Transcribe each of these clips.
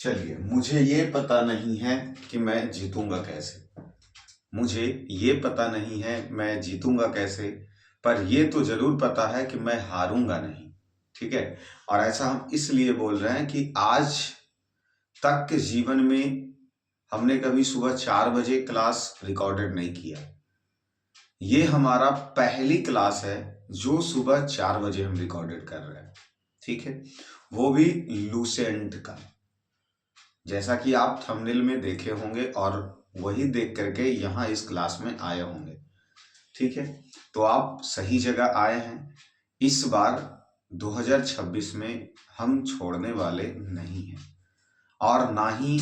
चलिए, मुझे ये पता नहीं है कि मैं जीतूंगा कैसे। मुझे ये पता नहीं है मैं जीतूंगा कैसे, पर ये तो जरूर पता है कि मैं हारूंगा नहीं। ठीक है। और ऐसा हम इसलिए बोल रहे हैं कि आज तक के जीवन में हमने कभी सुबह 4 बजे क्लास रिकॉर्डेड नहीं किया। ये हमारा पहली क्लास है जो सुबह 4 बजे हम रिकॉर्डेड कर रहे हैं। ठीक है। वो भी लूसेंट का, जैसा कि आप थंबनेल में देखे होंगे और वही देख करके यहाँ इस क्लास में आए होंगे। ठीक है। तो आप सही जगह आए हैं। इस बार 2026 में हम छोड़ने वाले नहीं हैं और ना ही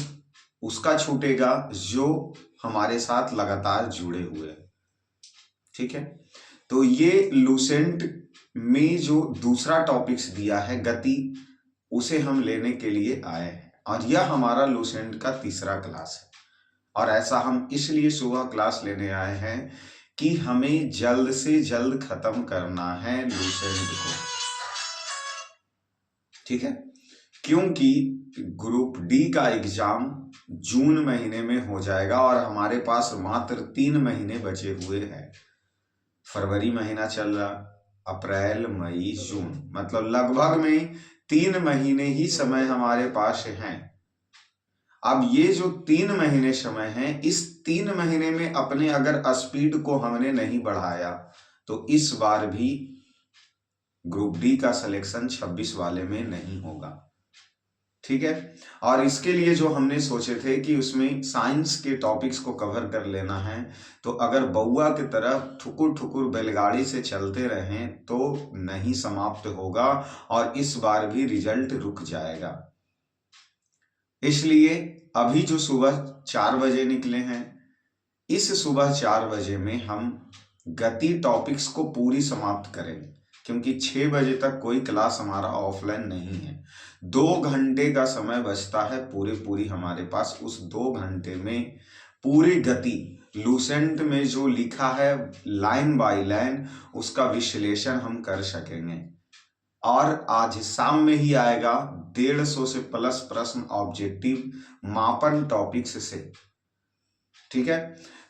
उसका छूटेगा जो हमारे साथ लगातार जुड़े हुए हैं। ठीक है। तो ये लूसेंट में जो दूसरा टॉपिक्स दिया है गति, उसे हम लेने के लिए आए हैं और यह हमारा लूसेंट का तीसरा क्लास है। और ऐसा हम इसलिए सुबह क्लास लेने आए हैं कि हमें जल्द से जल्द खत्म करना है लूसेंट को। ठीक है। क्योंकि ग्रुप डी का एग्जाम जून महीने में हो जाएगा और हमारे पास मात्र 3 महीने बचे हुए हैं। फरवरी महीना चल रहा, अप्रैल मई जून, मतलब लगभग में 3 महीने ही समय हमारे पास हैं। अब ये जो 3 महीने समय है, इस 3 महीने में अपने अगर स्पीड को हमने नहीं बढ़ाया तो इस बार भी ग्रुप डी का सिलेक्शन 26 वाले में नहीं होगा। ठीक है। और इसके लिए जो हमने सोचे थे कि उसमें साइंस के टॉपिक्स को कवर कर लेना है, तो अगर बउआ की तरह ठुकुर ठुकुर बैलगाड़ी से चलते रहें तो नहीं समाप्त होगा और इस बार भी रिजल्ट रुक जाएगा। इसलिए अभी जो सुबह 4 बजे निकले हैं, इस सुबह 4 बजे में हम गति टॉपिक्स को पूरी समाप्त करेंगे, क्योंकि 6 बजे तक कोई क्लास हमारा ऑफलाइन नहीं है। 2 घंटे का समय बचता है पूरी हमारे पास। उस 2 घंटे में पूरी गति लूसेंट में जो लिखा है लाइन बाय लाइन, उसका विश्लेषण हम कर सकेंगे। और आज शाम में ही आएगा 150 से प्लस प्रश्न ऑब्जेक्टिव मापन टॉपिक्स से। ठीक है।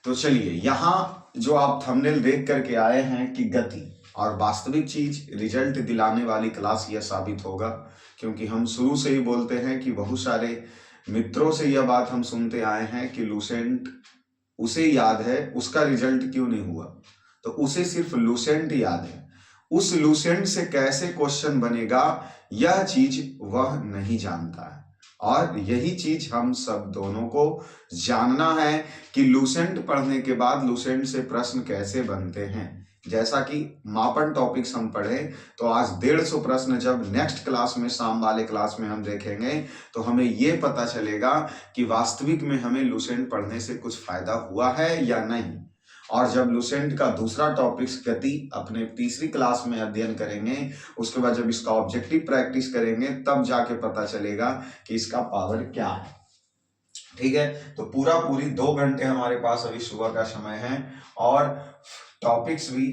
तो चलिए, यहाँ जो आप थंबनेल देख करके आए हैं कि गति और वास्तविक चीज रिजल्ट दिलाने वाली क्लास यह साबित होगा, क्योंकि हम शुरू से ही बोलते हैं कि बहुत सारे मित्रों से यह बात हम सुनते आए हैं कि लूसेंट उसे याद है, उसका रिजल्ट क्यों नहीं हुआ। तो उसे सिर्फ लूसेंट याद है, उस लूसेंट से कैसे क्वेश्चन बनेगा यह चीज वह नहीं जानता है। और यही चीज हम सब दोनों को जानना है कि लूसेंट पढ़ने के बाद लूसेंट से प्रश्न कैसे बनते हैं। जैसा कि मापन टॉपिक्स हम पढ़े, तो आज 150 प्रश्न जब नेक्स्ट क्लास में, शाम वाले क्लास में हम देखेंगे, तो हमें ये पता चलेगा कि वास्तविक में हमें लूसेंट पढ़ने से कुछ फायदा हुआ है या नहीं। और जब लूसेंट का दूसरा टॉपिक्स गति अपने तीसरी क्लास में अध्ययन करेंगे, उसके बाद जब इसका ऑब्जेक्टिव प्रैक्टिस करेंगे, तब जाके पता चलेगा कि इसका पावर क्या है। ठीक है। तो पूरी 2 घंटे हमारे पास अभी सुबह का समय है और टॉपिक्स भी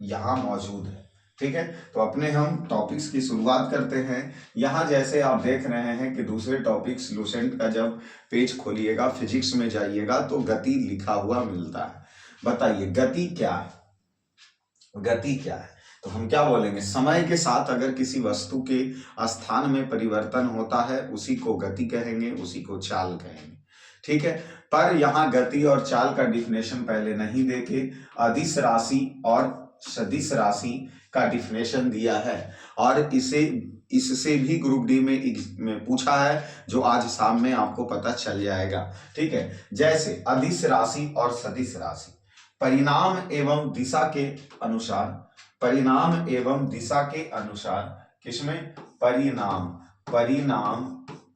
यहाँ मौजूद है। ठीक है। तो अपने हम टॉपिक्स की शुरुआत करते हैं। यहाँ जैसे आप देख रहे हैं कि दूसरे टॉपिक्स लूसेंट का जब पेज खोलिएगा, फिजिक्स में जाइएगा, तो गति लिखा हुआ मिलता है। बताइए गति क्या है। गति क्या है तो हम क्या बोलेंगे, समय के साथ अगर किसी वस्तु के स्थान में परिवर्तन होता है उसी को गति कहेंगे, उसी को चाल कहेंगे। ठीक है। पर यहाँ गति और चाल का डिफिनेशन पहले नहीं देके अदिश राशि और सदिश राशि का डिफिनेशन दिया है, और इससे भी ग्रुप डी में पूछा है, जो आज शाम में आपको पता चल जाएगा। ठीक है। जैसे अदिश राशि और सदिश राशि, परिणाम एवं दिशा के अनुसार, परिणाम एवं दिशा के अनुसार, किसमें, परिणाम परिणाम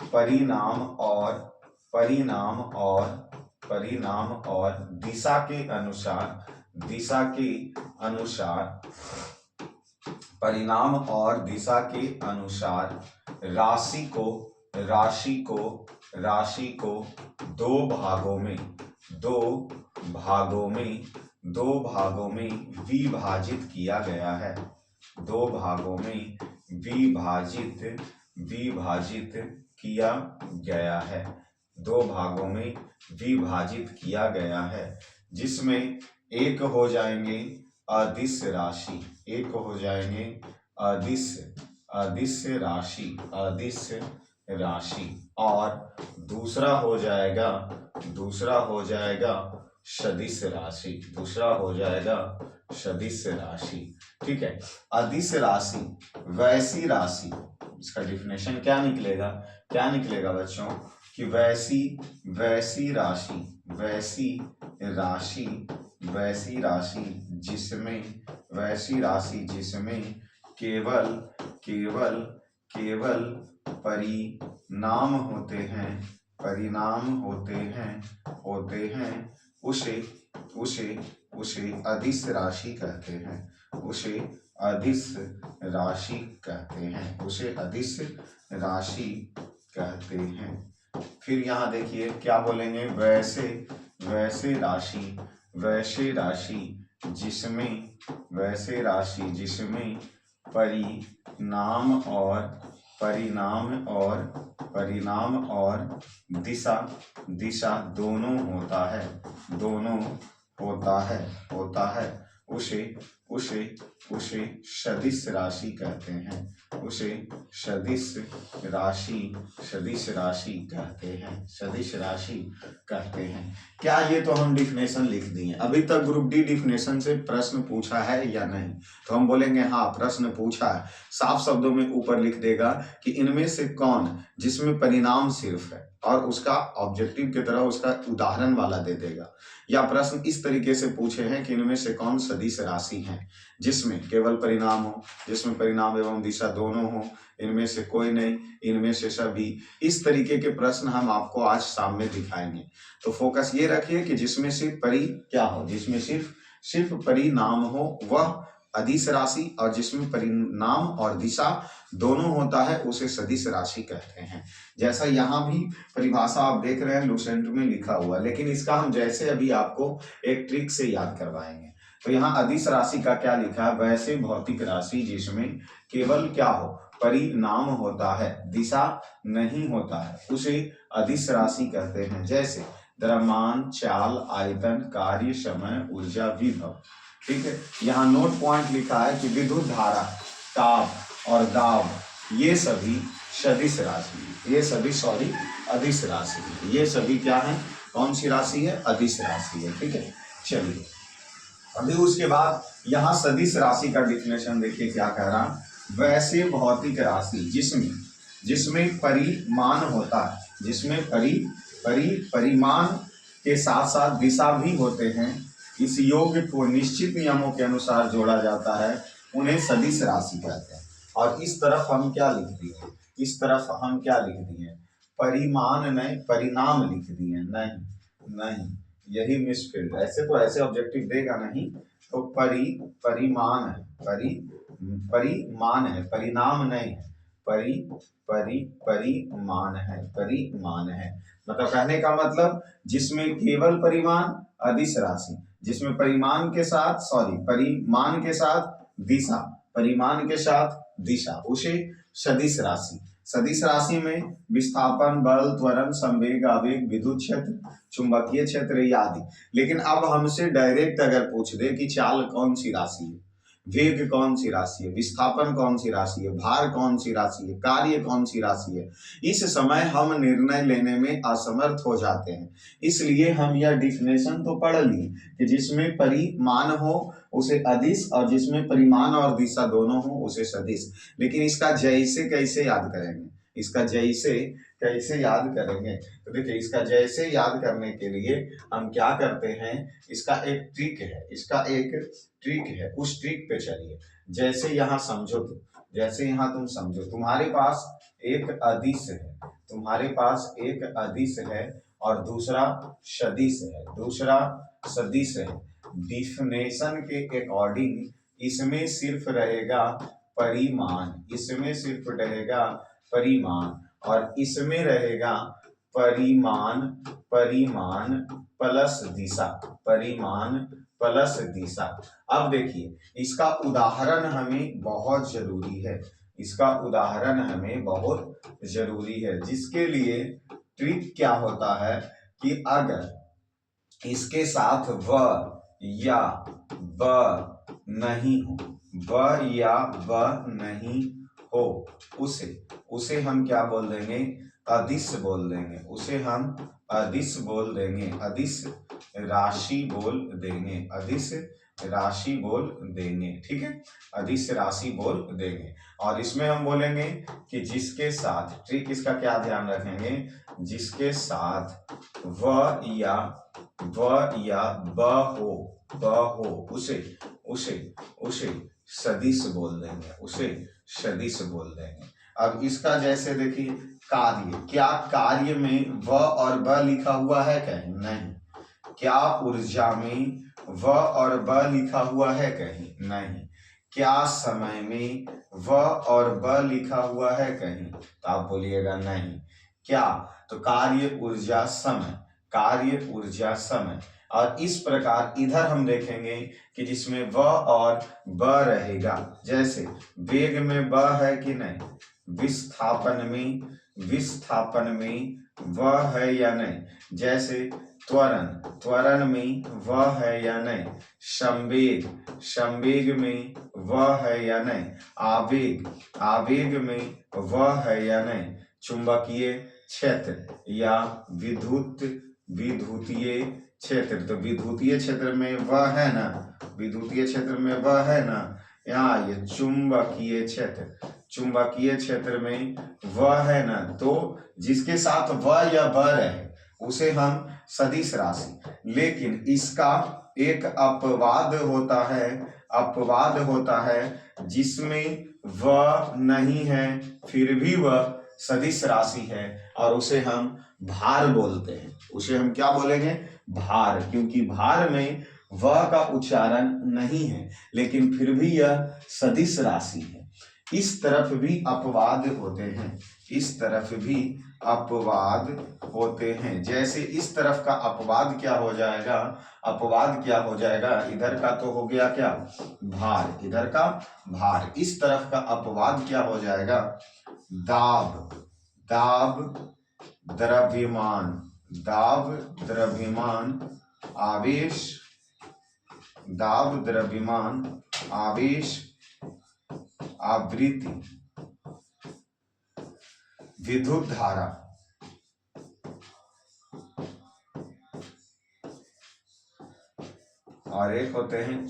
परिणाम और परिणाम और परिणाम और दिशा के अनुसार, दिशा के अनुसार, परिणाम और दिशा के अनुसार राशि को राशि को दो भागों में विभाजित किया गया है। 2 भागों में विभाजित विभाजित किया गया है, 2 भागों में विभाजित किया गया है, जिसमें एक हो जाएंगे अदिश राशि, एक हो जाएंगे अदिश राशि और दूसरा हो जाएगा सदिश राशि, दूसरा हो जाएगा सदिश राशि। ठीक है, अदिश राशि वैसी राशि, इसका डिफिनेशन क्या निकलेगा बच्चों कि वैसी राशि जिसमें केवल परिणाम होते हैं, उसे अदिश राशि कहते हैं, उसे अदिश राशि कहते हैं। फिर यहाँ देखिए क्या बोलेंगे, वैसे राशि जिसमें परिणाम और दिशा दोनों होता है, उसे सदिश राशि कहते हैं, सदिश राशि कहते हैं। क्या ये तो हम डिफिनेशन लिख दिए। अभी तक ग्रुप डी डिफिनेशन से प्रश्न पूछा है या नहीं, तो हम बोलेंगे हाँ प्रश्न पूछा है। साफ शब्दों में ऊपर लिख देगा कि इनमें से कौन जिसमें परिणाम सिर्फ है, और उसका ऑब्जेक्टिव की तरह उसका उदाहरण वाला दे देगा। या प्रश्न इस तरीके से पूछे हैं कि इनमें से कौन सदिश राशि है जिसमें केवल परिणाम हो, जिसमें परिणाम एवं दिशा दोनों हो, इनमें से कोई नहीं, इनमें से सभी। इस तरीके के प्रश्न हम आपको आज सामने दिखाएंगे। तो फोकस ये रखिए कि जिसमें सिर्फ क्या हो, जिसमें सिर्फ परिणाम हो वह अदिश राशि, और जिसमें परिणाम और दिशा दोनों होता है उसे सदिश राशि कहते हैं। जैसा यहाँ भी परिभाषा आप देख रहे हैं लुसेंट में लिखा हुआ, लेकिन इसका हम जैसे अभी आपको एक ट्रिक से याद करवाएंगे। तो यहाँ अदिश राशि का क्या लिखा है, वैसे भौतिक राशि जिसमें केवल क्या हो, परिणाम होता है, दिशा नहीं होता है, उसे अदिश राशि कहते हैं। जैसे द्रव्यमान, चाल, आयतन, कार्य, समय, ऊर्जा, विभव। ठीक है, यहाँ नोट पॉइंट लिखा है कि विद्युत धारा, ताप और दाब ये सभी सदिश राशि, अदिश राशि, ये सभी क्या है, कौन सी राशि है, अदिश राशि है। ठीक है, चलिए अभी उसके बाद यहाँ सदिश राशि का डिफिनेशन देखिए क्या कह रहा है, वैसे भौतिक राशि जिसमें परिमाण होता है, जिसमें परिमाण के साथ साथ दिशा भी होते हैं, इस योग को निश्चित नियमों के अनुसार जोड़ा जाता है, उन्हें सदिश राशि कहते हैं। और इस तरफ हम क्या लिख दिए, परिमाण नहीं परिणाम लिख दिए, नहीं यही मिसफील्ड। ऐसे तो ऐसे ऑब्जेक्टिव देगा नहीं, तो परिमाण है, परिणाम नहीं है, परिमाण है। मतलब कहने का मतलब जिसमें केवल परिमाण अदिश राशि, जिसमें परिमाण के साथ दिशा, उसे सदिश राशि। सदिश राशि में विस्थापन, बल, त्वरण, संवेग, आवेग, विद्युत क्षेत्र, चुंबकीय क्षेत्र ये आदि। लेकिन अब हमसे डायरेक्ट अगर पूछ दे कि चाल कौन सी राशि है, वेग कौन सी राशि है, विस्थापन कौन सी राशि है, भार कौन सी राशि है, कार्य कौन सी राशि है, इस समय हम निर्णय लेने में असमर्थ हो जाते हैं। इसलिए हम यह डिफिनेशन तो पढ़ लिए कि जिसमें परिमाण हो उसे अदिश, और जिसमें परिमाण और दिशा दोनों हो उसे सदिश। लेकिन इसका जैसे कैसे याद करेंगे, तो देखिए इसका जैसे याद करने के लिए हम क्या करते हैं, इसका एक ट्रिक है, उस ट्रिक पे चलिए। जैसे यहाँ तुम समझो, तुम्हारे पास एक अदिश है, और दूसरा सदिश है। डिफिनेशन के अकॉर्डिंग इसमें सिर्फ रहेगा परिमाण, और इसमें रहेगा परिमाण प्लस दिशा। अब देखिए इसका उदाहरण हमें बहुत जरूरी है, इसका उदाहरण हमें बहुत जरूरी है, जिसके लिए ट्रिक क्या होता है कि अगर इसके साथ व या ब नहीं हो, व या ब नहीं हो, उसे हम क्या बोल देंगे, अदिश बोल देंगे, उसे हम अदिश बोल देंगे, अदिश राशि बोल देंगे, अदिश राशि बोल देंगे। ठीक है, अदिश राशि बोल देंगे। और इसमें हम बोलेंगे कि जिसके साथ, ट्रिक इसका क्या ध्यान रखेंगे, जिसके साथ व या ब हो उसे सदिश बोल देंगे, उसे सदिश बोल देंगे। अब इसका जैसे देखिए कार्य, क्या कार्य में व और ब लिखा हुआ है कहीं? नहीं। क्या ऊर्जा में व और ब लिखा हुआ है कहीं? नहीं। क्या समय में व और ब लिखा हुआ है कहीं? तो आप बोलिएगा नहीं। क्या? तो कार्य ऊर्जा समय, कार्य ऊर्जा समय। और इस प्रकार इधर हम देखेंगे कि जिसमें व और ब रहेगा, जैसे वेग में ब है कि नहीं, विस्थापन में व है या नहीं, जैसे त्वरण में व है या नहीं, संवेग में व है या नहीं, आवेग में व है या नहीं, चुंबकीय क्षेत्र या विद्युतीय क्षेत्र, तो विद्युतीय क्षेत्र में व है ना, विद्युतीय क्षेत्र में व है ना, यहाँ ये चुंबकीय क्षेत्र में व है ना, तो जिसके साथ व या ब रहे उसे हम सदिश राशि, लेकिन इसका एक अपवाद होता है जिसमें व नहीं है फिर भी वह सदिश राशि है, और उसे हम भार बोलते हैं। उसे हम क्या बोलेंगे? भार, क्योंकि भार में व का उच्चारण नहीं है, लेकिन फिर भी यह सदिश राशि है। इस तरफ भी अपवाद होते हैं, इस तरफ भी अपवाद होते हैं। जैसे इस तरफ का अपवाद क्या हो जाएगा, अपवाद क्या हो जाएगा, इधर का तो हो गया क्या, भार, इधर का भार, इस तरफ का अपवाद क्या हो जाएगा, दाब द्रव्यमान आवेश आवृत्ति विद्युत धारा। और एक होते हैं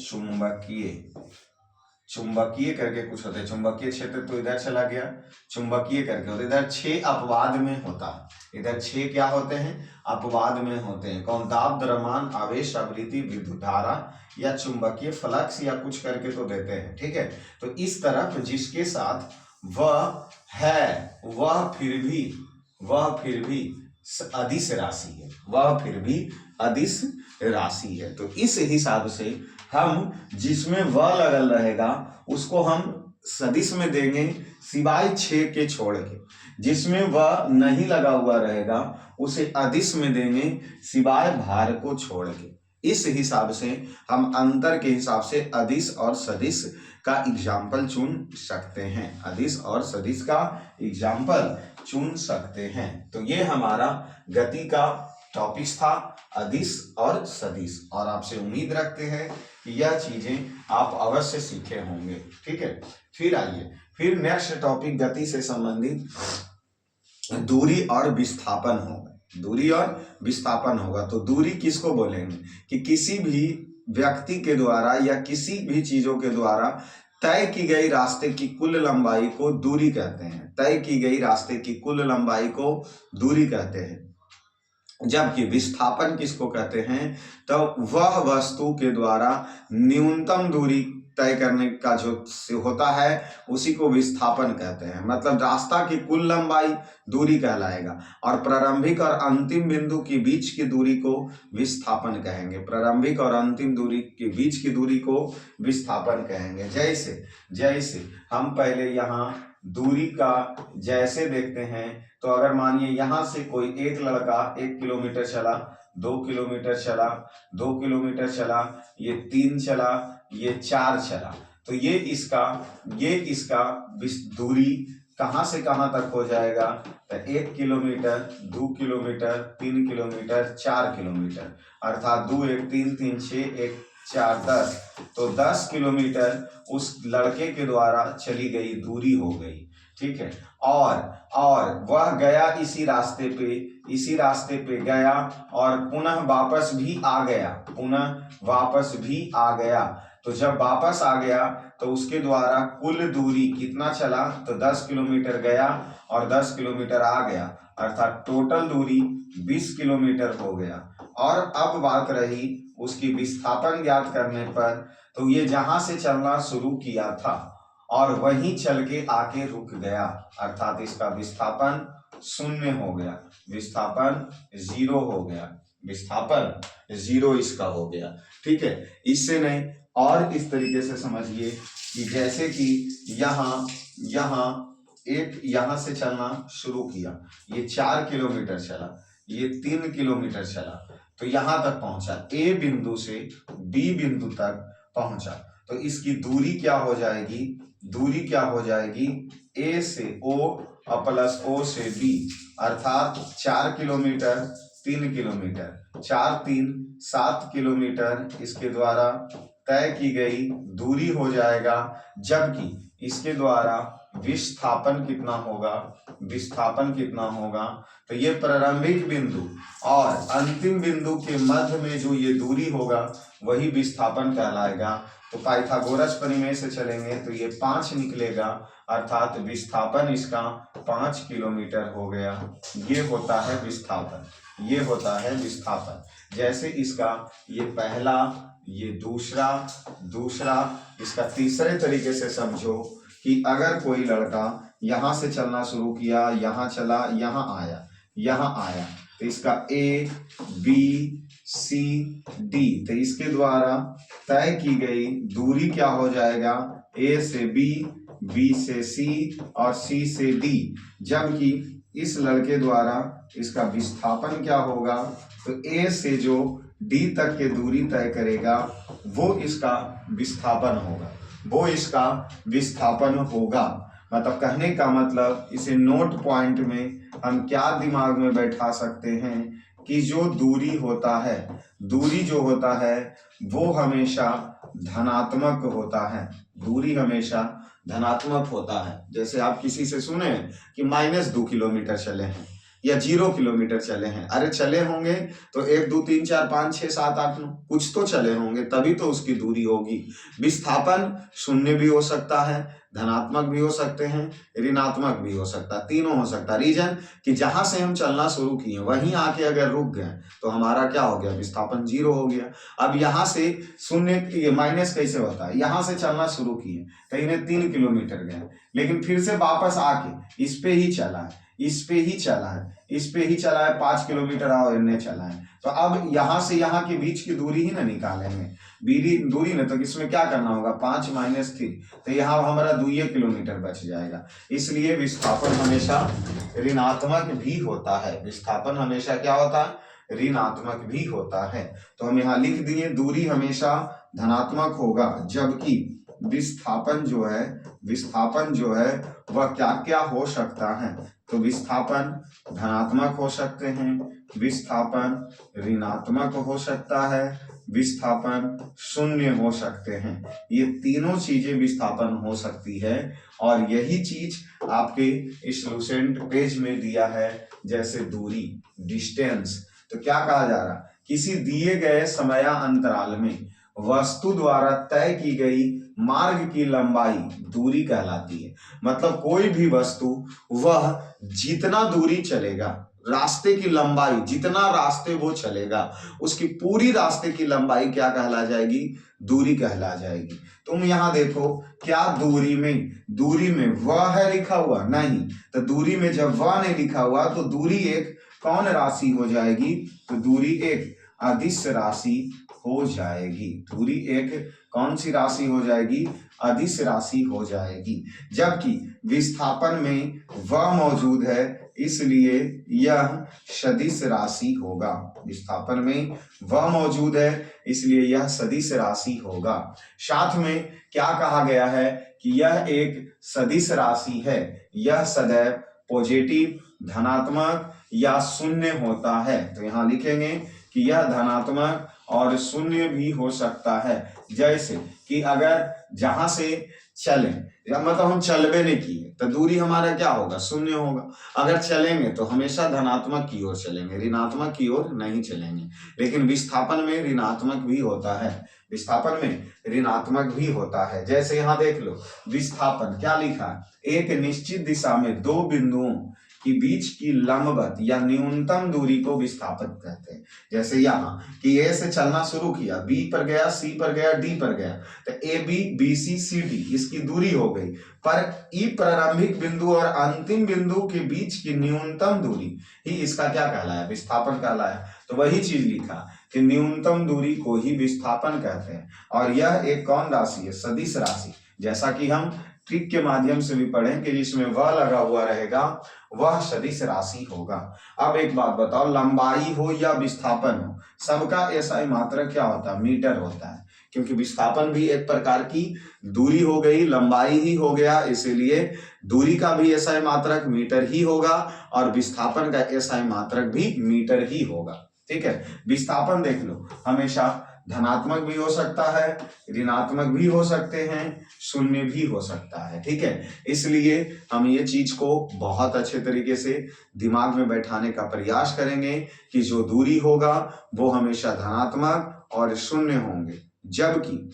चुंबकीय करके कुछ होते हैं, चुंबकीय क्षेत्र तो इधर चला गया, चुंबकीय करके होते, इधर 6 अपवाद में होता है, इधर 6 क्या होते हैं, अपवाद में होते हैं। कौन? दाब, द्रव्यमान, आवेश, आवृत्ति, विद्युत धारा या चुंबकीय फ्लक्स या कुछ करके तो देते हैं। ठीक है, तो इस तरफ जिसके साथ वह है वह फिर भी अदिश राशि है, वह फिर भी अदिश राशि है। तो इस हिसाब से हम जिसमें व लगल रहेगा उसको हम सदिश में देंगे, सिवाय 6 के छोड़ के। जिसमें व नहीं लगा हुआ रहेगा उसे अदिश में देंगे, सिवाय भार को छोड़ के। इस हिसाब से हम अंतर के हिसाब से अदिश और सदिश का एग्जाम्पल चुन सकते हैं, अदिश और सदिश का एग्जाम्पल चुन सकते हैं। तो ये हमारा गति का टॉपिक्स था, अदिश और सदिश, और आपसे उम्मीद रखते हैं कि यह चीजें आप अवश्य सीखे होंगे। ठीक है, फिर आइए, फिर नेक्स्ट टॉपिक गति से संबंधित दूरी और विस्थापन होगा, दूरी और विस्थापन होगा। तो दूरी किसको बोलेंगे कि किसी भी व्यक्ति के द्वारा या किसी भी चीजों के द्वारा तय की गई रास्ते की कुल लंबाई को दूरी कहते हैं, तय की गई रास्ते की कुल लंबाई को दूरी कहते हैं। जबकि विस्थापन किसको कहते हैं, तो वह वस्तु के द्वारा न्यूनतम दूरी तय करने का जो होता है उसी को विस्थापन कहते हैं। मतलब रास्ता की कुल लंबाई दूरी कहलाएगा, और प्रारंभिक और अंतिम बिंदु के बीच की दूरी को विस्थापन कहेंगे, प्रारंभिक और अंतिम दूरी के बीच की दूरी को विस्थापन कहेंगे। जैसे हम पहले यहाँ दूरी का जैसे देखते हैं, तो अगर मानिए यहाँ से कोई एक लड़का 1 किलोमीटर चला, 2 किलोमीटर चला, 2 किलोमीटर चला, ये 3 चला, ये 4 चला, तो ये इसका दूरी कहाँ से कहाँ तक हो जाएगा, तो 1 किलोमीटर, 2 किलोमीटर, 3 किलोमीटर, 4 किलोमीटर, अर्थात 2 1 3 3 6 1 4 10, तो 10 किलोमीटर उस लड़के के द्वारा चली गई दूरी हो गई। ठीक है, और वह गया इसी रास्ते पे गया और पुनः वापस भी आ गया, तो जब वापस आ गया तो उसके द्वारा कुल दूरी कितना चला, तो 10 किलोमीटर गया और 10 किलोमीटर आ गया, अर्थात टोटल दूरी 20 किलोमीटर हो गया। और अब बात रही उसकी विस्थापन ज्ञात करने पर, तो ये जहां से चलना शुरू किया था और वहीं चल के आके रुक गया, अर्थात इसका विस्थापन 0 हो गया, विस्थापन 0 हो गया, विस्थापन 0 इसका हो गया। ठीक है, इससे नहीं और इस तरीके से समझिए कि जैसे कि यहाँ से चलना शुरू किया, ये 4 किलोमीटर चला, ये 3 किलोमीटर चला, तो यहाँ तक पहुंचा, ए बिंदु से बी बिंदु तक पहुंचा, तो इसकी दूरी क्या हो जाएगी, ए से ओ प्लस ओ से बी, अर्थात 4 किलोमीटर, 3 किलोमीटर, 4 3 7 किलोमीटर इसके द्वारा तय की गई दूरी हो जाएगा, जबकि इसके द्वारा विस्थापन कितना होगा, तो ये प्रारंभिक बिंदु और अंतिम बिंदु के मध्य में जो ये दूरी होगा वही विस्थापन कहलाएगा। तो पाइथागोरस प्रमेय से चलेंगे तो ये 5 निकलेगा, अर्थात विस्थापन इसका 5 किलोमीटर हो गया। ये होता है विस्थापन, जैसे इसका ये पहला, ये दूसरा, इसका तीसरे तरीके से समझो कि अगर कोई लड़का यहाँ से चलना शुरू किया, यहाँ चला, यहाँ आया, तो इसका ए बी सी डी, तो इसके द्वारा तय की गई दूरी क्या हो जाएगा, ए से बी, बी से सी और सी से डी, जबकि इस लड़के द्वारा इसका विस्थापन क्या होगा, तो ए से जो डी तक के दूरी तय करेगा वो इसका विस्थापन होगा। मतलब कहने का मतलब इसे नोट पॉइंट में हम क्या दिमाग में बैठा सकते हैं कि जो दूरी जो होता है वो हमेशा धनात्मक होता है। जैसे आप किसी से सुने कि -2 किलोमीटर चले हैं या 0 किलोमीटर चले हैं, अरे चले होंगे तो 1 2 3 4 5 6 7 8 9 कुछ तो चले होंगे, तभी तो उसकी दूरी होगी। विस्थापन 0 भी हो सकता है, धनात्मक भी हो सकते हैं, ऋणात्मक भी हो सकता है, तीनों हो सकता है। रीजन कि जहां से हम चलना शुरू किए वहीं आके अगर रुक गए तो हमारा क्या हो गया, विस्थापन 0 हो गया। अब यहाँ से 0 माइनस कैसे होता है, यहाँ से चलना शुरू किए कहीं ने 3 किलोमीटर गए, लेकिन फिर से वापस आके इस पे ही चला है 5 किलोमीटर और इन्हें चला है, तो अब यहाँ से यहाँ के बीच की दूरी ही ना निकालेंगे, दूरी ना, तो इसमें क्या करना होगा, 5 - 3, तो यहाँ हमारा 2 किलोमीटर बच जाएगा। इसलिए विस्थापन हमेशा ऋणात्मक भी होता है, विस्थापन हमेशा क्या होता है, ऋणात्मक भी होता है। तो हम यहाँ लिख दिए दूरी हमेशा धनात्मक होगा, जबकि विस्थापन जो है वह क्या क्या हो सकता है, तो विस्थापन धनात्मक हो सकते हैं, विस्थापन ऋणात्मक हो सकता है, विस्थापन 0 हो सकते हैं। ये तीनों चीजें विस्थापन हो सकती है और यही चीज आपके इस लुसेंट पेज में दिया है। जैसे दूरी, डिस्टेंस, तो क्या कहा जा रहा, किसी दिए गए समयांतराल में वस्तु द्वारा तय की गई मार्ग की लंबाई दूरी कहलाती है। मतलब कोई भी वस्तु वह जितना दूरी चलेगा, रास्ते की लंबाई, जितना रास्ते वो चलेगा उसकी पूरी रास्ते की लंबाई क्या कहला जाएगी, दूरी कहला जाएगी। तुम यहाँ देखो क्या दूरी में वह है लिखा हुआ, नहीं, तो दूरी में जब वह नहीं लिखा हुआ तो दूरी एक कौन राशि हो जाएगी, तो दूरी एक अदिश राशि हो जाएगी। दूरी एक कौन सी राशि हो जाएगी, अदिश राशि हो जाएगी। जबकि विस्थापन में वह मौजूद है इसलिए यह सदिश राशि होगा। विस्थापन में वह मौजूद है, इसलिए यह सदिश राशि होगा। साथ में क्या कहा गया है कि यह एक सदिश राशि है, यह सदैव पॉजिटिव, धनात्मक या शून्य होता है। तो यहाँ लिखेंगे कि यह धनात्मक और शून्य भी हो सकता है। जैसे कि अगर जहां से चलें, या मतलब हम चलबे नहीं किए तो दूरी हमारा क्या होगा, शून्य होगा। अगर चलेंगे तो हमेशा धनात्मक की ओर चलेंगे, ऋणात्मक की ओर नहीं चलेंगे। लेकिन विस्थापन में ऋणात्मक भी होता है, विस्थापन में ऋणात्मक भी होता है। जैसे यहाँ देख लो, विस्थापन क्या लिखा है, एक निश्चित दिशा में दो बिंदुओं के बीच की लंबवत या न्यूनतम दूरी को विस्थापन कहते हैं। जैसे यहाँ कि ए से चलना शुरू किया, बी पर गया, सी पर गया, डी पर गया, तो A B, B C, C D इसकी दूरी हो गई। पर ई प्रारंभिक बिंदु और अंतिम बिंदु के बीच की न्यूनतम दूरी ही इसका क्या कहलाया, विस्थापन कहलाया। तो वही चीज लिखा कि न्यूनतम दूरी को ही विस्थापन कहते हैं। और यह एक कौन राशि है, सदिश राशि। जैसा कि हम ट्रिक के माध्यम से भी पढ़ें कि जिसमें वह लगा हुआ रहेगा वह सदिश राशि होगा। अब एक बात बताओ, लंबाई हो या विस्थापन हो, सबका एसआई मात्रक क्या होता है, मीटर होता है। क्योंकि विस्थापन भी एक प्रकार की दूरी हो गई, लंबाई ही हो गया, इसीलिए दूरी का भी एसआई मात्रक मीटर ही होगा और विस्थापन का एसआई मात्रक भी मीटर ही होगा। ठीक है, विस्थापन देख लो, हमेशा धनात्मक भी हो सकता है, ऋणात्मक भी हो सकते हैं, शून्य भी हो सकता है। ठीक है, इसलिए हम ये चीज को बहुत अच्छे तरीके से दिमाग में बैठाने का प्रयास करेंगे कि जो दूरी होगा वो हमेशा धनात्मक और शून्य होंगे, जबकि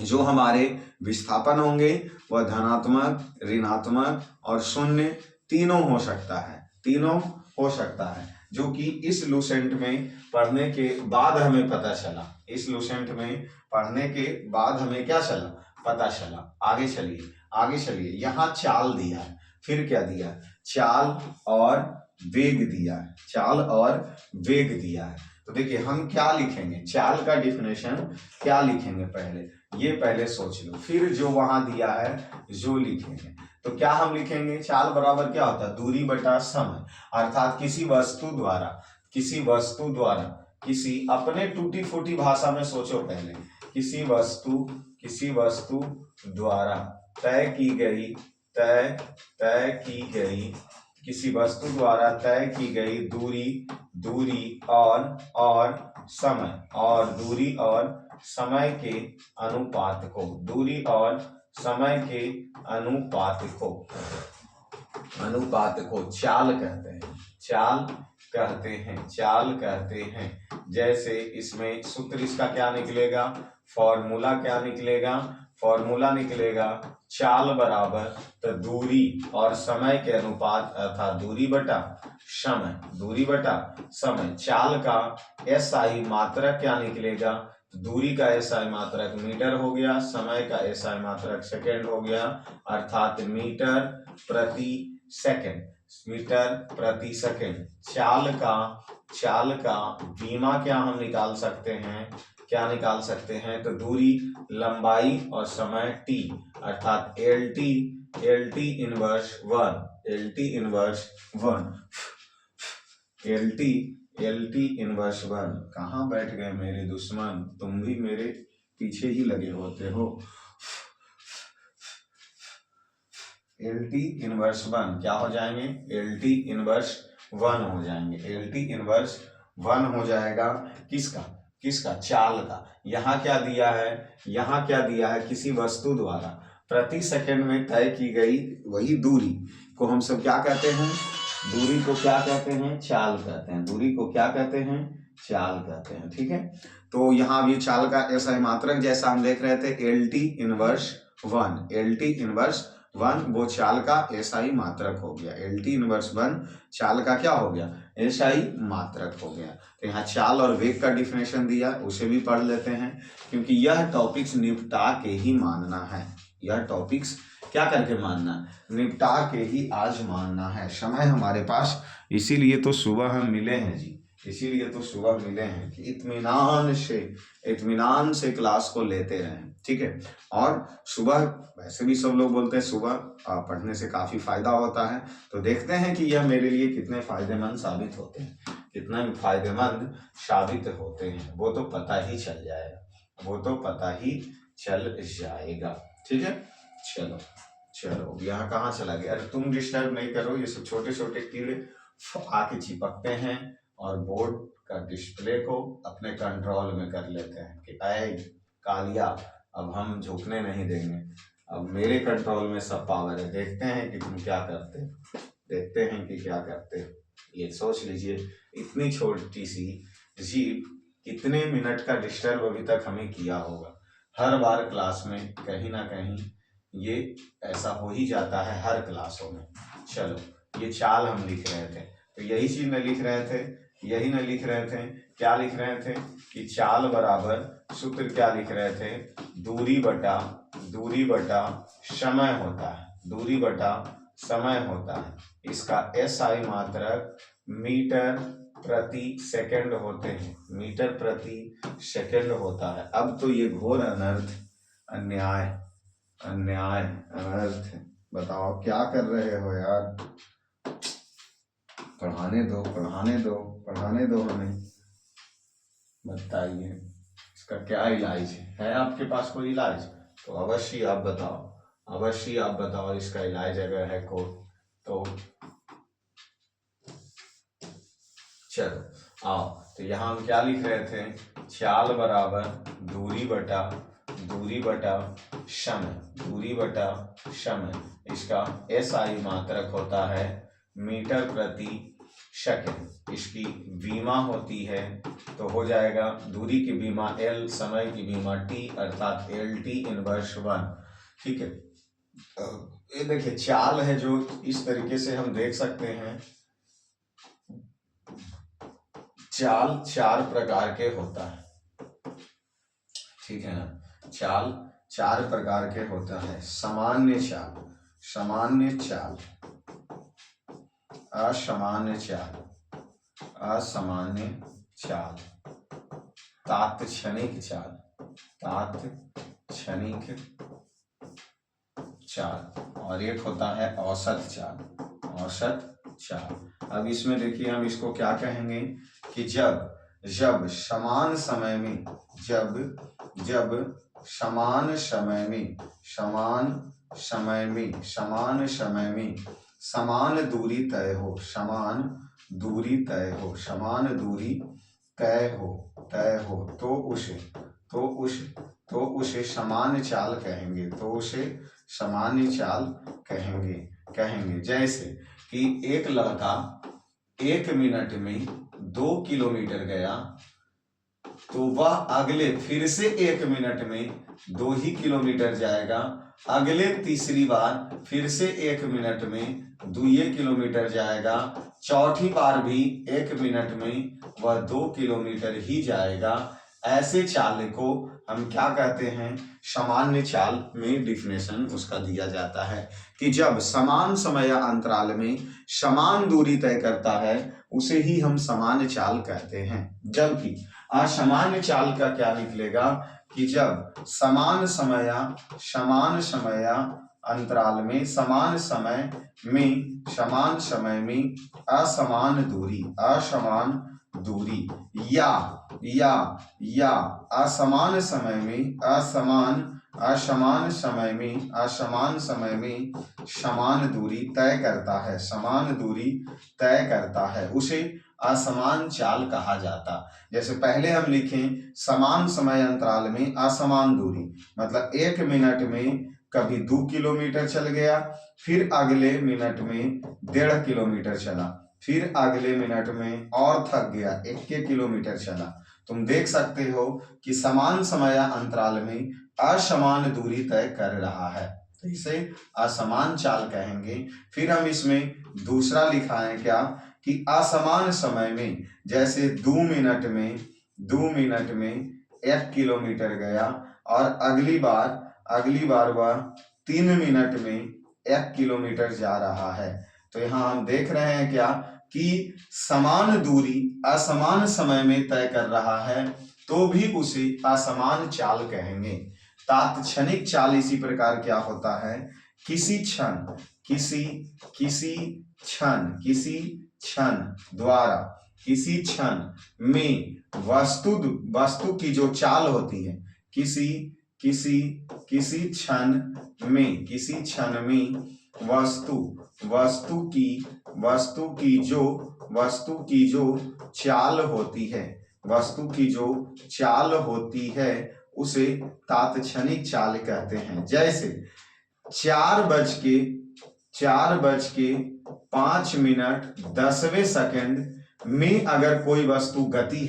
जो हमारे विस्थापन होंगे वह धनात्मक, ऋणात्मक और शून्य तीनों हो सकता है, तीनों हो सकता है। जो कि इस लूसेंट में पढ़ने के बाद हमें पता चला, इस लूसेंट में पढ़ने के बाद हमें क्या चला, पता चला। आगे चलिए, आगे चलिए, यहाँ चाल दिया है, फिर क्या दिया, चाल और वेग दिया है, चाल और वेग दिया है। तो देखिए हम क्या लिखेंगे, चाल का डिफिनेशन क्या लिखेंगे, पहले सोच लो, फिर जो वहां दिया है जो लिखेंगे। तो क्या हम लिखेंगे, चाल बराबर क्या होता है, दूरी बटा समय। अर्थात किसी वस्तु द्वारा किसी अपने टूटी फूटी भाषा में सोचो पहले, किसी वस्तु द्वारा तय की गई किसी वस्तु द्वारा तय की गई दूरी और समय के अनुपात को चाल कहते हैं। जैसे इसमें सूत्र इसका क्या निकलेगा, फॉर्मूला निकलेगा चाल बराबर तो दूरी और समय के अनुपात, अर्थात दूरी बटा समय। चाल का एसआई मात्रक क्या निकलेगा, दूरी का एसआई मात्रक मीटर हो गया, समय का एसआई मात्रक सेकंड हो गया, अर्थात मीटर प्रति सेकंड। चाल का बीमा क्या हम निकाल सकते हैं, तो दूरी, लंबाई और समय टी, अर्थात LT इनवर्स 1। कहाँ बैठ गए मेरे दुश्मन, तुम भी मेरे पीछे ही लगे होते हो। LT इनवर्स 1 क्या हो जाएंगे, LT इनवर्स 1 हो जाएंगे, LT इनवर्स 1 हो जाएगा। किसका, चाल का। यहाँ क्या दिया है, किसी वस्तु द्वारा प्रति सेकंड में तय की गई वही दूरी को हम सब क्या कहते हैं, दूरी को क्या कहते हैं, चाल कहते हैं। दूरी को क्या कहते हैं, चाल कहते हैं। ठीक है, तो यहाँ भी चाल का एसआई मात्रक जैसा हम देख रहे थे, LT इनवर्स 1 वो चाल का एसआई मात्रक हो गया। LT इनवर्स 1 चाल का क्या हो गया, एसआई मात्रक हो गया। तो यहाँ चाल और वेग का डिफिनेशन दिया, उसे भी पढ़ लेते हैं, क्योंकि यह टॉपिक्स निपटा के ही मानना है। यह टॉपिक्स क्या करके मानना, निपटा के ही आज मानना है। समय हमारे पास इसीलिए तो सुबह हम मिले हैं जी, इसीलिए तो सुबह मिले हैं कि इत्मीनान से क्लास को लेते रहें, ठीक है। और सुबह वैसे भी सब लोग बोलते हैं सुबह पढ़ने से काफी फायदा होता है, तो देखते हैं कि यह मेरे लिए कितने फायदेमंद साबित होते हैं, कितना फायदेमंद साबित होते हैं, वो तो पता ही चल जाएगा, ठीक है। चलो यहाँ कहाँ चला गया? अरे तुम डिस्टर्ब नहीं करो, ये सब छोटे छोटे कीड़े आके चिपकते हैं और बोर्ड का डिस्प्ले को अपने कंट्रोल में कर लेते हैं कि ऐ कालिया, अब हम झुकने नहीं देंगे, अब मेरे कंट्रोल में सब पावर है, देखते हैं कि तुम क्या करते हो। ये सोच लीजिए, इतनी छोटी सी जीप कितने मिनट का डिस्टर्ब अभी तक हमें किया होगा। हर बार क्लास में कहीं ना कहीं ये ऐसा हो ही जाता है, हर क्लासों में। चलो, ये चाल हम लिख रहे थे, तो यही चीज न लिख रहे थे, क्या लिख रहे थे कि चाल बराबर, सूत्र क्या लिख रहे थे, दूरी बटा समय होता है, इसका SI मात्रक मीटर प्रति सेकंड होते हैं, मीटर प्रति सेकंड होता है। अब तो ये घोर अनर्थ, बताओ क्या कर रहे हो यार, पढ़ाने दो हमें, बताइए इसका क्या इलाज है आपके पास कोई इलाज? तो अवश्य आप बताओ इसका इलाज अगर है तो चलो आओ। तो यहाँ हम क्या लिख रहे थे, चाल बराबर दूरी बटा समय, इसका SI मात्रक होता है मीटर प्रति सेकंड, इसकी बीमा होती है, तो हो जाएगा दूरी की बीमा L, समय की बीमा T, अर्थात LT इनवर्स 1, ठीक है। ये देखिए चाल है जो इस तरीके से हम देख सकते हैं, चाल 4 प्रकार के होता है, ठीक है ना। चाल 4 प्रकार के होता है, सामान्य चाल, असामान्य चाल, तात्क्षणिक चाल, और एक होता है औसत चाल। अब इसमें देखिए हम इसको क्या कहेंगे कि जब समान समय में समान दूरी तय हो तो उसे सामान्य चाल कहेंगे। जैसे कि एक लड़का 1 मिनट में 2 किलोमीटर गया, तो वह अगले फिर से 1 मिनट में 2 ही किलोमीटर जाएगा, अगले तीसरी बार फिर से 1 मिनट में 2 किलोमीटर जाएगा, चौथी बार भी 1 मिनट में वह 2 किलोमीटर ही जाएगा। ऐसे चाल को हम क्या कहते हैं, सामान्य चाल में डेफिनेशन उसका दिया जाता है कि जब समान समय अंतराल में समान दूरी तय करता है, उसे ही हम सामान्य चाल कहते हैं। जबकि असामान्य चाल का क्या निकलेगा कि जब समान समय अंतराल में समान समय में असमान दूरी या असमान समय में समान दूरी तय करता है, उसे असमान चाल कहा जाता। जैसे पहले हम लिखें समान समय अंतराल में असमान दूरी, मतलब 1 मिनट में कभी 2 किलोमीटर चल गया, फिर अगले मिनट में 1.5 किलोमीटर चला, फिर अगले मिनट में और थक गया, 1 किलोमीटर चला। तुम देख सकते हो कि समान समय अंतराल में असमान दूरी तय कर रहा है, तो इसे असमान चाल कहेंगे। फिर हम इसमें दूसरा लिखा है क्या कि असमान समय में, जैसे 2 मिनट में 1 किलोमीटर गया और अगली बार वह 3 मिनट में 1 किलोमीटर जा रहा है। तो यहाँ हम देख रहे हैं क्या कि समान दूरी असमान समय में तय कर रहा है तो भी उसे असमान चाल कहेंगे। तात्क्षणिक चाल इसी प्रकार क्या होता है, किसी क्षण किसी किसी किसी क्षण द्वारा किसी क्षण में वस्तु की जो चाल होती है, किसी किसी किसी क्षण में वस्तु की जो चाल होती है उसे तात्क्षणिक चाल कहते हैं। जैसे 4:05 में अगर कोई वस्तु गति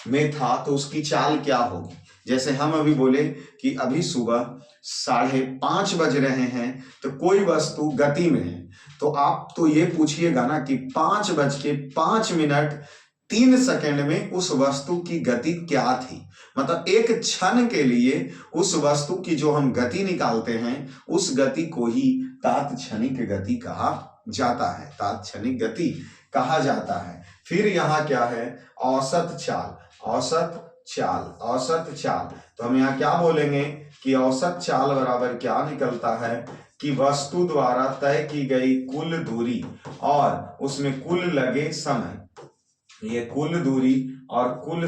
में था तो उसकी चाल क्या होगी। जैसे हम अभी बोले कि अभी सुबह 5:30 बज रहे हैं तो कोई वस्तु गति में है, तो आप तो ये पूछिएगा ना कि 5:05 में उस वस्तु की गति क्या थी। मतलब एक क्षण के लिए उस वस्तु की जो हम गति निकालते हैं उस गति को ही तात्क्षणिक गति कहा जाता है, तात्क्षणिक गति कहा जाता है। फिर यहाँ क्या है, औसत चाल। तो हम यहाँ क्या बोलेंगे कि औसत चाल बराबर क्या निकलता है कि वस्तु द्वारा तय की गई कुल दूरी और उसमें कुल लगे समय, ये कुल दूरी और कुल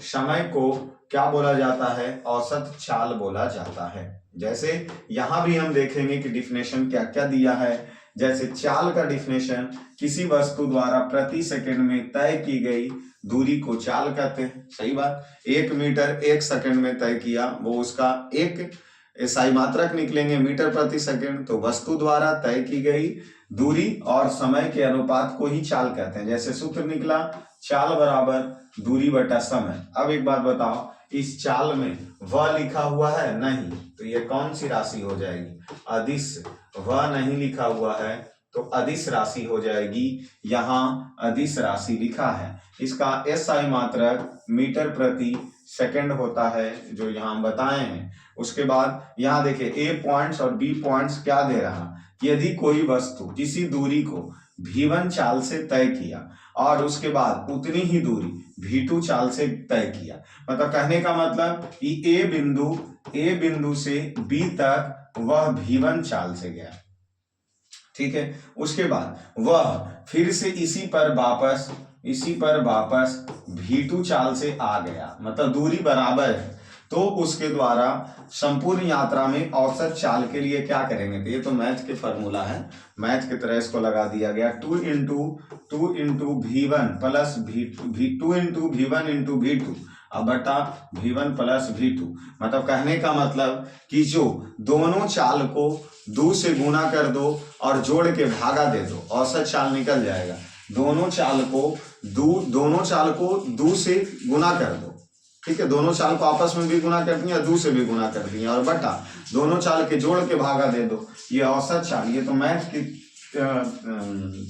समय को क्या बोला जाता है, औसत चाल बोला जाता है। जैसे यहाँ भी हम देखेंगे कि डिफिनेशन क्या क्या दिया है। जैसे चाल का डिफिनेशन, किसी वस्तु द्वारा प्रति सेकंड में तय की गई दूरी को चाल कहते हैं। सही बात, 1 मीटर 1 सेकंड में तय किया, वो उसका एक SI मात्रक निकलेंगे मीटर प्रति सेकंड। तो वस्तु द्वारा तय की गई दूरी और समय के अनुपात को ही चाल कहते हैं। जैसे सूत्र निकला, चाल बराबर दूरी बटा समय। अब एक बात बताओ, इस चाल में वह लिखा हुआ है नहीं, तो ये कौन सी राशि हो जाएगी, अदिश। वह नहीं लिखा हुआ है तो अदिश राशि हो जाएगी। यहाँ अदिश राशि लिखा है, इसका SI मात्रक मीटर प्रति सेकंड होता है, जो यहाँ हम बताए हैं। उसके बाद यहाँ देखिए A पॉइंट्स और B पॉइंट्स क्या दे रहा, यदि कोई वस्तु किसी दूरी को V1 चाल से तय किया और उसके बाद उतनी ही दूरी V2 चाल से तय किया, मतलब कहने का मतलब कि A बिंदु से B तक वह V1 चाल से गया, ठीक है। उसके बाद वह फिर से इसी पर वापस V2 चाल से आ गया, मतलब दूरी बराबर है, तो उसके द्वारा संपूर्ण यात्रा में औसत चाल के लिए क्या करेंगे, तो ये तो मैथ के फॉर्मूला है, मैथ की तरह इसको लगा दिया गया। 2 into V1 plus V2 into V1 into V2 अब बटा V1 प्लस V2। मतलब कहने का मतलब कि जो दोनों चाल को 2 से गुना कर दो और जोड़ के भागा दे दो, औसत चाल निकल जाएगा। दोनों चाल को 2 से गुना कर दो, ठीक है, दोनों चाल को आपस में भी गुना कर दिया, 2 से भी गुना कर दिया और बटा दोनों चाल के जोड़ के भागा दे दो, ये औसत चाल। ये तो मैथ की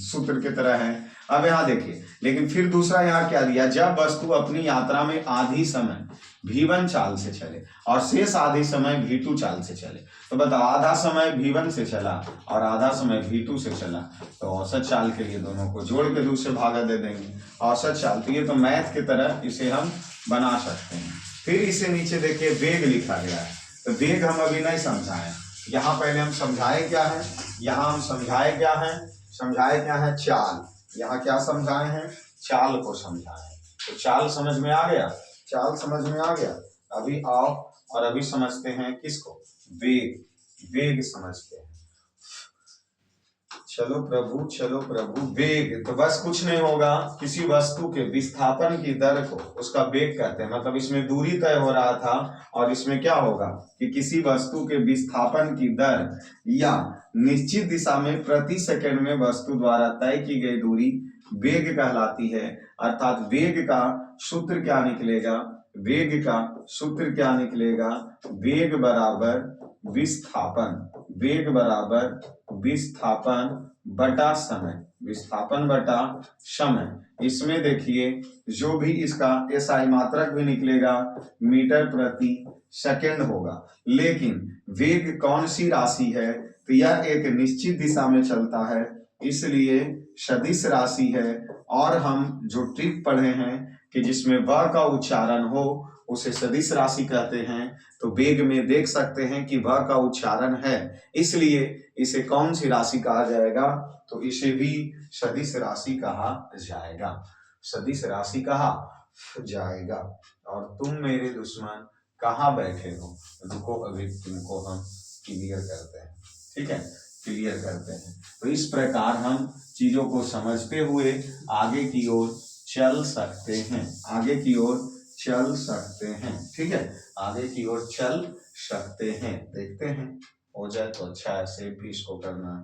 सूत्र की तरह है। अब यहाँ देखिए, लेकिन फिर दूसरा यहाँ क्या दिया, जब वस्तु अपनी यात्रा में आधी समय V1 चाल से चले और शेष आधी समय V2 चाल से चले, तो बताओ आधा समय V1 से चला और आधा समय V2 से चला, तो औसत चाल के लिए दोनों को जोड़ के 2 से भागा दे देंगे, औसत चाल। तो ये तो मैथ की तरह इसे हम बना सकते हैं। फिर इसे नीचे देखिए वेग लिखा गया है, तो वेग हम अभी नहीं समझाएं, यहाँ पहले हम समझाए क्या है, यहाँ हम समझाए क्या है चाल। यहाँ क्या समझाए हैं, चाल को समझाए। तो चाल समझ में आ गया, चाल समझ में आ गया। अभी आओ और अभी समझते हैं किसको, वेग समझते हैं। चलो प्रभु वेग, तो बस कुछ नहीं होगा, किसी वस्तु के विस्थापन की दर को उसका वेग कहते हैं। मतलब इसमें दूरी तय हो रहा था और इसमें क्या होगा कि किसी वस्तु के विस्थापन की दर या निश्चित दिशा में प्रति सेकंड में वस्तु द्वारा तय की गई दूरी वेग कहलाती है। अर्थात वेग का सूत्र क्या निकलेगा, वेग बराबर विस्थापन बटा समय। इसमें देखिए जो भी इसका SI मात्रक भी निकलेगा मीटर प्रति सेकंड होगा, लेकिन वेग कौन सी राशि है, तो यह एक निश्चित दिशा में चलता है इसलिए सदिश राशि है। और हम जो ट्रिक पढ़े हैं कि जिसमें व का उच्चारण हो उसे सदिश राशि कहते हैं, तो वेग में देख सकते हैं कि व का उच्चारण है, इसलिए इसे कौन सी राशि कहा जाएगा, तो इसे भी सदिश राशि कहा जाएगा, सदिश राशि कहा जाएगा। और तुम मेरे दुश्मन कहाँ बैठे हो, रुको अभी तुमको हम क्लियर करते हैं, ठीक है, क्लियर करते हैं। तो इस प्रकार हम चीजों को समझते हुए आगे की ओर चल सकते हैं, आगे की ओर चल सकते हैं, ठीक है, आगे की ओर चल सकते हैं। देखते हैं हो जाए तो अच्छा है, सेव भी इसको करना है,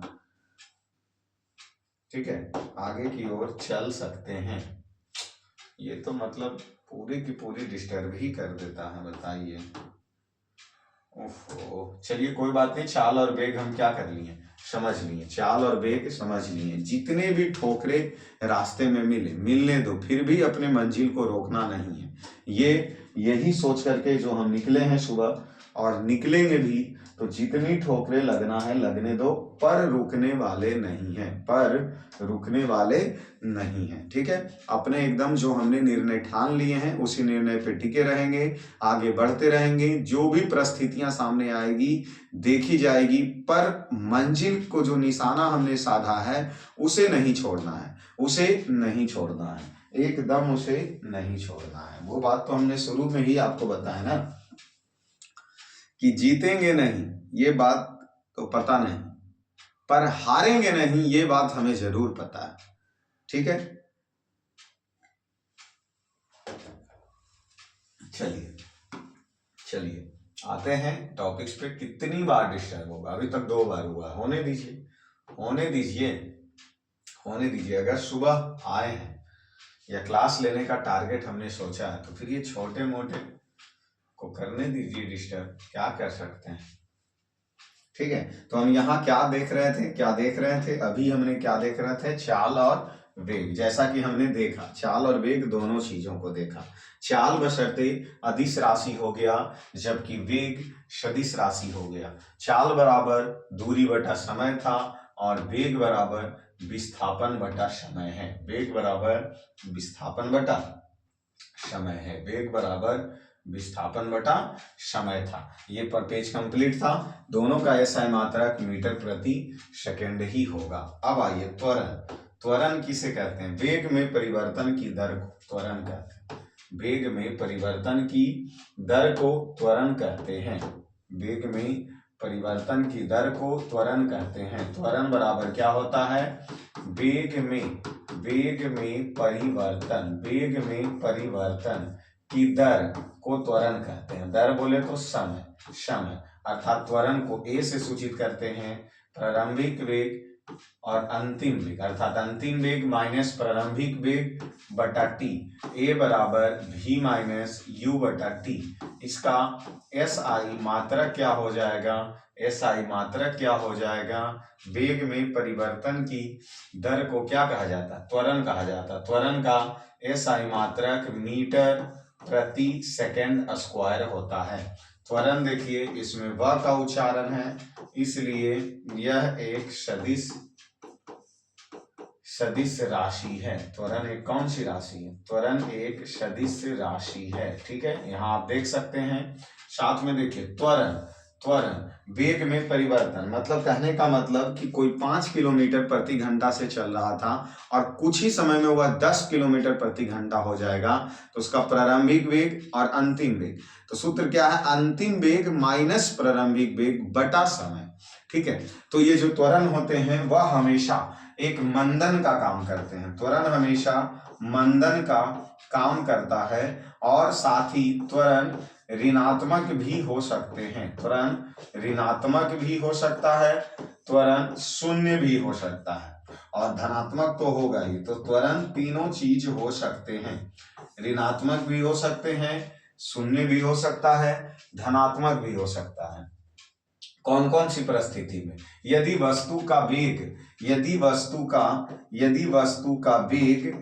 ठीक है, आगे की ओर चल सकते हैं। ये तो मतलब पूरी की पूरी डिस्टर्ब ही कर देता है, बताइए। ओहो, चलिए कोई बात नहीं, चाल और वेग हम क्या कर लिए, समझ लिए, चाल और वेग समझ लिए। जितने भी ठोकरे रास्ते में मिलने दो, फिर भी अपने मंजिल को रोकना नहीं है। यही सोच करके जो हम निकले हैं सुबह और निकलेंगे भी, तो जितनी ठोकरे लगना है लगने दो, पर रुकने वाले नहीं है, पर रुकने वाले नहीं है, ठीक है। अपने एकदम जो हमने निर्णय ठान लिए हैं उसी निर्णय पे टिके रहेंगे, आगे बढ़ते रहेंगे। जो भी परिस्थितियां सामने आएगी देखी जाएगी, पर मंजिल को जो निशाना हमने साधा है उसे नहीं छोड़ना है, उसे नहीं छोड़ना है, एकदम उसे नहीं छोड़ना है। वो बात तो हमने शुरू में ही आपको बताया ना कि जीतेंगे नहीं ये बात तो पता नहीं, पर हारेंगे नहीं ये बात हमें जरूर पता है, ठीक है। चलिए आते हैं टॉपिक्स पे। कितनी बार डिस्टर्ब होगा, अभी तक 2 बार हुआ, होने दीजिए, होने दीजिए, होने दीजिए। अगर सुबह आए हैं या क्लास लेने का टारगेट हमने सोचा है, तो फिर ये छोटे मोटे को करने दीजिए डिस्टर्ब, क्या कर सकते हैं, ठीक है। तो हम यहाँ क्या देख रहे थे, अभी हमने क्या देख रहे थे, चाल और वेग। जैसा कि हमने देखा, चाल और वेग दोनों चीजों को देखा। चाल बशर्ते अदिश राशि हो गया, जबकि वेग सदिश राशि हो गया। चाल बराबर दूरी बटा समय था और वेग बराबर विस्थापन बटा समय है, वेग बराबर विस्थापन बटा समय है, वेग बराबर विस्थापन बटा समय था। ये पर पेज कंप्लीट था। दोनों का एसआई मात्रक मीटर प्रति सेकंड ही होगा। अब आइए त्वरण। त्वरण किसे कहते हैं, वेग में परिवर्तन की दर को त्वरण कहते हैं, वेग में परिवर्तन की दर को त्वरण कहते हैं, वेग में परिवर्तन की दर को त्वरण कहते हैं। त्वरण बराबर क्या होता है, वेग में परिवर्तन की दर को त्वरण कहते हैं। दर बोले तो समय, अर्थात त्वरण को ए से सूचित करते हैं, प्रारंभिक वेग और अंतिम वेग, अर्थात अंतिम वेग माइनस प्रारंभिक वेग बटा टी, ए बराबर v माइनस यू बटा टी। इसका एसआई मात्रक क्या हो जाएगा, वेग में परिवर्तन की दर को क्या कहा जाता है, त्वरण कहा जाता है। त्वरण का एसआई मात्रक मीटर प्रति सेकंड स्क्वायर होता है। त्वरण देखिए, इसमें व का उच्चारण है, इसलिए यह एक सदिश राशि है। त्वरण एक कौन सी राशि है, त्वरण एक सदिश राशि है, ठीक है। यहाँ आप देख सकते हैं, साथ में देखिए त्वरण वेग में परिवर्तन, मतलब कहने का मतलब कि कोई 5 किलोमीटर प्रति घंटा से चल रहा था और कुछ ही समय में वह 10 किलोमीटर प्रति घंटा हो जाएगा, तो उसका प्रारंभिक वेग और अंतिम वेग, तो सूत्र क्या है, अंतिम वेग माइनस प्रारंभिक वेग बटा समय, ठीक है। तो ये जो त्वरण होते हैं वह हमेशा एक मंदन का काम करते हैं, त्वरण हमेशा मंदन का काम करता है। और साथ ही त्वरण ऋणात्मक भी हो सकते हैं, त्वरण ऋणात्मक भी हो सकता है, त्वरण शून्य भी हो सकता है और धनात्मक तो होगा ही। तो त्वरण तीनों चीज हो सकते हैं, ऋणात्मक भी हो सकते हैं, शून्य भी हो सकता है, धनात्मक भी हो सकता है। कौन कौन सी परिस्थिति में, यदि वस्तु का वेग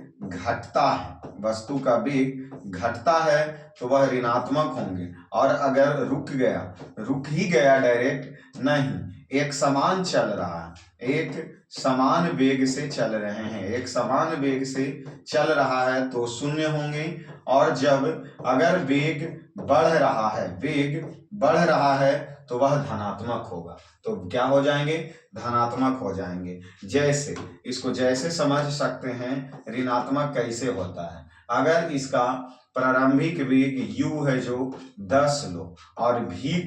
घटता है, तो वह ऋणात्मक होंगे, और अगर रुक ही गया डायरेक्ट नहीं, एक समान चल रहा है, एक समान वेग से चल रहे हैं, एक समान वेग से चल रहा है तो शून्य होंगे। और जब अगर वेग बढ़ रहा है, वेग बढ़ रहा है तो वह धनात्मक होगा। तो क्या हो जाएंगे? धनात्मक हो जाएंगे। जैसे इसको जैसे समझ सकते हैं ऋणात्मक कैसे होता है। अगर इसका प्रारंभिक वेग u है जो 10 लो और v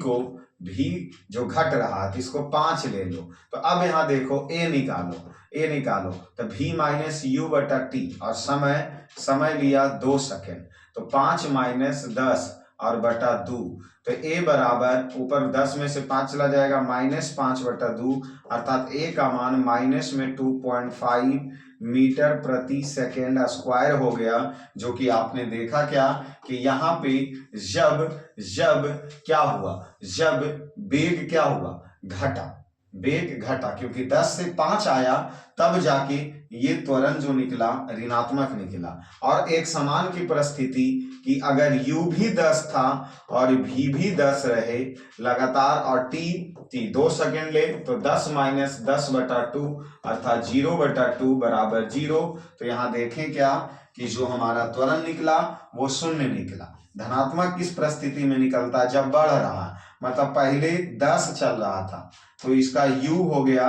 जो घट रहा है तो इसको 5 ले लो। तो अब यहाँ देखो a निकालो तो v माइनस यू बटा टी और समय लिया 2 सेकेंड तो 5 माइनस 10 और बटा 2 तो a बराबर ऊपर 10 में से 5 चला जाएगा -5 बटा 2 अर्थात a का मान माइनस में 2.5 मीटर प्रति सेकेंड स्क्वायर हो गया। जो कि आपने देखा क्या कि यहाँ पे जब क्या हुआ, जब वेग क्या हुआ, वेग घटा क्योंकि 10 से 5 आया तब जाके ये त्वरण जो निकला ऋणात्मक निकला। और एक समान की परिस्थिति कि अगर u भी 10 था और v भी 10 रहे लगातार और t 2 सेकेंड ले तो 10 माइनस 10 बटा 2 अर्थात 0 बटा 2 बराबर 0। तो यहाँ देखें क्या कि जो हमारा त्वरण निकला वो शून्य निकला। धनात्मक किस परिस्थिति में निकलता है? जब बढ़ रहा है, मतलब पहले 10 चल रहा था तो इसका u हो गया,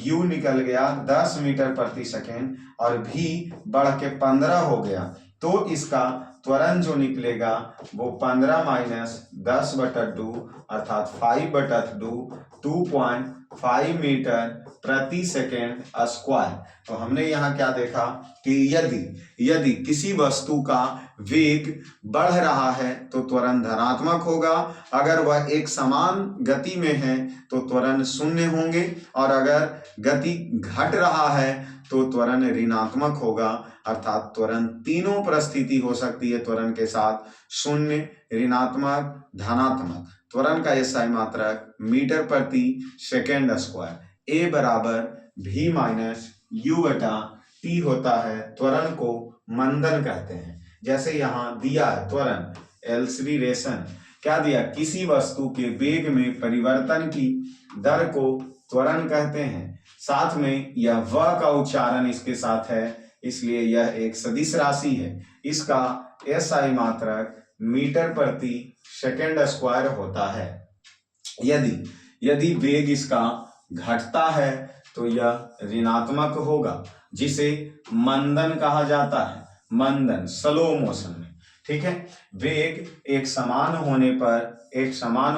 u निकल गया 10 मीटर प्रति सेकेंड और v बढ़ के 15 हो गया तो इसका त्वरण जो निकलेगा वो 15 माइनस 10 बटा 2 अर्थात 5 बटा 2 2.5 मीटर प्रति सेकेंड स्क्वायर। तो हमने यहाँ क्या देखा कि यदि किसी वस्तु का वेग बढ़ रहा है तो त्वरण धनात्मक होगा, अगर वह एक समान गति में है तो त्वरण शून्य होंगे, और अगर गति घट रहा है तो त्वरण ऋणात्मक होगा। अर्थात त्वरण तीनों परिस्थिति हो सकती है त्वरण के साथ, शून्य, ऋणात्मक, धनात्मक। त्वरण का SI मात्रक मीटर प्रति सेकेंड स्क्वायर, A बराबर v माइनस यू बटा टी होता है। त्वरण को मंदन कहते हैं। जैसे यहाँ दिया है त्वरण एक्सीलरेशन, क्या दिया? किसी वस्तु के वेग में परिवर्तन की दर को त्वरण कहते हैं। साथ में यह व का उच्चारण इसके साथ है, इसलिए यह एक सदिश राशि है। इसका SI मात्रक मीटर प्रति सेकेंड स्क्वायर होता है। यदि वेग इसका घटता है तो यह ऋणात्मक होगा, जिसे मंदन कहा जाता है। मंदन स्लो मोशन में, ठीक है। वेग एक समान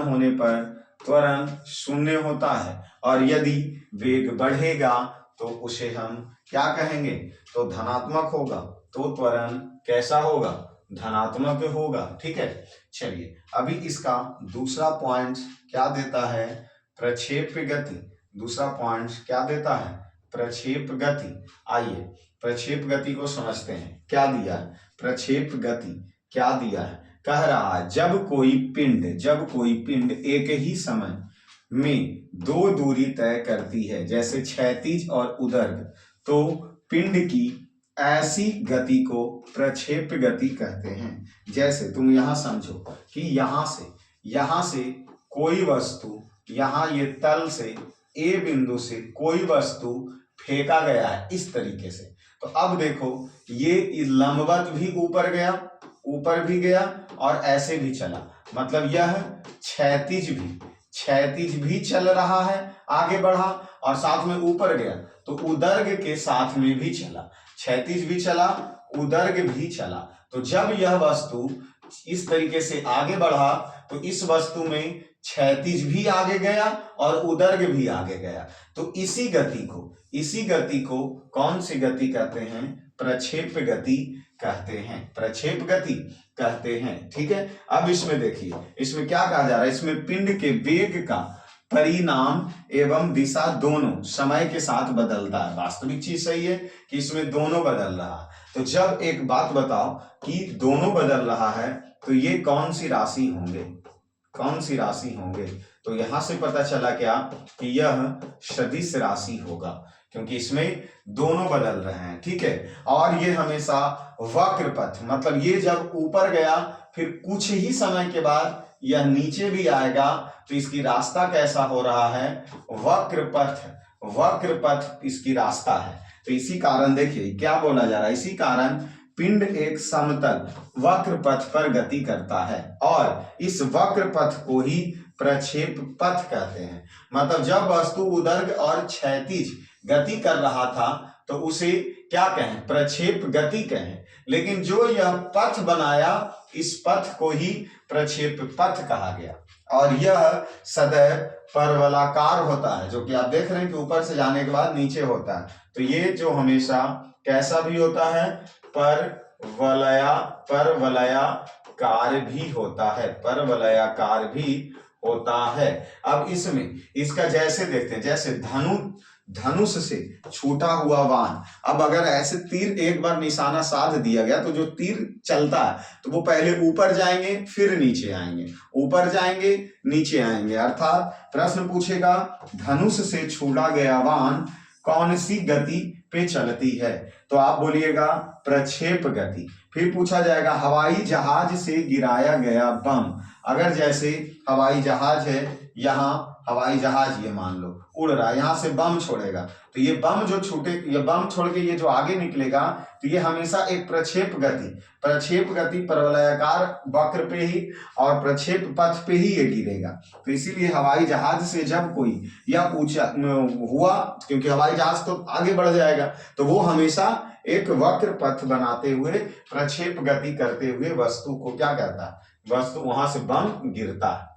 होने पर त्वरण शून्य होता है, और यदि वेग बढ़ेगा तो उसे हम क्या कहेंगे? तो धनात्मक होगा। तो त्वरण कैसा होगा? धनात्मक होगा, ठीक है। चलिए अभी इसका दूसरा पॉइंट क्या देता है? प्रक्षेप गति। दूसरा पॉइंट क्या देता है? प्रक्षेप गति। आइए प्रक्षेप गति को समझते हैं। क्या दिया है? प्रक्षेप गति क्या दिया है? कह रहा है जब कोई पिंड एक ही समय में दो दूरी तय करती है, जैसे क्षैतिज और उदर्ग, तो पिंड की ऐसी गति को प्रक्षेप गति कहते हैं। जैसे तुम यहाँ समझो कि यहाँ से कोई वस्तु, यहाँ ये तल से ए बिंदु से कोई वस्तु फेंका गया है इस तरीके से। तो अब देखो ये लंबवत भी ऊपर भी गया और ऐसे भी चला, मतलब यह क्षैतिज भी चल रहा है, आगे बढ़ा और साथ में ऊपर गया, तो उदर्ग के साथ में भी चला, क्षैतिज भी चला, उदर्ग भी चला। तो जब यह वस्तु इस तरीके से आगे बढ़ा तो इस वस्तु में क्षैतिज भी आगे गया और उदर्ग भी आगे गया। तो इसी गति को कौन सी गति कहते हैं? प्रक्षेप गति कहते हैं। प्रक्षेप गति कहते हैं, ठीक है। अब इसमें देखिए, इसमें क्या कहा जा रहा है? इसमें पिंड के वेग का परिणाम एवं दिशा दोनों समय के साथ बदलता है। वास्तविक चीज सही है कि इसमें दोनों बदल रहा है। तो जब एक बात बताओ कि दोनों बदल रहा है तो ये कौन सी राशि होंगे? तो यहां से पता चला क्या कि यह सदिश राशि होगा, क्योंकि इसमें दोनों बदल रहे हैं, ठीक है। और ये हमेशा वक्र पथ, मतलब ये जब ऊपर गया फिर कुछ ही समय के बाद यह नीचे भी आएगा तो इसकी रास्ता कैसा हो रहा है, वक्र पथ, वक्र पथ इसकी रास्ता है। तो इसी कारण देखिए क्या बोला जा रहा है, इसी कारण पिंड एक समतल वक्र पथ पर गति करता है और इस वक्र पथ को ही प्रक्षेप पथ कहते हैं। मतलब जब वस्तु ऊर्ध्व और क्षैतिज गति कर रहा था तो उसे क्या कहें, प्रक्षेप गति कहें, लेकिन जो यह पथ बनाया इस पथ को ही प्रक्षेप पथ कहा गया। और यह सदैव परवलयाकार होता है, जो कि आप देख रहे हैं कि ऊपर से जाने के बाद नीचे होता है। तो ये जो हमेशा कैसा भी होता है, परवलयाकार भी होता है, परवलयाकार भी होता है। अब इसमें इसका जैसे देखते हैं, जैसे धनुष से छूटा हुआ बाण। अब अगर ऐसे तीर एक बार निशाना साध दिया गया तो जो तीर चलता है तो वो पहले ऊपर जाएंगे फिर नीचे आएंगे, ऊपर जाएंगे नीचे आएंगे। अर्थात प्रश्न पूछेगा धनुष से छूटा गया बाण कौन सी गति पे चलती है, तो आप बोलिएगा प्रक्षेप गति। फिर पूछा जाएगा हवाई जहाज से गिराया गया बम। अगर जैसे हवाई जहाज है, यहाँ हवाई जहाज ये मान लो उड़ रहा है, यहाँ से बम छोड़ेगा तो ये बम जो छूटे, ये बम छोड़ के ये जो आगे निकलेगा तो ये हमेशा एक प्रक्षेप गति परवलयाकार वक्र पे ही और प्रक्षेप पथ पे ही ये गिरेगा। तो इसीलिए हवाई जहाज से जब कोई या ऊंचा हुआ, क्योंकि हवाई जहाज तो आगे बढ़ जाएगा, तो वो हमेशा एक वक्र पथ बनाते हुए प्रक्षेप गति करते हुए वस्तु को क्या कहता है, वस्तु वहां से बम गिरता है।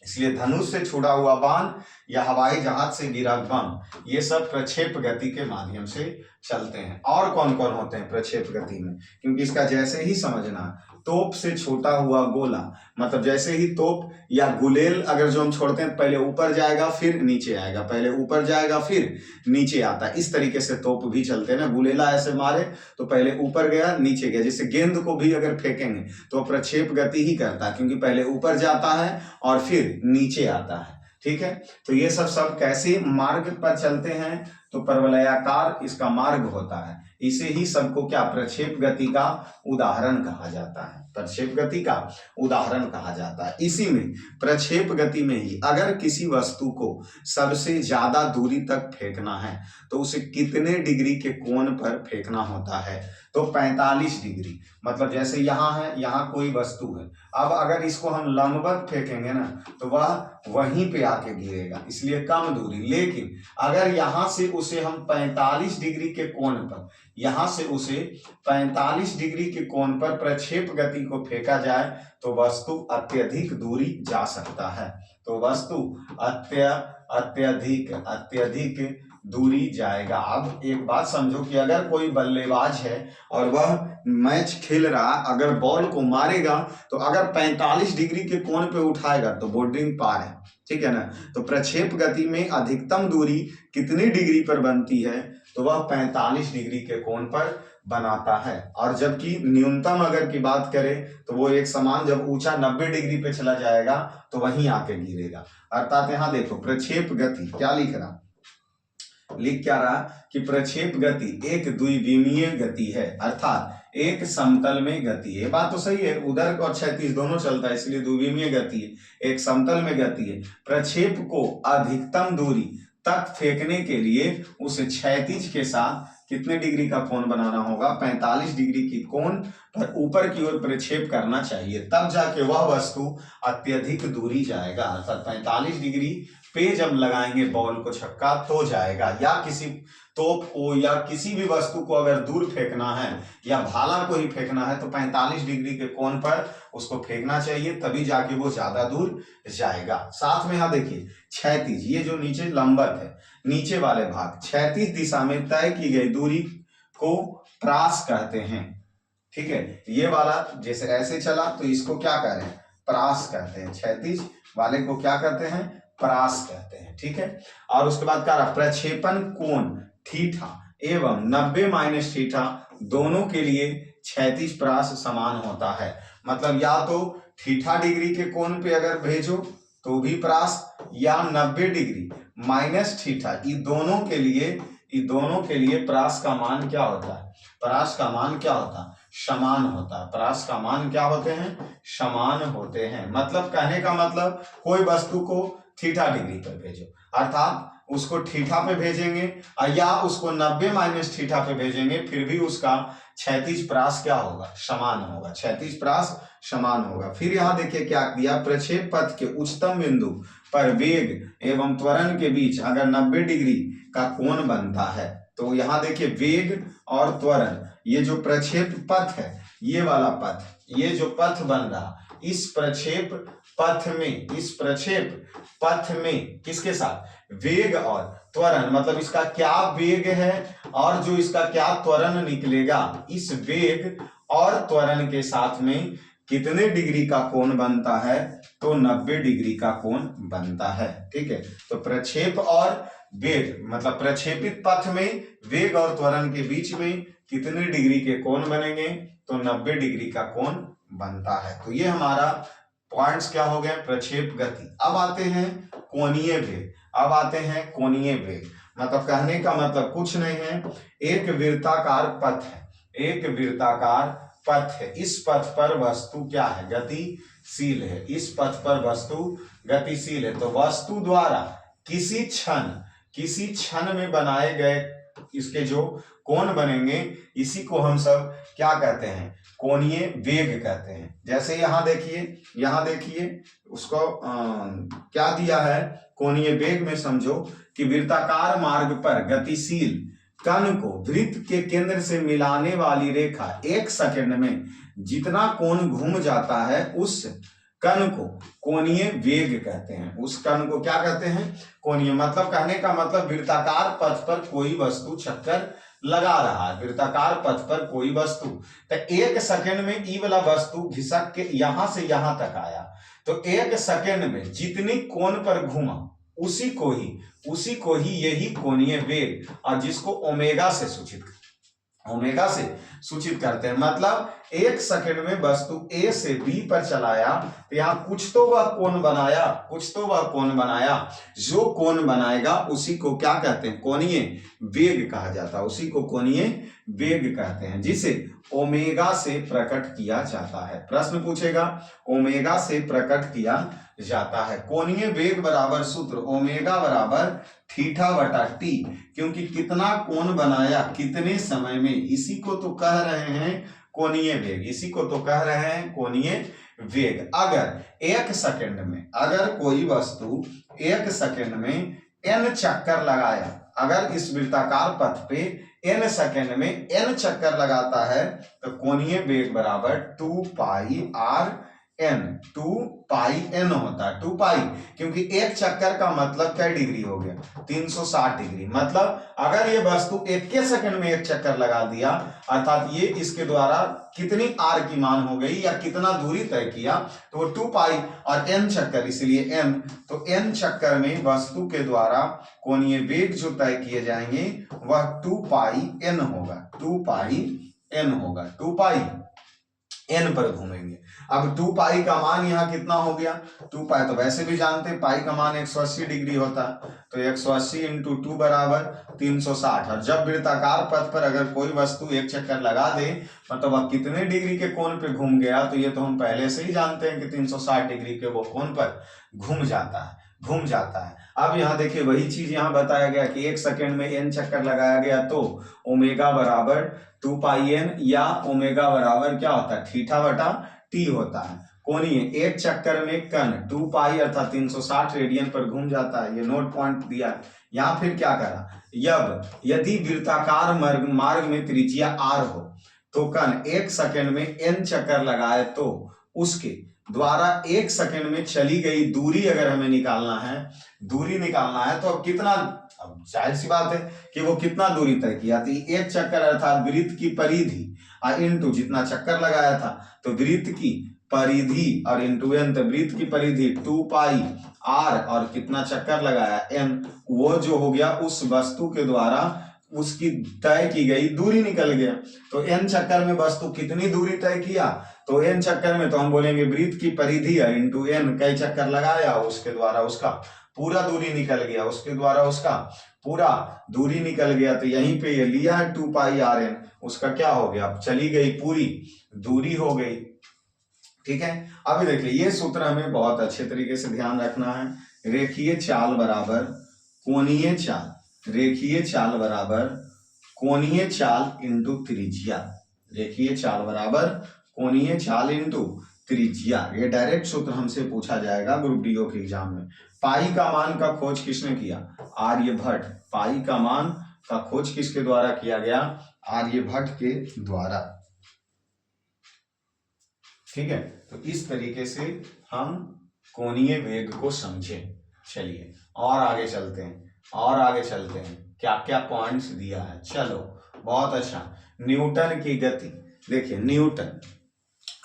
इसलिए धनुष से छुड़ा हुआ बाण या हवाई जहाज से गिरा बम, ये सब प्रक्षेप गति के माध्यम से चलते हैं। और कौन कौन होते हैं प्रक्षेप गति में, क्योंकि इसका जैसे ही समझना, तोप से छोटा हुआ गोला, मतलब जैसे ही तोप या गुलेल अगर जो हम छोड़ते हैं पहले ऊपर जाएगा फिर नीचे आएगा, पहले ऊपर जाएगा फिर नीचे आता है। इस तरीके से तोप भी चलते हैं ना, गुलेला ऐसे मारे तो पहले ऊपर गया नीचे गया। जैसे गेंद को भी अगर फेंकेंगे तो प्रक्षेप गति ही करता है, क्योंकि पहले ऊपर जाता है और फिर नीचे आता है। ठीक है, तो ये सब कैसे मार्ग पर चलते हैं, तो परवलयाकार इसका मार्ग होता है। इसे ही सबको क्या प्रक्षेप गति का उदाहरण कहा जाता है, प्रक्षेप गति का उदाहरण कहा जाता है। इसी में प्रक्षेप गति में ही अगर किसी वस्तु को सबसे ज्यादा दूरी तक फेंकना है तो उसे कितने डिग्री के कोण पर फेंकना होता है, तो 45 डिग्री। मतलब जैसे यहाँ है, यहाँ कोई वस्तु है, अब अगर इसको हम लंबवत फेंकेंगे ना तो वह वहीं पे आके गिरेगा, इसलिए कम दूरी। लेकिन अगर यहाँ से उसे हम 45 डिग्री के कोण पर, यहाँ से उसे 45 डिग्री के कोण पर प्रक्षेप गति को फेंका जाए तो वस्तु अत्यधिक दूरी जा सकता है, तो वस्तु अत्यधिक दूरी जाएगा। अब एक बात समझो कि अगर कोई बल्लेबाज है और वह मैच खेल रहा, अगर बॉल को मारेगा तो अगर 45 डिग्री के कोण पे उठाएगा तो बॉर्डरिंग पार है, ठीक है ना। तो प्रक्षेप गति में अधिकतम दूरी कितनी डिग्री पर बनती है, तो वह 45 डिग्री के कोण पर बनाता है। और जबकि न्यूनतम अगर की बात करें तो वो एक समान जब ऊंचा 90 डिग्री पे चला जाएगा तो वहीं आके गिरेगा। अर्थात यहाँ देखो प्रक्षेप गति क्या लिख रहा, लिख क्या रहा कि प्रक्षेप गति एक द्विविमीय गति है, अर्थात एक समतल में गति है। बात तो सही है, उधर और क्षैतिज दोनों चलता है इसलिए द्विविमीय गति है, एक समतल में गति है। प्रक्षेप को अधिकतम दूरी तक फेंकने के लिए उसे क्षैतिज के साथ कितने डिग्री का कोण बनाना होगा, 45 डिग्री की कोण पर ऊपर की ओर प्रक्षेप करना चाहिए, तब जाके वह वस्तु अत्यधिक दूरी जाएगा। अर्थात 45 डिग्री पे जब लगाएंगे बॉल को छक्का तो जाएगा, या किसी तोप को या किसी भी वस्तु को अगर दूर फेंकना है या भाला को ही फेंकना है तो 45 डिग्री के कोण पर उसको फेंकना चाहिए, तभी जाके वो ज्यादा दूर जाएगा। साथ में यहाँ देखिए क्षैतिज, ये जो नीचे लंबवत है, नीचे वाले भाग क्षैतिज दिशा में तय की गई दूरी को प्रास कहते हैं। ठीक है, ये वाला जैसे ऐसे चला तो इसको क्या कह रहे हैं, प्रास कहते हैं। क्षैतिज वाले को क्या कहते हैं, प्रास कहते हैं। ठीक है, और उसके बाद क्या रहा, प्रक्षेपण कोण थीटा एवं 90 माइनस थीटा दोनों के लिए क्षैतिज प्रास समान होता है। मतलब या तो थीटा डिग्री के कोण पे अगर भेजो तो भी प्रास, या 90 डिग्री माइनस थीटा, ये दोनों के लिए इन दोनों के लिए परास का मान क्या होता है? परास का मान क्या होता है? समान होता है। परास का मान क्या होते हैं? समान होते हैं। मतलब कहने का मतलब कोई वस्तु को थीटा डिग्री पर भेजो, अर्थात उसको थीटा पे भेजेंगे या उसको 90 माइनस थीटा पे भेजेंगे, फिर भी उसका क्षैतिज परास क्या होगा? समान होगा। क्षैतिज परास समान होगा। फिर यहाँ देखिए क्या दिया, प्रक्षेप पथ के उच्चतम बिंदु पर वेग एवं त्वरण के बीच अगर 90 डिग्री का कोण बनता है, तो यहाँ देखिए वेग और त्वरण, ये जो प्रक्षेप पथ है, ये वाला पथ, ये जो पथ बन रहा, इस प्रक्षेप पथ में किसके साथ? वेग और त्वरण, मतलब इसका क्या वेग है और जो इसका क्या त्वरण निकलेगा, इस वेग और त्वरण के साथ में कितने डिग्री का कोण बनता है? तो 90 डिग्री का कोण बनता है। ठीक है, तो प्रक्षेप और वेग, मतलब प्रक्षेपित पथ में वेग और त्वरण के बीच में कितने डिग्री के कोण बनेंगे? तो 90 डिग्री का कोण बनता है। तो ये हमारा पॉइंट्स क्या हो गए? प्रक्षेप गति। अब आते हैं कोणीय वेग। मतलब कहने का मतलब कुछ नहीं है, एक वृत्ताकार पथ है, इस पथ पर वस्तु क्या है? गतिशील है। इस पथ पर वस्तु गतिशील है। तो वस्तु द्वारा किसी क्षण में बनाए गए इसके जो कोण बनेंगे, इसी को हम सब क्या कहते हैं? कोणीय वेग कहते हैं। जैसे यहाँ देखिए उसको क्या दिया है? कोणीय वेग में समझो कि वृत्ताकार मार्ग पर गतिशील कण को वृत्त के केंद्र से मिलाने वाली रेखा 1 सेकंड में जितना कोण घूम जाता है, उस कण को कोणीय वेग कहते हैं। उस कण को क्या कहते हैं? कोणीय। मतलब कहने का मतलब वृत्ताकार पथ पर कोई वस्तु चक्कर लगा रहा है, वृत्ताकार पथ पर कोई वस्तु, तो 1 सेकंड में ई वाला वस्तु घिसक के यहां से यहां तक आया, तो 1 सेकंड में जितनी कोण पर घूमा उसी को ही यही कोणीय वेग, और जिसको ओमेगा से सूचित करते हैं। मतलब 1 सेकंड में वस्तु ए से बी पर चलाया, तो यहाँ कुछ तो वह कोण बनाया, जो कोण बनाएगा उसी को क्या कहते हैं? कोणीय वेग कहा जाता है। उसी को कोणीय वेग कहते हैं, जिसे ओमेगा से प्रकट किया जाता है। प्रश्न पूछेगा, ओमेगा से प्रकट किया जाता है। कोणीय वेग बराबर सूत्र ओमेगा बराबर थीटा बटा टी, क्योंकि कितना कोण बनाया कितने समय में, इसी को तो कह रहे हैं कोणीय वेग। अगर 1 सेकंड में, अगर कोई वस्तु 1 सेकंड में n चक्कर लगाया, अगर इस वृत्ताकार पथ पे n सेकंड में n चक्कर लगाता है, तो कोणीय वेग बराबर 2 पाई r n, 2 पाई n होता है। 2 पाई, क्योंकि एक चक्कर का मतलब क्या डिग्री हो गया? 360 डिग्री। मतलब अगर ये वस्तु 1 सेकंड में एक चक्कर लगा दिया, अर्थात ये इसके द्वारा कितनी r की मान हो गई या कितना दूरी तय किया, तो वो 2 पाई और n चक्कर, इसलिए n, तो n चक्कर में वस्तु के द्वारा कोणीय वेग जो तय किए जाएंगे वह 2 पाई n होगा। 2 पाई n पर घूमेंगे। अब 2 पाई का मान यहाँ कितना हो गया? 2 पाई तो वैसे भी जानते हैं, पाई का मान 180 डिग्री होता है, तो 180 इंटू 2 बराबर 360। और जब वृत्ताकार पथ पर अगर कोई वस्तु एक चक्कर लगा दे, मतलब अब कितने डिग्री के कोण पे घूम गया, तो ये तो हम पहले से ही जानते हैं कि 360 डिग्री के वो कोण पर घूम जाता है। अब यहाँ देखिए वही चीज यहाँ बताया गया कि 1 सेकंड में n चक्कर लगाया गया, तो ओमेगा बराबर 2 पाई n, या ओमेगा बराबर क्या होता है? थीटा बटा टी होता है। कोणीय 1 चक्कर में कण 2 पाई अर्थात 360 रेडियन पर घूम जाता है। ये नोट पॉइंट दिया है। यहाँ फिर क्या करा, यदि वृत्ताकार मार्ग में त्रिज्या r हो, तो कण 1 सेकंड में n चक्कर लगाए, तो उसके द्वारा 1 सेकंड में चली गई दूरी अगर हमें निकालना है, तो अब कितना, अब जाहिर सी बात है कि वो कितना दूरी तय किया, तो 1 चक्कर अर्थात वृत्त की परिधि इंटू जितना चक्कर लगाया था, तो वृत्त की परिधि और इंटू n, तो वृत्त की परिधि 2 पाई r और कितना चक्कर लगाया n, वो जो हो गया उस वस्तु के द्वारा उसकी तय की गई दूरी निकल गया। तो n चक्कर में वस्तु कितनी दूरी तय किया, तो n चक्कर में तो हम बोलेंगे वृत्त की परिधि है इंटू n, कई चक्कर लगाया उसके द्वारा उसका पूरा दूरी निकल गया, उसके द्वारा उसका पूरा दूरी निकल गया, तो यहीं पे ये लिया है 2 पाई RN, उसका क्या हो गया, अब चली गई पूरी दूरी हो गई। ठीक है, अभी देखिए ये सूत्र हमें बहुत अच्छे तरीके से ध्यान रखना है। रेखीय चाल बराबर कोणीय चाल, रेखीय चाल बराबर कोणीय चाल इंटू त्रिज्या, रेखीय चाल बराबर कोणीय चाल इंटू त्रिज्या। ये डायरेक्ट सूत्र हमसे पूछा जाएगा ग्रुप डीओ के एग्जाम में। पाई का मान का खोज किसने किया, आर्यभट्ट। पाई का मान का खोज किसके द्वारा किया गया, आर्यभट्ट के द्वारा। ठीक है, तो इस तरीके से हम कोणीय वेग को समझें। चलिए और आगे चलते हैं, और आगे चलते हैं, क्या क्या पॉइंट्स दिया है। चलो बहुत अच्छा, न्यूटन की गति। देखिए न्यूटन,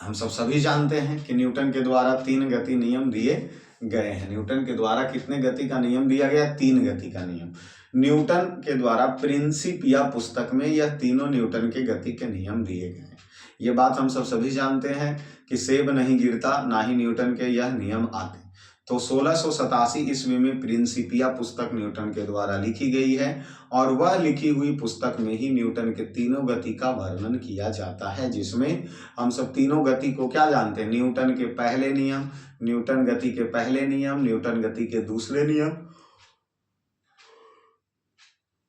हम सभी जानते हैं कि न्यूटन के द्वारा 3 गति नियम दिए गए हैं। न्यूटन के द्वारा कितने गति का नियम दिया गया, 3 गति का नियम। न्यूटन के द्वारा प्रिंसिपिया पुस्तक में यह तीनों न्यूटन के गति के नियम दिए गए हैं। ये बात हम सभी जानते हैं कि सेब नहीं गिरता, ना ही न्यूटन के यह नियम आते। तो 1687 ईस्वी में प्रिंसिपिया पुस्तक न्यूटन के द्वारा लिखी गई है, और वह लिखी हुई पुस्तक में ही न्यूटन के तीनों गति का वर्णन किया जाता है, जिसमें हम सब तीनों गति को क्या जानते हैं, न्यूटन के पहले नियम, न्यूटन गति के पहले नियम, न्यूटन गति के दूसरे नियम,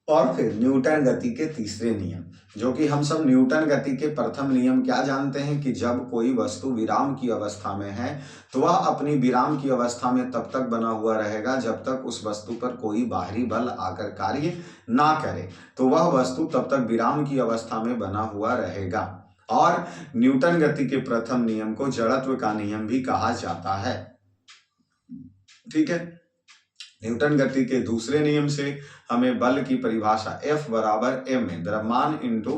और फिर न्यूटन गति के तीसरे नियम। जो कि हम सब न्यूटन गति के प्रथम नियम क्या जानते हैं कि जब कोई वस्तु विराम की अवस्था में है तो वह अपनी विराम की अवस्था में तब तक बना हुआ रहेगा जब तक उस वस्तु पर कोई बाहरी बल आकर कार्य ना करे, तो वह वस्तु तब तक विराम की अवस्था में बना हुआ रहेगा। और न्यूटन गति के प्रथम नियम को जड़त्व का नियम भी कहा जाता है। ठीक है, न्यूटन गति के दूसरे नियम से हमें बल की परिभाषा F बराबर m है, द्रव्यमान इंटू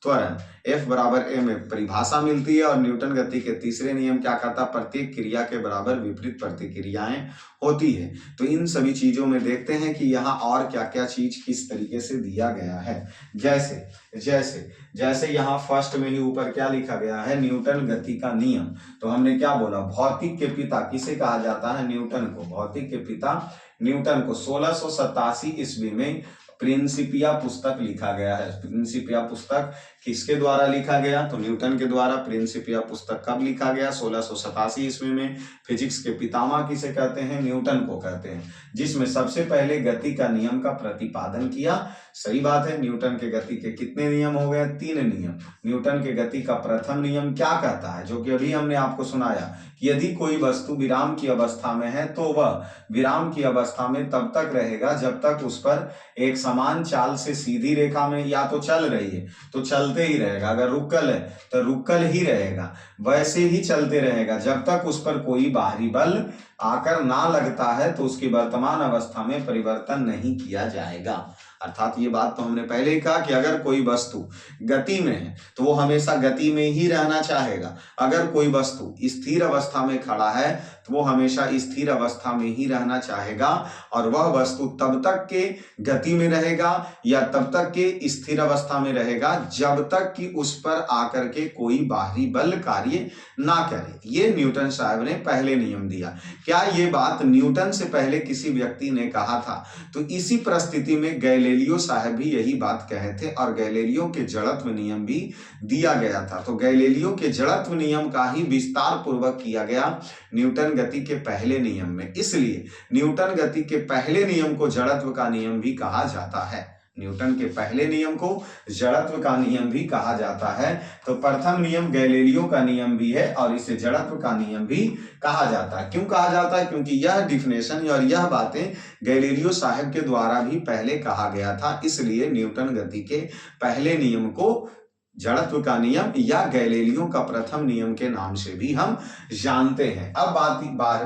त्वरण, F बराबर m में परिभाषा मिलती है। और न्यूटन गति के तीसरे नियम क्या कहता है, प्रत्येक क्रिया के बराबर विपरीत प्रतिक्रियाएं होती है। तो इन सभी चीजों में देखते हैं कि यहाँ और क्या क्या चीज किस तरीके से दिया गया है। जैसे जैसे जैसे यहाँ फर्स्ट में ही ऊपर क्या लिखा गया है, न्यूटन गति का नियम। तो हमने क्या बोला, भौतिक के पिता किसे कहा जाता है, न्यूटन को। भौतिक के पिता न्यूटन को 1687 ईस्वी में प्रिंसिपिया पुस्तक लिखा गया है। प्रिंसिपिया पुस्तक किसके द्वारा लिखा गया, तो न्यूटन के द्वारा। प्रिंसिपिया पुस्तक कब लिखा गया, 1687 ईस्वी में। फिजिक्स के पितामह किसे कहते हैं, न्यूटन को कहते हैं, जिसमें सबसे पहले गति का नियम का प्रतिपादन किया। सही बात है, न्यूटन के गति के कितने नियम हो गए, 3 नियम। न्यूटन के गति का प्रथम नियम क्या कहता है, जो कि अभी हमने आपको सुनाया, कि यदि कोई वस्तु विराम की अवस्था में है तो वह विराम की अवस्था में तब तक रहेगा जब तक उस पर एक समान चाल से सीधी रेखा में या तो चल रही है तो चलते ही रहेगा, अगर रुकल है तो रुकल ही रहेगा, वैसे ही चलते रहेगा जब तक उस पर कोई बाहरी बल आकर ना लगता है तो उसकी वर्तमान अवस्था में परिवर्तन नहीं किया जाएगा। अर्थात ये बात तो हमने पहले ही कहा कि अगर कोई वस्तु गति में है तो वो हमेशा गति में ही रहना चाहेगा। अगर कोई वस्तु स्थिर अवस्था में खड़ा है तो वो हमेशा स्थिर अवस्था में ही रहना चाहेगा, और वह वस्तु तब तक के गति में रहेगा या तब तक के स्थिर अवस्था में रहेगा जब तक कि उस पर आकर के कोई बाहरी बल कार्य ना करे। ये न्यूटन साहब ने पहले नियम दिया। क्या ये बात न्यूटन से पहले किसी व्यक्ति ने कहा था? तो इसी परिस्थिति में गैलीलियो साहब भी यही बात कहे थे, और गैलीलियो के जड़त्व नियम भी दिया गया था। तो गैलीलियो के जड़त्व नियम का ही विस्तार पूर्वक किया गया न्यूटन गति के पहले नियम में, इसलिए न्यूटन गति के पहले नियम को जड़त्व का नियम भी कहा जाता है। न्यूटन के पहले नियम को जड़त्व का नियम भी कहा जाता है। तो प्रथम नियम गैलीलियो का नियम भी है और इसे जड़त्व का नियम भी कहा जाता है। क्यों कहा जाता है? क्योंकि यह डिफिनेशन और यह बातें गैलीलियो साहब के द्वारा भी पहले कहा गया था, इसलिए न्यूटन गति के पहले नियम को जड़त्व का नियम या गैलीलियो का प्रथम नियम के नाम से भी हम जानते हैं। अब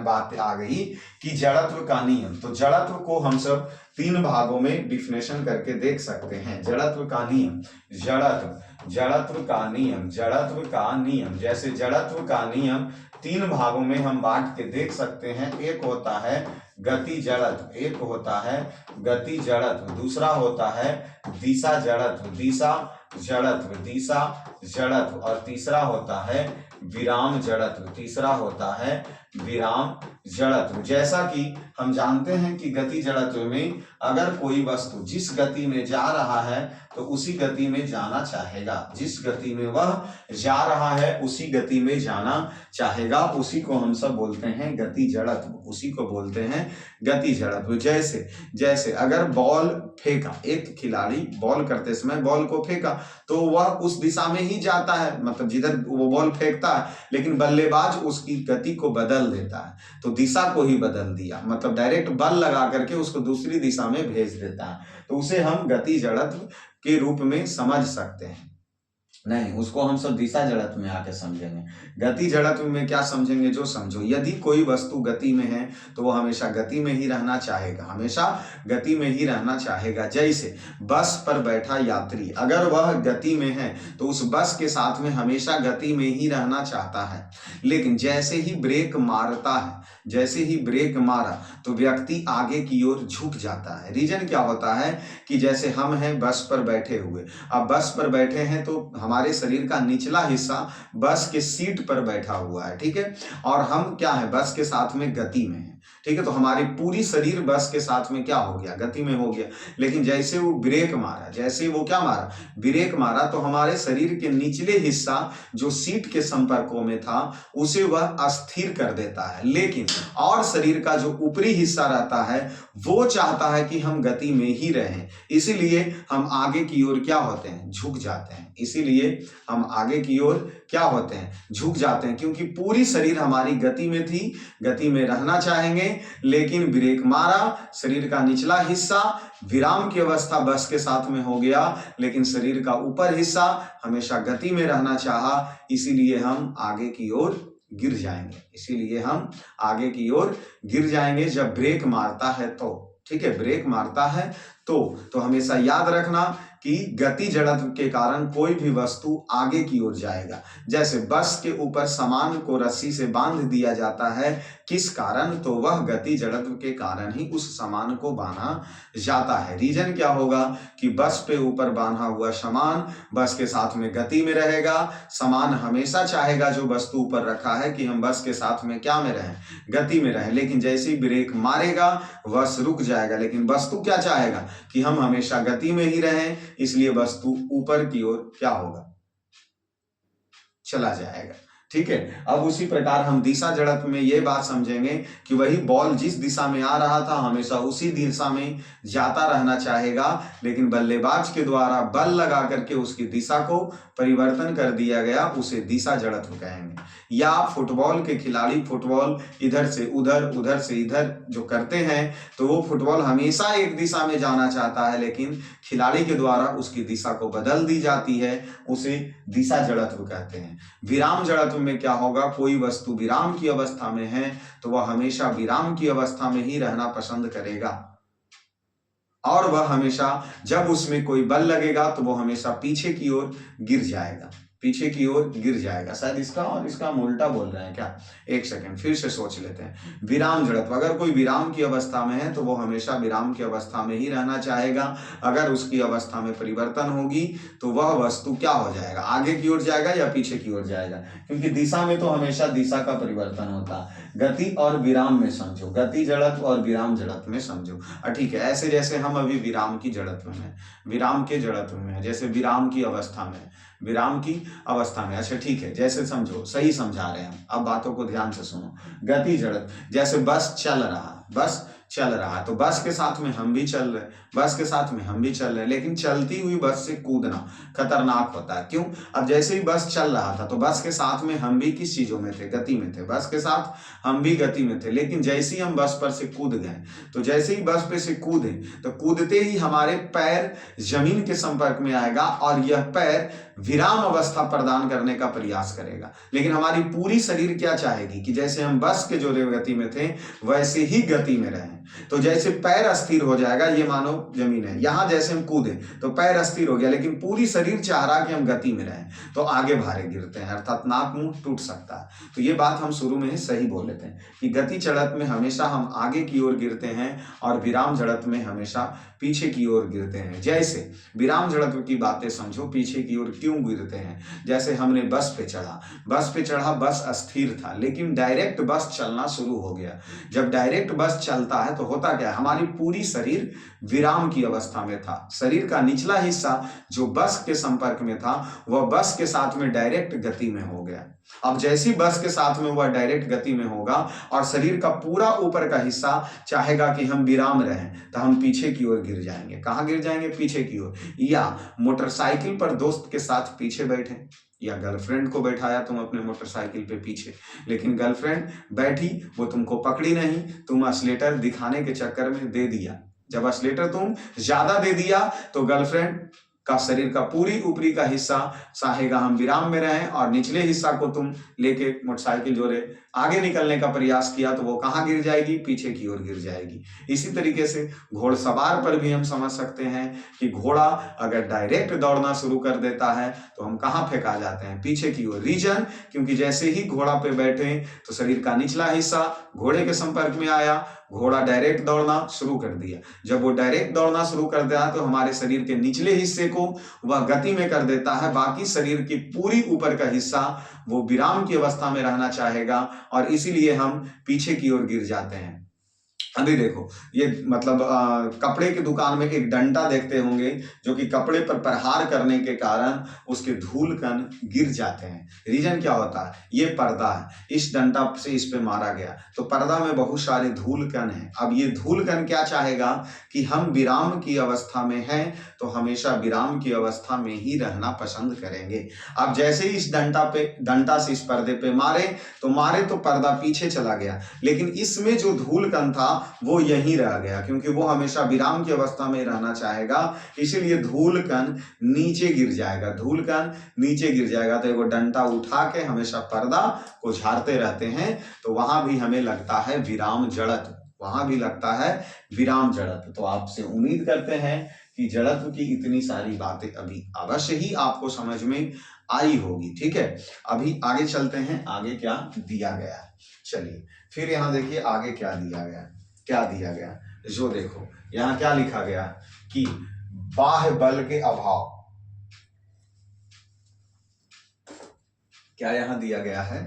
बात आ गई कि जड़त्व का नियम। तो जड़त्व को हम सब 3 भागों में डिफिनेशन करके देख सकते हैं। जड़त्व का नियम, जड़त्व का नियम, जड़त्व का नियम। जैसे जड़त्व का नियम 3 भागों में हम बांट के देख सकते हैं। एक होता है गति जड़त्व, एक होता है गति जड़त्व, दूसरा होता है दिशा जड़त्व, दिशा जड़त्व, दिशा जड़त्व, और तीसरा होता है विराम जड़त्व, तीसरा होता है विराम जड़त्व। जैसा कि हम जानते हैं कि गति जड़त्व में अगर कोई वस्तु जिस गति में जा रहा है तो उसी गति में जाना चाहेगा, जिस गति में वह जा रहा है उसी गति में जाना चाहेगा, उसी को हम सब बोलते हैं गति जड़त्व, उसी को बोलते हैं गति जड़त्व। जैसे जैसे अगर बॉल फेंका, एक खिलाड़ी बॉल करते समय बॉल को फेंका तो वह उस दिशा में ही जाता है, मतलब जिधर वो बॉल फेंकता है, लेकिन बल्लेबाज उसकी गति को बदल देता है, तो दिशा को ही बदल दिया, मतलब डायरेक्ट बल लगा करके उसको दूसरी दिशा में भेज देता है, तो उसे हम गति जड़त्व के रूप में समझ सकते हैं। नहीं, उसको हम सब दिशा जड़त्व में आके समझेंगे। गति जड़त्व में क्या समझेंगे, जो समझो, यदि कोई वस्तु गति में है तो वो हमेशा गति में ही रहना चाहेगा, हमेशा गति में ही रहना चाहेगा। जैसे बस पर बैठा यात्री, अगर वह गति में है तो उस बस के साथ में हमेशा गति में ही रहना चाहता है, लेकिन जैसे ही ब्रेक मारता है, जैसे ही ब्रेक मारा तो व्यक्ति आगे की ओर झुक जाता है। रीजन क्या होता है कि जैसे हम हैं बस पर बैठे हुए, अब बस पर बैठे हैं तो हमारे शरीर का निचला हिस्सा बस के सीट पर बैठा हुआ है, ठीक है, और हम क्या है, बस के साथ में गति में है, ठीक है, तो हमारी पूरी शरीर बस के साथ में क्या हो गया, गति में हो गया। लेकिन जैसे वो ब्रेक मारा, जैसे वो क्या मारा, ब्रेक मारा, तो हमारे शरीर के निचले हिस्सा जो सीट के संपर्कों में था उसे वह अस्थिर कर देता है, लेकिन और शरीर का जो ऊपरी हिस्सा रहता है वो चाहता है कि हम गति में ही रहें, इसीलिए हम आगे की ओर क्या होते हैं, झुक जाते हैं, इसीलिए हम आगे की ओर क्या होते हैं, झुक जाते हैं, क्योंकि पूरी शरीर हमारी गति में थी, गति में रहना चाहेंगे, लेकिन ब्रेक मारा, शरीर का निचला हिस्सा विराम की अवस्था बस के साथ में हो गया, लेकिन शरीर का ऊपर हिस्सा हमेशा गति में रहना चाहा, इसीलिए हम आगे की ओर गिर जाएंगे, इसीलिए हम आगे की ओर गिर जाएंगे जब ब्रेक मारता है तो, ठीक है, ब्रेक मारता है तो हमेशा याद रखना कि गति जड़त्व के कारण कोई भी वस्तु आगे की ओर जाएगा। जैसे बस के ऊपर सामान को रस्सी से बांध दिया जाता है, किस कारण, तो वह गति जड़त्व के कारण ही उस सामान को बांधा जाता है। रीजन क्या होगा कि बस पे ऊपर बांधा हुआ सामान बस के साथ में गति में रहेगा, सामान हमेशा चाहेगा जो वस्तु ऊपर रखा है कि हम बस के साथ में क्या में रहें, गति में रहें, लेकिन जैसे ही ब्रेक मारेगा बस रुक जाएगा, लेकिन वस्तु क्या चाहेगा कि हम हमेशा गति में ही रहें, इसलिए वस्तु ऊपर की ओर क्या होगा, चला जाएगा, ठीक है। अब उसी प्रकार हम दिशा जड़त्व में ये बात समझेंगे कि वही बॉल जिस दिशा में आ रहा था हमेशा उसी दिशा में जाता रहना चाहेगा, लेकिन बल्लेबाज के द्वारा बल लगा करके उसकी दिशा को परिवर्तन कर दिया गया, उसे दिशा जड़त्व कहेंगे। या फुटबॉल के खिलाड़ी फुटबॉल इधर से उधर, उधर से इधर जो करते हैं तो वो फुटबॉल हमेशा एक दिशा में जाना चाहता है, लेकिन खिलाड़ी के द्वारा उसकी दिशा को बदल दी जाती है, उसे दिशा जड़त्व कहते हैं। विराम जड़त्व में क्या होगा, कोई वस्तु विराम की अवस्था में है तो वह हमेशा विराम की अवस्था में ही रहना पसंद करेगा, और वह हमेशा जब उसमें कोई बल लगेगा तो वो हमेशा पीछे की ओर गिर जाएगा, पीछे की ओर गिर जाएगा। शायद इसका और इसका हम उल्टा बोल रहे हैं क्या, एक सेकंड फिर से सोच लेते हैं। विराम जड़त्व, अगर कोई विराम की अवस्था में है तो वो हमेशा विराम की अवस्था में ही रहना चाहेगा, अगर उसकी अवस्था में परिवर्तन होगी तो वह वस्तु क्या हो जाएगा, आगे की ओर जाएगा या पीछे की ओर जाएगा, क्योंकि दिशा में तो हमेशा दिशा का परिवर्तन होता है। गति और विराम में समझो, गति जड़त्व और विराम जड़त्व में समझो, ठीक है। ऐसे जैसे हम अभी विराम की जड़त्व में, विराम के जड़त्व में है, जैसे विराम की अवस्था में, विराम की अवस्था में, अच्छा ठीक है, जैसे समझो, सही समझा रहे हैं हम, अब बातों को ध्यान से सुनो। गति जड़त्व, जैसे बस चल रहा, बस चल रहा है तो बस के साथ में हम भी चल रहे, बस के साथ में हम भी चल रहे, लेकिन चलती हुई बस से कूदना खतरनाक होता है। क्यों, अब जैसे ही बस चल रहा था तो बस के साथ में हम भी किस चीजों में थे, गति में थे, बस के साथ हम भी गति में थे, लेकिन जैसे ही हम बस पर से कूद गए, तो जैसे ही बस पे से कूदे तो कूदते ही हमारे पैर जमीन के संपर्क में आएगा और यह पैर विराम अवस्था प्रदान करने का प्रयास करेगा। लेकिन हमारी पूरी शरीर क्या चाहेगी कि जैसे हम बस के जो गति में थे वैसे ही गति में रहें। तो जैसे पैर अस्थिर हो जाएगा, ये मानो जमीन है, यहां जैसे हम कूदे तो पैर अस्थिर हो गया, लेकिन पूरी शरीर चाह रहा कि हम गति में रहें, तो आगे भारे गिरते हैं, अर्थात नाक मुंह टूट सकता है। तो ये बात हम शुरू में ही सही बोल लेते हैं कि गति जड़त्व में हमेशा हम आगे की ओर गिरते हैं और विराम जड़त्व में हमेशा पीछे की ओर गिरते हैं। जैसे विराम जड़त्व की बातें समझो, पीछे की ओर क्यों गिरते हैं। जैसे हमने बस पे चढ़ा, बस अस्थिर था, लेकिन डायरेक्ट बस चलना शुरू हो गया। जब डायरेक्ट बस चलता है तो होता क्या है, हमारी पूरी शरीर विराम की अवस्था में था। शरीर का निचला हिस्सा जो बस के संपर्क में था वह बस के साथ में डायरेक्ट गति में हो गया। अब जैसी बस के साथ में वह डायरेक्ट गति में होगा और शरीर का पूरा ऊपर का हिस्सा चाहेगा कि हम विराम रहें, तो हम पीछे की ओर गिर जाएंगे। कहां गिर जाएंगे? पीछे की ओर। या मोटरसाइकिल पर दोस्त के साथ पीछे बैठे, या गर्लफ्रेंड को बैठाया तुम अपने मोटरसाइकिल पे पीछे, लेकिन गर्लफ्रेंड बैठी, वो तुमको पकड़ी नहीं, तुम एक्सीलेटर दिखाने के चक्कर में दे दिया। जब एक्सीलेटर तुम ज्यादा दे दिया तो गर्लफ्रेंड का शरीर का पूरी ऊपरी का हिस्सा चाहेगा हम विराम में रहें, और निचले हिस्सा को तुम लेके मोटरसाइकिल जोरे आगे निकलने का प्रयास किया तो वो कहाँ गिर जाएगी? पीछे की ओर गिर जाएगी। इसी तरीके से घोड़सवार पर भी हम समझ सकते हैं कि घोड़ा अगर डायरेक्ट दौड़ना शुरू कर देता है तो हम कहाँ फेंका जाते हैं? पीछे की ओर। रीजन, क्योंकि जैसे ही घोड़ा पे बैठे तो शरीर का निचला हिस्सा घोड़े के संपर्क में आया, घोड़ा डायरेक्ट दौड़ना शुरू कर दिया। जब वो डायरेक्ट दौड़ना शुरू कर दिया तो हमारे शरीर के निचले हिस्से को वह गति में कर देता है, बाकी शरीर की पूरी ऊपर का हिस्सा वो विराम की अवस्था में रहना चाहेगा और इसीलिए हम पीछे की ओर गिर जाते हैं। अभी देखो, ये मतलब कपड़े की दुकान में एक डंडा देखते होंगे जो कि कपड़े पर प्रहार करने के कारण उसके धूल कण गिर जाते हैं। रीजन क्या होता है? ये पर्दा है, इस डंडा से इस पे मारा गया तो पर्दा में बहुत सारे धूल कण हैं। अब ये धूल कण क्या चाहेगा कि हम विराम की अवस्था में हैं तो हमेशा विराम की अवस्था में ही रहना पसंद करेंगे। अब जैसे ही इस डंडा से इस पर्दे पे मारे तो पर्दा पीछे चला गया, लेकिन इसमें जो धूल कण था वो यहीं रह गया, क्योंकि वो हमेशा विराम की अवस्था में रहना चाहेगा। इसीलिए धूल कण नीचे गिर जाएगा, धूल कण नीचे गिर जाएगा। तो वो डंडा उठा के हमेशा पर्दा को झाड़ते रहते हैं, तो वहां भी हमें लगता है विराम जड़त्व, वहां भी लगता है विराम जड़त्व। तो आपसे उम्मीद करते हैं कि जड़त्व की इतनी सारी बातें अभी अवश्य ही आपको समझ में आई होगी। ठीक है, अभी आगे चलते हैं, आगे क्या दिया गया है। चलिए फिर यहाँ देखिए आगे क्या दिया गया, क्या दिया गया। जो देखो यहाँ क्या लिखा गया कि बाह्य बल के अभाव, क्या यहाँ दिया गया है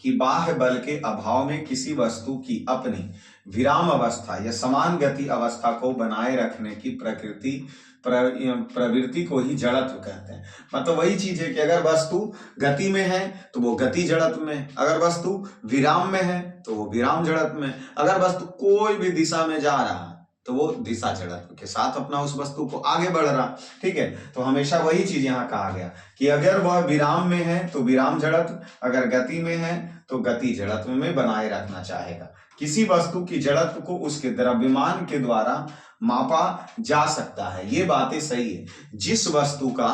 कि बाह्य बल के अभाव में किसी वस्तु की अपनी विराम अवस्था या समान गति अवस्था को बनाए रखने की प्रवृत्ति को ही जड़त्व कहते हैं। मतलब वही चीज है कि अगर वस्तु गति में है तो वो गति जड़त्व में, अगर वस्तु विराम में है तो वो विराम जड़त्व में, अगर वस्तु कोई भी दिशा में जा रहा है तो वो दिशा जड़त्व के साथ अपना उस वस्तु को आगे बढ़ रहा। ठीक है, तो हमेशा वही चीज यहाँ कहा गया कि अगर वह विराम में है तो विराम जड़त्व, अगर गति में है तो गति जड़त्व में बनाए रखना चाहेगा। किसी वस्तु की जड़त्व को उसके द्रव्यमान के द्वारा मापा जा सकता है। ये बातें सही है, जिस वस्तु का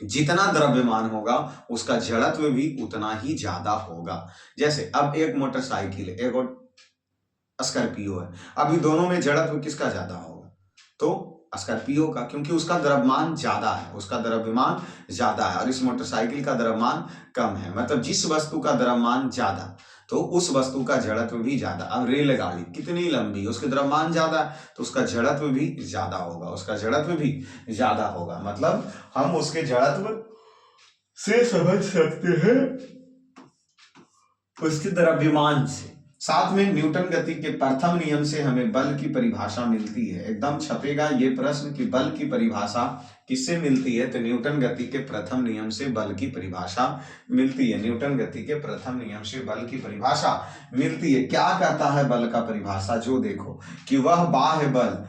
जितना द्रव्यमान होगा उसका जड़त्व भी उतना ही ज्यादा होगा। जैसे अब एक मोटरसाइकिल है, एक और स्कॉर्पियो है, अभी दोनों में जड़त्व किसका ज्यादा होगा? तो स्कॉर्पियो का, क्योंकि उसका द्रव्यमान ज्यादा है, उसका द्रव्यमान ज्यादा है और इस मोटरसाइकिल का द्रव्यमान कम है। मतलब जिस वस्तु का द्रव्यमान ज्यादा तो उस वस्तु का जड़त्व भी ज्यादा। अब रेलगाड़ी कितनी लंबी, उसके द्रव्यमान ज्यादा तो उसका जड़त्व भी ज्यादा होगा, उसका जड़त्व भी ज्यादा होगा। मतलब हम उसके जड़त्व से समझ सकते हैं उसके द्रव्यमान से। साथ में न्यूटन गति के प्रथम नियम से हमें बल की परिभाषा मिलती है। एकदम छपेगा ये प्रश्न कि बल की परिभाषा किससे मिलती है, तो न्यूटन गति के प्रथम नियम से बल की परिभाषा मिलती है। न्यूटन गति के प्रथम नियम से बल की परिभाषा मिलती है। क्या कहता है बल का परिभाषा? जो देखो कि वह बाह्य बल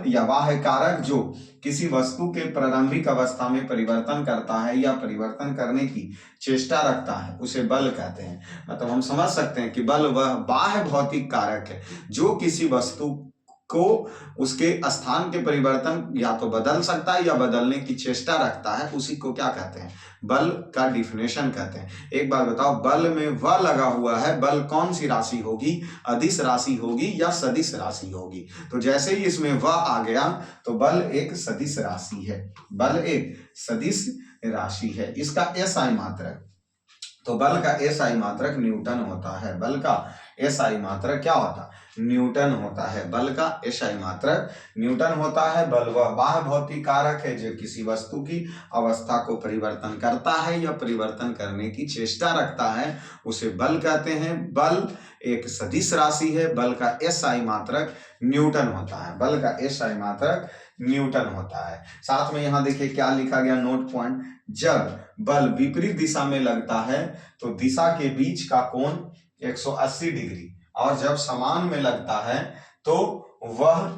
या बाह्य कारक जो किसी वस्तु के प्रारंभिक अवस्था में परिवर्तन करता है या परिवर्तन करने की चेष्टा रखता है उसे बल कहते हैं। मतलब हम समझ सकते हैं कि बल वह बाह्य भौतिक कारक है जो किसी वस्तु को उसके स्थान के परिवर्तन या तो बदल सकता है या बदलने की चेष्टा रखता है, उसी को क्या कहते हैं, बल का डिफिनेशन कहते हैं। एक बार बताओ, बल में व लगा हुआ है, बल कौन सी राशि होगी, अदिश राशि होगी या सदिश राशि होगी। तो जैसे ही इसमें व आ गया तो बल एक सदिश राशि है, बल एक सदिश राशि है। इसका एसआई मात्रक, तो बल का एसआई मात्रक न्यूटन होता है, बल का एसआई मात्रक क्या होता है, न्यूटन होता है, बल का एसआई मात्रक न्यूटन होता है। बल वह बाह्य भौतिक कारक है जो किसी वस्तु की अवस्था को परिवर्तन करता है या परिवर्तन करने की चेष्टा रखता है, उसे बल कहते हैं। बल एक सदिश राशि है, बल का एसआई मात्रक न्यूटन होता है, बल का एसआई मात्रक न्यूटन होता है। साथ में यहाँ देखिए क्या लिखा गया नोट पॉइंट, जब बल विपरीत दिशा में लगता है तो दिशा के बीच का कोण 180 डिग्री, और जब समान में लगता है तो वह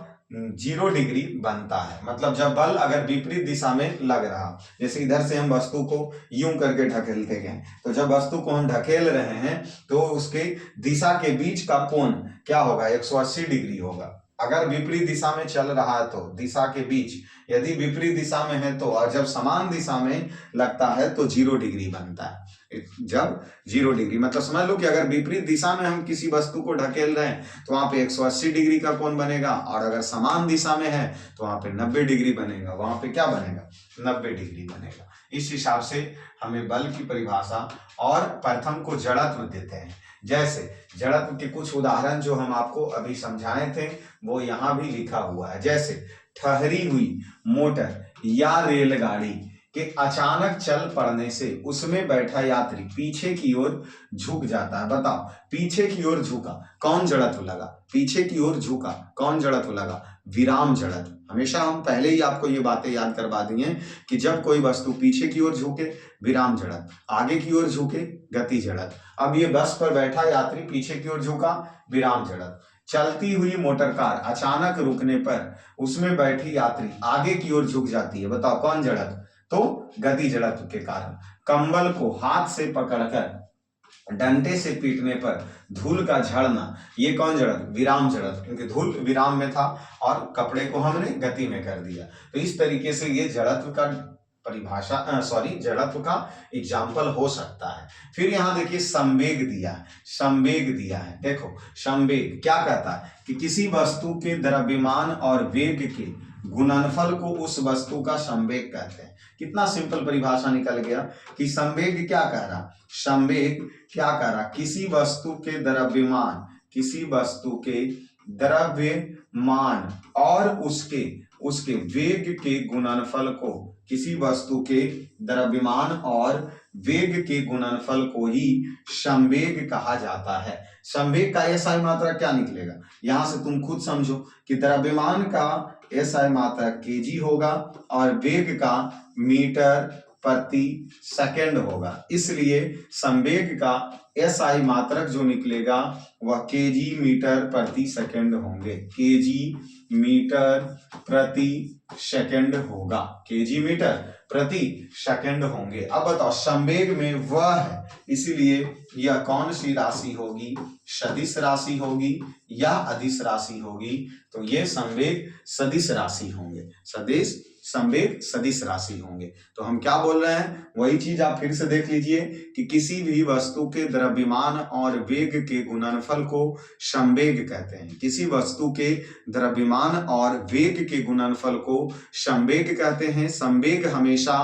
0 डिग्री बनता है। मतलब जब बल अगर विपरीत दिशा में लग रहा, जैसे इधर से हम वस्तु को यूं करके ढकेलते गए, तो जब वस्तु को हम ढकेल रहे हैं तो उसके दिशा के बीच का कोण क्या होगा, 180 डिग्री होगा। अगर विपरीत दिशा में चल रहा है तो दिशा के बीच, यदि विपरीत दिशा में है तो, और जब समान दिशा में लगता है तो 0 डिग्री बनता है। जब 0 डिग्री मतलब समझ लो कि अगर विपरीत दिशा में हम किसी वस्तु को ढकेल रहे हैं तो वहां पे 180 डिग्री का कोण बनेगा, और अगर समान दिशा में है तो वहां पे 90 डिग्री बनेगा, वहां पे क्या बनेगा, 90 डिग्री बनेगा। इस हिसाब से हमें बल की परिभाषा और प्रथम को जड़त्व देते हैं। जैसे जड़त्व के कुछ उदाहरण जो हम आपको अभी समझाए थे वो यहाँ भी लिखा हुआ है। जैसे ठहरी हुई मोटर या रेलगाड़ी के अचानक चल पड़ने से उसमें बैठा यात्री पीछे की ओर झुक जाता है। बताओ, पीछे की ओर झुका, कौन जड़त्व लगा, पीछे की ओर झुका, कौन जड़त्व लगा, विराम जड़त्व। हमेशा हम पहले ही आपको ये बातें याद करवा दी हैं कि जब कोई वस्तु पीछे की ओर झुके विराम जड़त्व, आगे की ओर झुके गति जड़त्व। अब ये बस पर बैठा यात्री पीछे की ओर झुका, विराम जड़त्व। चलती हुई मोटर कार अचानक रुकने पर उसमें बैठी यात्री आगे की ओर झुक जाती है। बताओ कौन जड़त्व, तो गति जड़त्व के कारण। कंबल को हाथ से पकड़कर डंडे से पीटने पर धूल का झड़ना, ये कौन जड़त्व, विराम जड़त्व, क्योंकि धूल विराम में था और कपड़े को हमने गति में कर दिया। तो इस तरीके से ये जड़त्व का परिभाषा जड़त्व का एग्जाम्पल हो सकता है। फिर यहाँ देखिए संवेग दिया है, संवेग दिया है। देखो संवेग क्या कहता है कि किसी वस्तु के द्रव्यमान और वेग के गुणनफल को उस वस्तु का संवेग कहते हैं। कितना सिंपल परिभाषा निकल गया कि संवेग क्या कह रहा, संवेग क्या कह रहा, किसी वस्तु के द्रव्यमान, किसी वस्तु के द्रव्यमान और उसके वेग के गुणनफल को, किसी वस्तु के द्रव्यमान और वेग के गुणनफल को ही संवेग कहा जाता है। संवेग का एसआई मात्रक क्या निकलेगा, यहां से तुम खुद समझो कि द्रव्यमान का एसआई मात्रक केजी होगा और वेग का मीटर प्रति सेकंड होगा, इसलिए संवेग का एसआई मात्रक जो निकलेगा वह केजी मीटर प्रति सेकंड होंगे, केजी मीटर प्रति सेकंड होगा, केजी मीटर प्रति सेकंड होंगे। अब बताओ संवेग में वह है, इसीलिए यह कौन सी राशि होगी, सदिश राशि होगी या अदिश राशि होगी, तो ये संवेग सदिश राशि होंगे, सदिश संवेग सदिश राशि होंगे। तो हम क्या बोल रहे हैं, वही चीज आप फिर से देख लीजिए कि किसी भी वस्तु के द्रव्यमान और वेग के गुणनफल को संवेग कहते हैं, किसी वस्तु के द्रव्यमान और वेग के गुणनफल को संवेग कहते हैं। संवेग हमेशा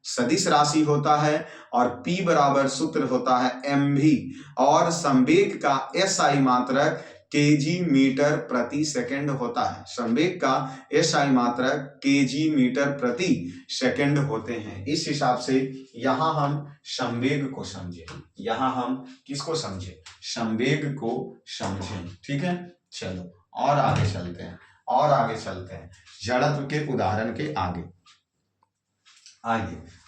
सदिश राशि होता है और P बराबर सूत्र होता है mv, और संवेग का SI मात्रक केजी मीटर प्रति सेकंड होता है, संवेग का SI मात्रक केजी मीटर प्रति सेकंड होते हैं। इस हिसाब से यहां हम संवेग को समझे, यहां हम किसको समझे, संवेग को समझे। ठीक है, चलो और आगे चलते हैं, और आगे चलते हैं जड़त्व के उदाहरण के आगे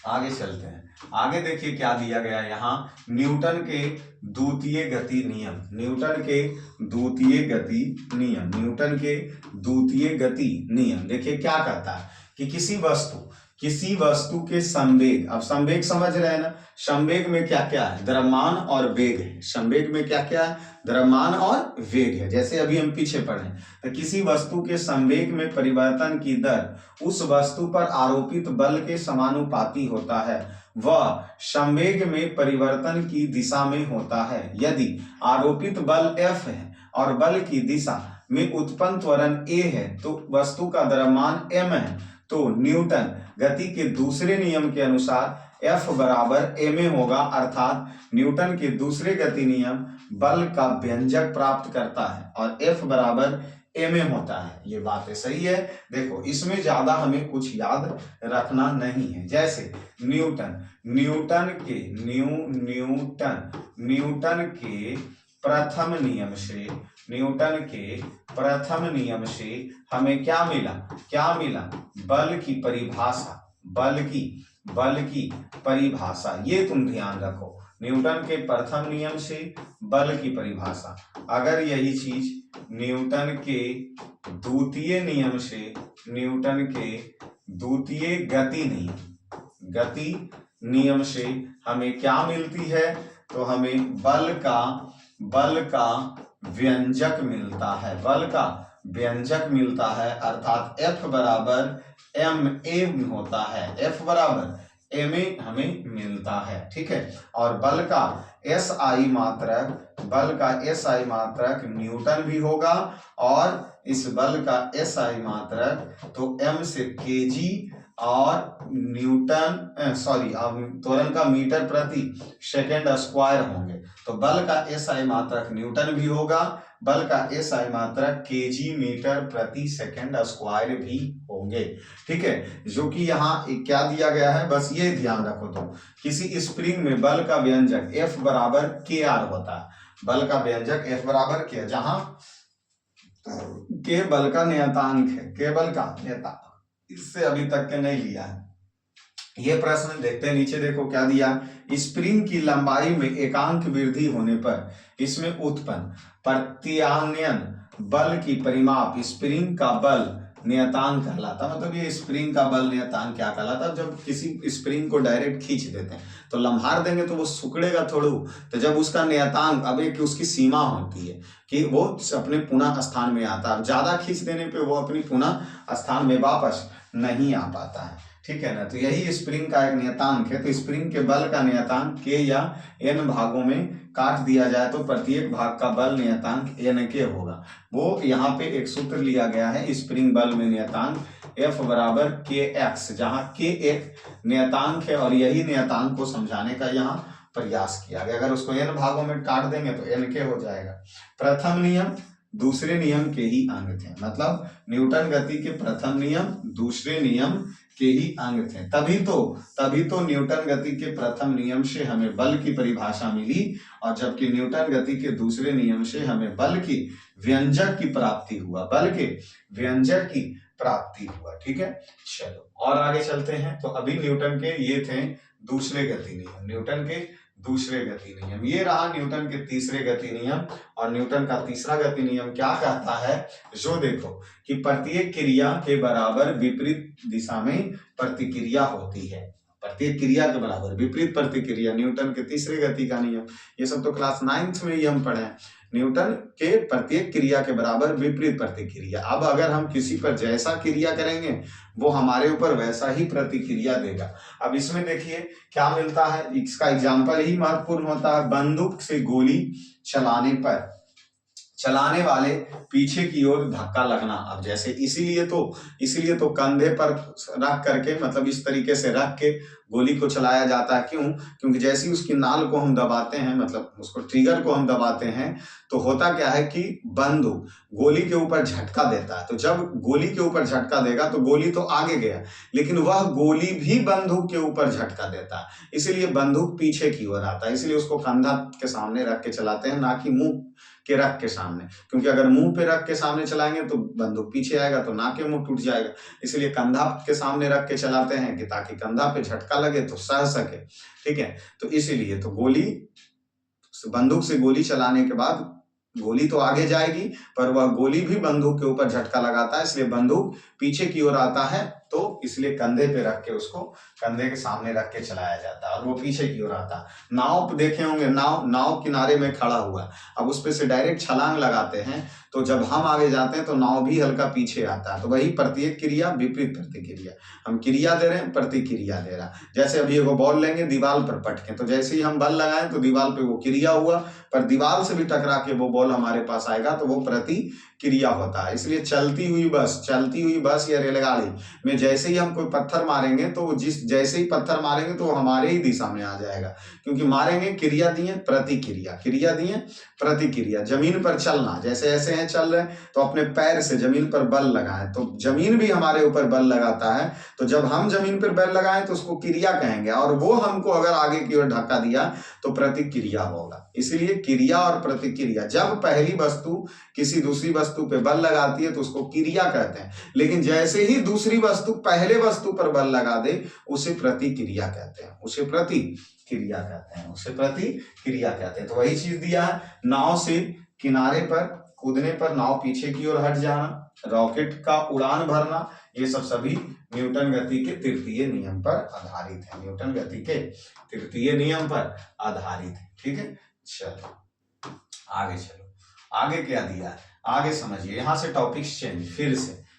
आगे चलते हैं। आगे देखिए क्या दिया गया यहाँ, न्यूटन के द्वितीय गति नियम, न्यूटन के द्वितीय गति नियम, न्यूटन के द्वितीय गति नियम। देखिए क्या कहता है कि किसी वस्तु किसी वस्तु के संवेग, अब संवेग समझ रहे हैं ना, संवेग में क्या क्या है, द्रव्यमान और वेग है। संवेग में क्या क्या है, द्रव्यमान और वेग है, जैसे अभी हम पीछे पढ़े। तो किसी वस्तु के संवेग में परिवर्तन की दर उस वस्तु पर आरोपित बल के समानुपाती होता है, वह संवेग में परिवर्तन की दिशा में होता है। यदि आरोपित बल F है और बल की दिशा में उत्पन्न त्वरण A है तो वस्तु का द्रव्यमान m है, तो न्यूटन गति के दूसरे नियम के अनुसार F बराबर ma होगा, अर्थात न्यूटन के दूसरे गति नियम बल का व्यंजक प्राप्त करता है और F बराबर ma होता है। ये बातें सही है। देखो इसमें ज्यादा हमें कुछ याद रखना नहीं है। जैसे न्यूटन के प्रथम नियम से हमें क्या मिला, बल की परिभाषा। ये तुम ध्यान रखो, न्यूटन के प्रथम नियम से बल की परिभाषा। अगर यही चीज न्यूटन के द्वितीय नियम से, न्यूटन के द्वितीय गति नियम से हमें क्या मिलती है, तो हमें बल का व्यंजक मिलता है, अर्थात F बराबर ma होता है, F बराबर ma हमें मिलता है। ठीक है, और बल का SI मात्रक न्यूटन भी होगा, और इस बल का SI मात्रक तो m से kg और त्वरण का मीटर प्रति सेकेंड स्क्वायर होंगे। तो बल का SI मात्रक न्यूटन भी होगा, बल का SI मात्रक kg मीटर प्रति सेकेंड स्क्वायर भी होंगे। ठीक है, जो कि यहाँ क्या दिया गया है, बस ये ध्यान रखो। तो किसी स्प्रिंग में बल का व्यंजक F बराबर KR होता है। बल का व्यंजक F बराबर क्या, जहां के बल का नियतांक है, केबल का नियतांक, इससे अभी तक के नहीं लिया है। ये प्रश्न देखते हैं, नीचे देखो क्या दिया, स्प्रिंग की लंबाई में एकांक वृद्धि होने पर इसमें उत्पन्न प्रत्यानयन बल की परिमाप स्प्रिंग का बल नियतांक कहलाता। मतलब ये स्प्रिंग का बल नियतांक क्या कहलाता, जब किसी स्प्रिंग को डायरेक्ट खींच देते हैं तो लम्हार देंगे तो वो सिकुड़ेगा थोड़ू, तो जब उसका नियतांक, अब एक उसकी सीमा होती है कि वो अपने पुनः स्थान में आता है, ज्यादा खींच देने पे वो अपनी पुनः स्थान में वापस नहीं आ पाता है। ठीक है ना, तो यही स्प्रिंग का एक नियतांक है। तो स्प्रिंग के बल का नियतांक k या n भागों में काट दिया जाए तो प्रत्येक भाग का बल नियतांक nk होगा। वो यहाँ पे एक सूत्र लिया गया है, स्प्रिंग बल में नियतांक F बराबर kx, जहाँ k एक नियतांक है और यही नियतांक को समझाने का यहाँ प्रयास किया गया। अगर उसको n भागों में काट देंगे तो nk हो जाएगा। प्रथम नियम दूसरे नियम के ही अंग थे, मतलब न्यूटन गति के प्रथम नियम दूसरे नियम के ही अंग थे, तभी तो न्यूटन गति के प्रथम नियम से हमें बल की परिभाषा मिली, और जबकि न्यूटन गति के दूसरे नियम से हमें बल की व्यंजक की प्राप्ति हुआ। ठीक है, चलो और आगे चलते हैं। तो अभी न्यूटन के ये थे दूसरे गति नियम, न्यूटन के दूसरे गति नियम। ये रहा न्यूटन के तीसरे गति नियम, और न्यूटन का तीसरा गति नियम क्या कहता है, जो देखो कि प्रत्येक क्रिया के बराबर विपरीत दिशा में प्रतिक्रिया होती है। प्रत्येक क्रिया के बराबर विपरीत प्रतिक्रिया, न्यूटन के तीसरे गति का नियम। ये सब तो क्लास 9th में ही हम पढ़े हैं। न्यूटन के प्रत्येक क्रिया के बराबर विपरीत प्रतिक्रिया। अब अगर हम किसी पर जैसा क्रिया करेंगे वो हमारे ऊपर वैसा ही प्रतिक्रिया देगा। अब इसमें देखिए क्या मिलता है, इसका एग्जाम्पल ही महत्वपूर्ण होता है। बंदूक से गोली चलाने पर चलाने वाले पीछे की ओर धक्का लगना। अब जैसे इसीलिए तो कंधे पर रख करके, मतलब इस तरीके से रख के गोली को चलाया जाता है। क्यों? क्योंकि जैसे ही उसकी नाल को हम दबाते हैं, मतलब उसको ट्रिगर को हम दबाते हैं, तो होता क्या है कि बंदूक गोली के ऊपर झटका देता है। तो जब गोली के ऊपर झटका देगा तो गोली तो आगे गया, लेकिन वह गोली भी बंदूक के ऊपर झटका देता है, इसीलिए बंदूक पीछे की ओर आता है। इसलिए उसको कंधा के सामने रख के चलाते हैं, ना कि मुंह के रख के सामने, क्योंकि अगर मुंह पे रख के सामने चलाएंगे तो बंदूक पीछे आएगा तो नाक के मुंह टूट जाएगा। इसलिए कंधा के सामने रख के चलाते हैं कि ताकि कंधा पे झटका लगे तो सह सके। ठीक है, तो इसीलिए तो बंदूक से गोली चलाने के बाद गोली तो आगे जाएगी, पर वह गोली भी बंदूक के ऊपर झटका लगाता है, इसलिए बंदूक पीछे की ओर आता है तो इसलिए कंधे पे रख के उसको कंधे के सामने रख के चलाया जाता है और वो पीछे की ओर आता है। नाव देखे होंगे, नाव किनारे में खड़ा हुआ, अब उस पे से डायरेक्ट छलांग लगाते हैं तो जब हम आगे जाते हैं तो नाव भी हल्का पीछे आता है। तो वही प्रत्येक क्रिया विपरीत प्रतिक्रिया, हम क्रिया दे रहे हैं, प्रतिक्रिया दे रहा। जैसे अभी एगो बॉल लेंगे, दीवार पर पटके, तो जैसे ही हम बल लगाएं तो दीवार पे वो क्रिया हुआ, पर दीवार से भी टकरा के वो बॉल हमारे पास आएगा तो वो प्रतिक्रिया होता है। इसलिए चलती हुई बस या रेलगाड़ी में जैसे ही हम कोई पत्थर मारेंगे तो जैसे ही पत्थर मारेंगे तो वो हमारे ही दिशा में आ जाएगा, क्योंकि मारेंगे, क्रिया दिए, प्रतिक्रिया, क्रिया दिए, प्रतिक्रिया। जमीन पर चलना, जैसे ऐसे हैं चल रहे हैं तो अपने पैर से जमीन पर बल लगाएं तो जमीन भी हमारे ऊपर बल लगाता है, तो जब हम जमीन पर बल लगाएं तो उसको क्रिया कहेंगे, और वो हमको अगर आगे की ओर धक्का दिया तो प्रतिक्रिया होगा। इसलिए क्रिया और प्रतिक्रिया, जब पहली वस्तु किसी दूसरी वस्तु पे बल लगाती है तो उसको क्रिया कहते हैं, लेकिन जैसे ही दूसरी वस्तु पहले वस्तु पर बल लगा दे उसे प्रतिक्रिया कहते हैं, उसे प्रतिक्रिया कहते हैं, उसे प्रतिक्रिया कहते हैं। तो वही चीज दिया है, नाव से किनारे पर कूदने पर नाव पीछे की ओर हट जाना, रॉकेट का उड़ान भरना, ये सब सभी न्यूटन गति के तृतीय नियम पर आधारित है, न्यूटन गति के तृतीय नियम पर आधारित है। ठीक है, चलो आगे चलो, आगे क्या दिया है आगे समझिए। यहां से टॉपिक चेंज,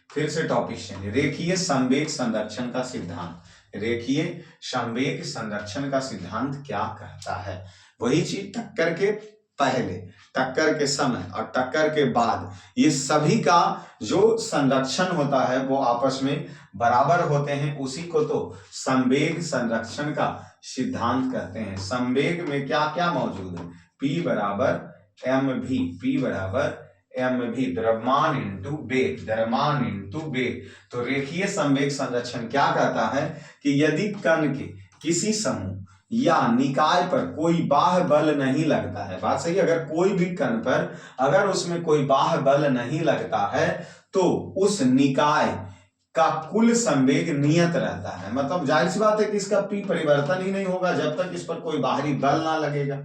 फिर से टॉपिक चेंज। रेखीय संवेग संरक्षण का सिद्धांत, रेखीय संवेग संरक्षण का सिद्धांत क्या कहता है? वही चीज टक्कर के पहले, टक्कर के समय और टक्कर के बाद, ये सभी का जो संरक्षण होता है वो आपस में बराबर होते हैं, उसी को तो संवेग संरक्षण का सिद्धांत कहते हैं। संवेग में क्या क्या मौजूद है? P बराबर mv, P बराबर mv, द्रव्यमान इंटू वेग, द्रव्यमान इंटू वेग। तो रेखीय संवेग संरक्षण क्या कहता है कि यदि कण के किसी समूह या निकाय पर कोई बाह्य बल नहीं लगता है, बात सही, अगर कोई भी कण पर अगर उसमें कोई बाह्य बल नहीं लगता है तो उस निकाय का कुल संवेग नियत रहता है। मतलब जाहिर सी बात है कि इसका P परिवर्तन ही नहीं होगा जब तक इस पर कोई बाहरी बल ना लगेगा।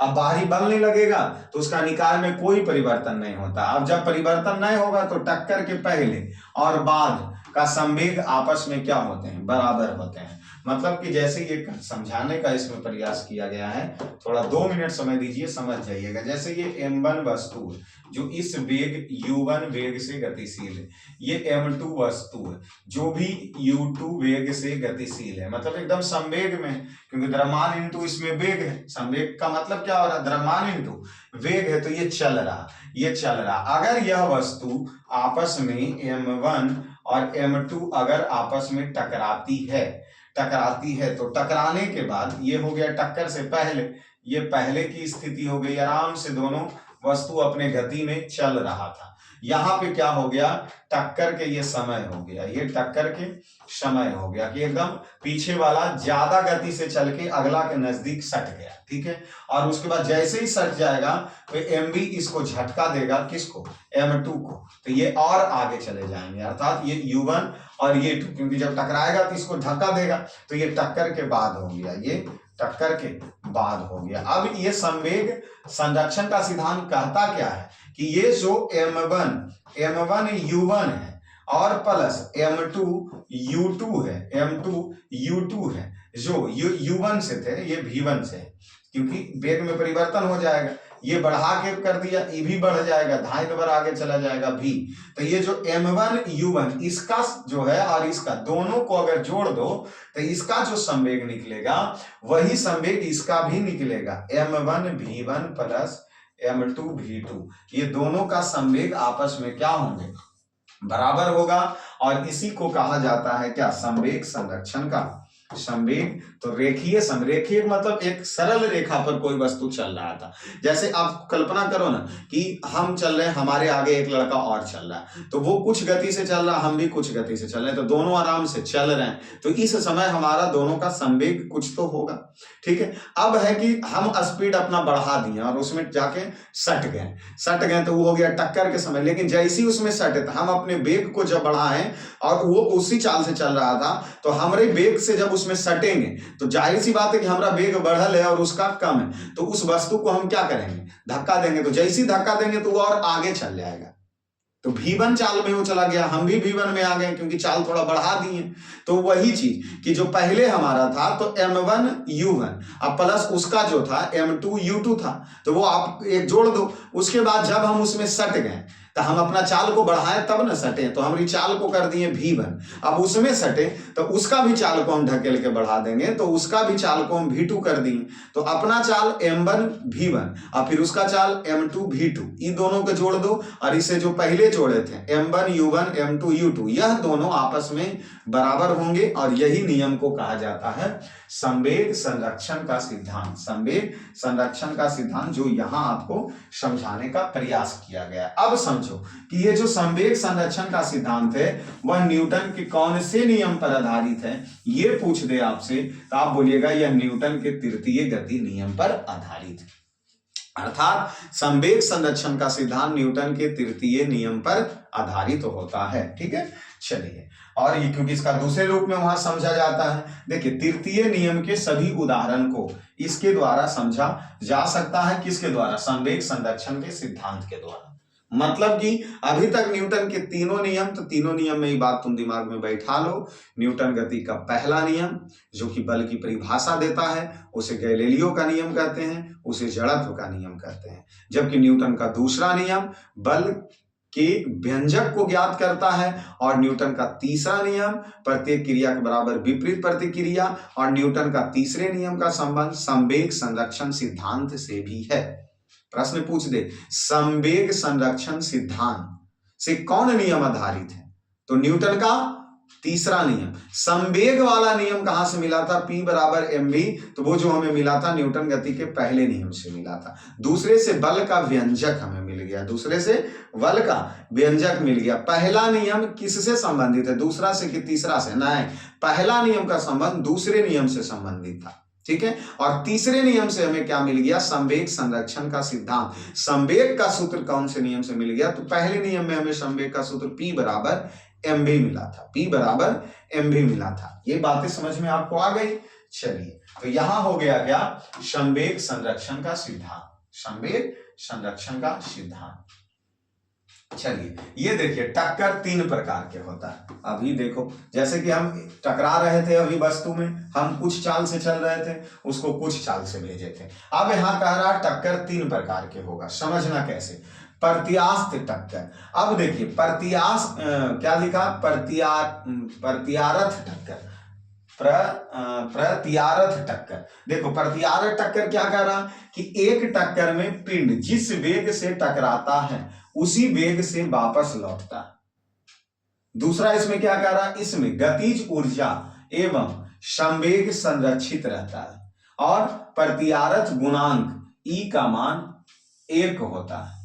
अब बाहरी बल नहीं लगेगा तो उसका निकाय में कोई परिवर्तन नहीं होता। अब जब परिवर्तन नहीं होगा तो टक्कर के पहले और बाद का संवेग आपस में क्या होते हैं? बराबर होते हैं। मतलब कि जैसे ये समझाने का इसमें प्रयास किया गया है, थोड़ा 2 मिनट समय दीजिए, समझ जाइएगा। जैसे ये m1 वस्तु है जो इस वेग u1 वेग से गतिशील है, ये m2 वस्तु है जो भी u2 वेग से गतिशील है, मतलब एकदम संवेग में, क्योंकि द्रव्यमान इंटू इसमें वेग है। संवेग का मतलब क्या हो रहा है? द्रव्यमान इंटू वेग है, तो ये चल रहा। अगर यह वस्तु आपस में m1 और m2 अगर आपस में टकराती है तो टकराने के बाद ये हो गया टक्कर से पहले, ये पहले की स्थिति हो गई, आराम से दोनों वस्तु अपने गति में चल रहा था। यहाँ पे क्या हो गया? टक्कर के ये समय हो गया, ये टक्कर के समय हो गया कि एकदम पीछे वाला ज्यादा गति से चल के अगला के नजदीक सट गया। ठीक है, और उसके बाद जैसे ही सट जाएगा तो mv इसको झटका देगा, किसको? m2 को, तो ये और आगे चले जाएंगे, अर्थात ये u1 और ये 2, क्योंकि जब टकराएगा तो इसको धक्का देगा, तो ये टक्कर के बाद हो गया, ये टक्कर के बाद हो गया। अब ये संवेग संरक्षण का सिद्धांत कहता क्या है कि ये जो m1 u1 है और प्लस m2 u2 है, m2 u2 है, जो u1 से थे ये v1 से है, क्योंकि वेग में परिवर्तन हो जाएगा, ये बढ़ा के कर दिया, ये भी बढ़ जाएगा, धाई नंबर आगे चला जाएगा v। तो ये जो m1 u1 इसका जो है और इसका दोनों को अगर जोड़ दो तो इसका जो संवेग निकलेगा वही संवेग इसका भी निकलेगा, m1 v1 plus m2 v2। ये दोनों का संवेग आपस में क्या होंगे? बराबर होगा, और इसी को कहा जाता है क्या? संवेग संरक्षण का संवेग। तो रेखीय मतलब एक सरल रेखा पर कोई वस्तु चल रहा था। जैसे आप कल्पना करो ना कि हम चल रहे हैं, हमारे आगे एक लड़का और चल रहा है, तो वो कुछ गति से चल रहा है, हम भी कुछ गति से चल रहे हैं, तो दोनों आराम से चल रहे हैं, तो इस समय हमारा दोनों का संवेग कुछ तो होगा। ठीक है, अब है कि हम स्पीड अपना बढ़ा दिए और उसमें जाके सट गए तो वो हो गया टक्कर के समय। लेकिन जैसे ही उसमें सटे तो हम अपने वेग को जब बढ़ाएं और वो उसी चाल से चल रहा था, तो हमारे वेग से जब उसमें सटेंगे तो जाहिर सी बात है कि हमारा वेग बढ़ल है और उसका कम है, तो उस वस्तु को हम क्या करेंगे? धक्का देंगे। तो जैसे ही धक्का देंगे तो वो और आगे चल जाएगा, तो V1 चाल में वो चला गया, हम भी V1 में आ गए क्योंकि चाल थोड़ा बढ़ा दिए। तो वही चीज कि जो पहले हमारा था तो M1U1 अब प्लस उसका जो था M2U2 था, तो वो आप एक जोड़ दो। उसके बाद जब हम उसमें सट गए तो हम अपना चाल को बढ़ाएं तब ना सटे, तो हमारी चाल को कर दिए V1। अब उसमें सटे तो उसका भी चाल को हम ढकेल के बढ़ा देंगे, तो उसका भी चाल को हम V2 कर दिए। तो अपना चाल M1V1 और फिर उसका चाल M2V2, ये दोनों को जोड़ दो। और इसे जो पहले जोड़े थे M1U1 M2U2, यह दोनों आपस में बराबर होंगे और यही नियम को कहा जाता है संवेग संरक्षण का सिद्धांत। संवेग संरक्षण का सिद्धांत जो यहां आपको समझाने का प्रयास किया गया। अब समझो कि ये जो संवेग संरक्षण का सिद्धांत है वह न्यूटन के कौन से नियम पर आधारित है, ये पूछ दे आपसे तो आप बोलिएगा यह न्यूटन के तृतीय गति नियम पर आधारित है। अर्थात संवेग संरक्षण का सिद्धांत न्यूटन के तृतीय नियम पर आधारित होता है। ठीक है, चलिए। और ये क्योंकि इसका दूसरे रूप में वहां समझा जाता है, देखिए तृतीय नियम के सभी उदाहरण को इसके द्वारा समझा जा सकता है। किसके द्वारा? संवेग संरक्षण के सिद्धांत के द्वारा। मतलब कि अभी तक न्यूटन के तीनों नियम, तो तीनों नियम में ही बात तुम दिमाग में बैठा लो। न्यूटन गति का पहला नियम जो कि बल की परिभाषा देता है, उसे गैलीलियो का नियम कहते हैं, उसे जड़त्व का नियम कहते हैं। जबकि न्यूटन का दूसरा नियम बल के व्यंजक को ज्ञात करता है। और न्यूटन का तीसरा नियम प्रत्येक क्रिया के बराबर विपरीत प्रतिक्रिया। और न्यूटन का तीसरे नियम का संबंध संवेग संरक्षण सिद्धांत से भी है। प्रश्न पूछ दे, संवेग संरक्षण सिद्धांत से कौन नियम आधारित है? तो न्यूटन का तीसरा नियम। संवेग वाला नियम कहां से मिला था? P बराबर mv, तो वो जो हमें मिला था न्यूटन गति के पहले नियम से मिला था। दूसरे से बल का व्यंजक हमें मिल गया, दूसरे से बल का व्यंजक मिल गया। पहला नियम किससे संबंधित है? दूसरा से कि तीसरा से? नहीं, पहला नियम का संबंध दूसरे नियम से संबंधित था। ठीक है, और तीसरे नियम से हमें क्या मिल गया? संवेग संरक्षण का सिद्धांत। संवेग का सूत्र कौन से नियम से मिल गया? तो पहले नियम में हमें संवेग का सूत्र P बराबर mv मिला था, P बराबर mv मिला था। ये बातें समझ में आपको आ गई? चलिए, तो यहां हो गया क्या? संवेग संरक्षण का सिद्धांत, संवेग संरक्षण का सिद्धांत। चलिए, ये देखिए टक्कर तीन प्रकार के होता है। अभी देखो जैसे कि हम टकरा रहे थे अभी वस्तु में, हम कुछ चाल से चल रहे थे, उसको कुछ चाल से भेजे थे। अब यहां कह रहा टक्कर तीन प्रकार के होगा, समझना कैसे? प्रत्यास्थ टक्कर। अब देखिए क्या लिखा? प्रत्यारथ टक्कर, प्रत्यारथ टक्कर। देखो प्रत्यारथ टक्कर क्या कह रहा कि एक टक्कर में पिंड जिस वेग से टकराता है उसी वेग से वापस लौटता है। दूसरा इसमें क्या कह रहा? इसमें गतिज ऊर्जा एवं संवेग संरक्षित रहता है और प्रत्यारथ गुणांक E का मान 1 होता है।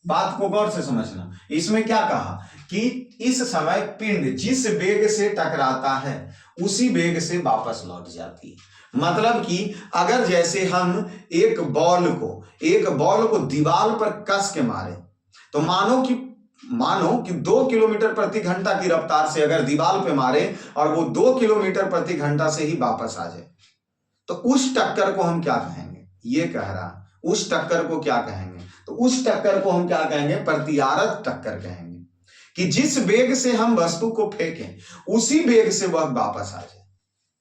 बात को गौर से समझना। इसमें क्या कहा कि इस समय पिंड जिस वेग से टकराता है उसी वेग से वापस लौट जाती है। मतलब कि अगर जैसे हम एक बॉल को दीवार पर कस के मारे, तो मानो कि 2 किलोमीटर प्रति घंटा की रफ्तार से अगर दीवार पे मारे और वो 2 किलोमीटर प्रति घंटा से ही वापस आ जाए, तो उस टक्कर को हम क्या कहेंगे? ये कह रहा, उस टक्कर को क्या कहेंगे? तो उस टक्कर को हम क्या कहेंगे? प्रत्यारथ टक्कर कहेंगे। कि जिस वेग से हम वस्तु को फेंकें उसी वेग से वह वापस आ जाए।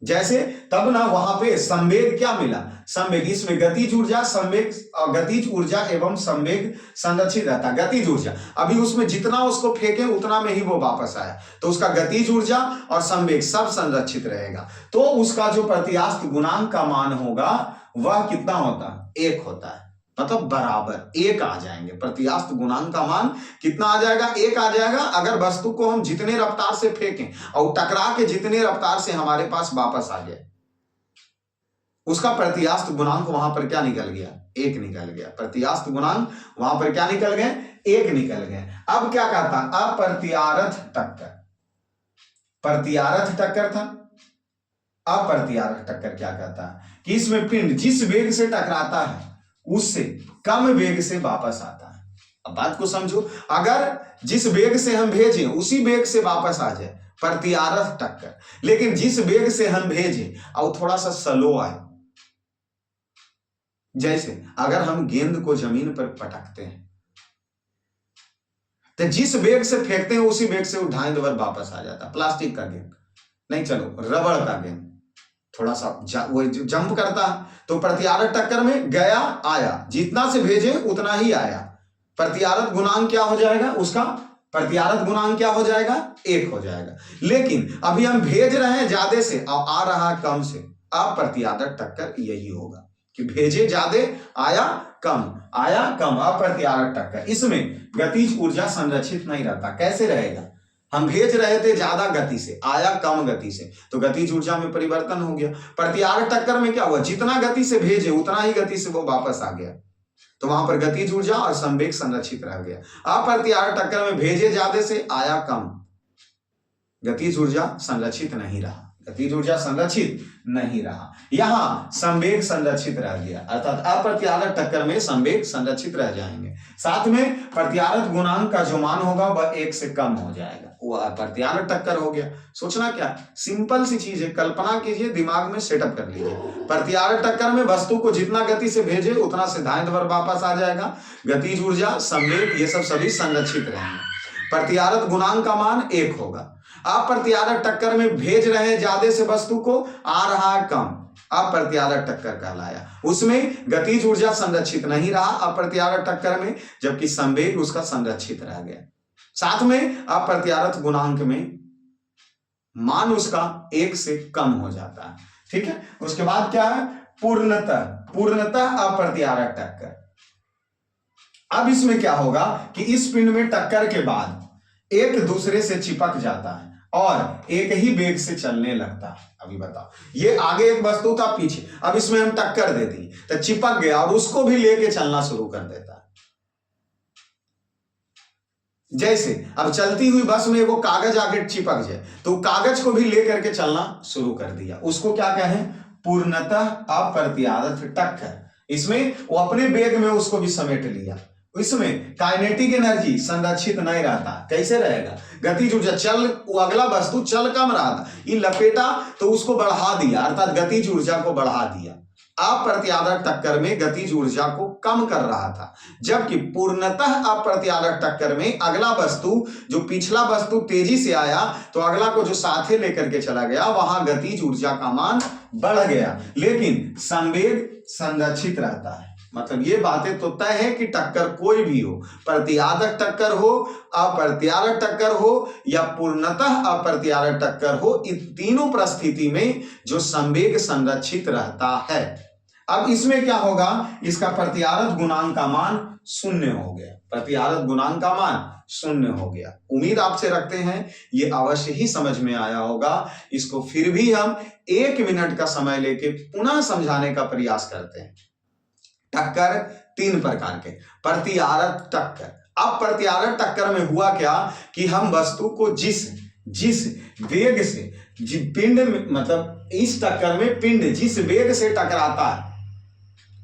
जैसे तब ना वहां पे संवेग क्या मिला? संवेग, इसमें गतिज ऊर्जा, संवेग, गतिज ऊर्जा एवं संवेग संरक्षित रहता। गतिज ऊर्जा अभी उसमें जितना उसको फेंके उतना में ही वो वापस आया, तो उसका गतिज ऊर्जा और संवेग सब संरक्षित रहेगा। तो उसका जो प्रत्यास्थ गुणांक का मान होगा वह कितना होता? 1 होता है। मतलब बराबर 1 आ जाएंगे। प्रत्यास्थ गुणांक का मान कितना आ जाएगा? 1 आ जाएगा। अगर वस्तु को हम जितने रफ्तार से फेंकें और टकरा के जितने रफ्तार से हमारे पास वापस आ जाए, उसका प्रत्यास्थ गुणांक वहां पर क्या निकल गया? 1 निकल गया। प्रत्यास्थ गुणांक वहां पर क्या निकल गए? 1 निकल गए। अब क्या कहता? अप्रत्यारथ टक्कर। प्रत्यारथ टक्कर था। अप्रत्यारथ टक्कर क्या कहता है? कि इसमें पिंड जिस वेग से टकराता है उससे कम वेग से वापस आता है। अब बात को समझो, अगर जिस वेग से हम भेजें उसी वेग से वापस आ जाए, प्रत्यारथ टक्कर। लेकिन जिस वेग से हम भेजें और थोड़ा सा स्लो आए, जैसे अगर हम गेंद को जमीन पर पटकते हैं तो जिस वेग से फेंकते हैं उसी वेग से वो ढाई वापस आ जाता। प्लास्टिक का गेंद नहीं, चलो रबड़ का गेंद थोड़ा सा वो जंप करता है तो प्रत्यावर्त टक्कर में गया आया, जितना से भेजे उतना ही आया। प्रत्यावर्त गुणांक क्या हो जाएगा उसका? प्रत्यावर्त गुणांक क्या हो जाएगा? 1 हो जाएगा। लेकिन अभी हम भेज रहे हैं ज्यादा से और आ रहा है कम से, अब प्रत्यावर्त टक्कर यही होगा कि भेजे ज्यादा आया कम, आया कम, अप्रत्यावर्त टक्कर। इसमें गतिज ऊर्जा संरक्षित नहीं रहता। कैसे रहेगा? हम भेज रहे थे ज्यादा गति से, आया कम गति से, तो गतिज ऊर्जा में परिवर्तन हो गया। प्रत्यावर्त टक्कर में क्या हुआ? जितना गति से भेजे उतना ही गति से वो वापस आ गया, तो वहां पर गतिज ऊर्जा और संवेग संरक्षित रह गया। अप्रत्यावर्त टक्कर में भेजे ज्यादा से आया कम, गतिज ऊर्जा संरक्षित नहीं रहा, गतिज ऊर्जा संरक्षित नहीं रहा। यहां संवेग संरक्षित रह गया, अर्थात अप्रत्यावर्त टक्कर में संवेग संरक्षित रह जाएंगे। साथ में प्रत्यावर्त गुणांक का जो मान होगा वह 1 से कम हो जाएगा, वो अप्रत्यावर्त टक्कर हो गया। सोचना क्या, सिंपल सी चीज है, कल्पना कीजिए, दिमाग में सेटअप कर लीजिए। प्रत्यावर्त टक्कर में वस्तु को जितना गति से भेजे उतना सिद्धांतवर वापस आ जाएगा, गतिज ऊर्जा संवेग ये सब सभी संरक्षित रहेंगे। प्रत्यावर्त गुणांक का मान 1 होगा। अप्रत्यावर्त टक्कर में भेज रहे हैं ज्यादा से वस्तु को, आ रहा है कम, अप्रत्यावर्त टक्कर कहलाया। उसमें गतिज ऊर्जा संरक्षित नहीं रहा अप्रत्यावर्त टक्कर में, जबकि संवेग उसका संरक्षित रह गया। साथ में अप्रत्यावर्त गुणांक में मान उसका 1 से कम हो जाता है। ठीक है, उसके बाद क्या है? पूर्णतः अप्रत्यावर्त टक्कर। अब इसमें क्या होगा कि इस पिंड में टक्कर के बाद एक दूसरे से चिपक जाता है और एक ही वेग से चलने लगता है। अभी बताओ, ये आगे एक वस्तु था, पीछे, अब इसमें हम टक्कर दे दी तो चिपक गया और उसको भी लेके चलना शुरू कर देता है। जैसे अब चलती हुई बस में वो कागज आगे चिपक जाए तो कागज को भी लेकर के चलना शुरू कर दिया, उसको क्या कहें? पूर्णतः अप्रत्यावर्त टक्कर। इसमें वो अपने वेग में उसको भी समेट लिया। इसमें काइनेटिक एनर्जी संरक्षित नहीं रहता। कैसे रहेगा? गतिज ऊर्जा चल, वो अगला वस्तु चल कम रहा था, ये लपेटा तो उसको बढ़ा दिया, अर्थात गतिज ऊर्जा को बढ़ा दिया। अप्रत्यावर्त टक्कर में गतिज ऊर्जा को कम कर रहा था, जबकि पूर्णतः अप्रत्यावर्त टक्कर में अगला वस्तु, जो पिछला वस्तु तेजी से आया तो अगला को जो साथे लेकर के चला गया, वहां गतिज ऊर्जा का मान बढ़ गया, लेकिन संवेग संरक्षित रहता है। मतलब ये बातें तो तय है कि टक्कर कोई भी हो, प्रत्यावर्त टक्कर हो, अप्रत्यावर्त टक्कर हो या पूर्णतः अप्रत्यावर्त टक्कर हो, इन तीनों परिस्थिति में जो संवेग संरक्षित रहता है। अब इसमें क्या होगा? इसका प्रत्यावर्त गुणांक का मान 0 हो गया, प्रत्यावर्त गुणांक का मान 0 हो गया। उम्मीद आपसे रखते हैं ये अवश्य ही समझ में आया होगा। इसको फिर भी हम 1 मिनट का समय लेके पुनः समझाने का प्रयास करते हैं। टक्कर 3 प्रकार के, प्रत्यावर्त टक्कर। अब प्रत्यावर्त टक्कर में हुआ क्या कि हम वस्तु को जिस वेग से पिंड में, मतलब इस टक्कर में पिंड जिस वेग से टकराता है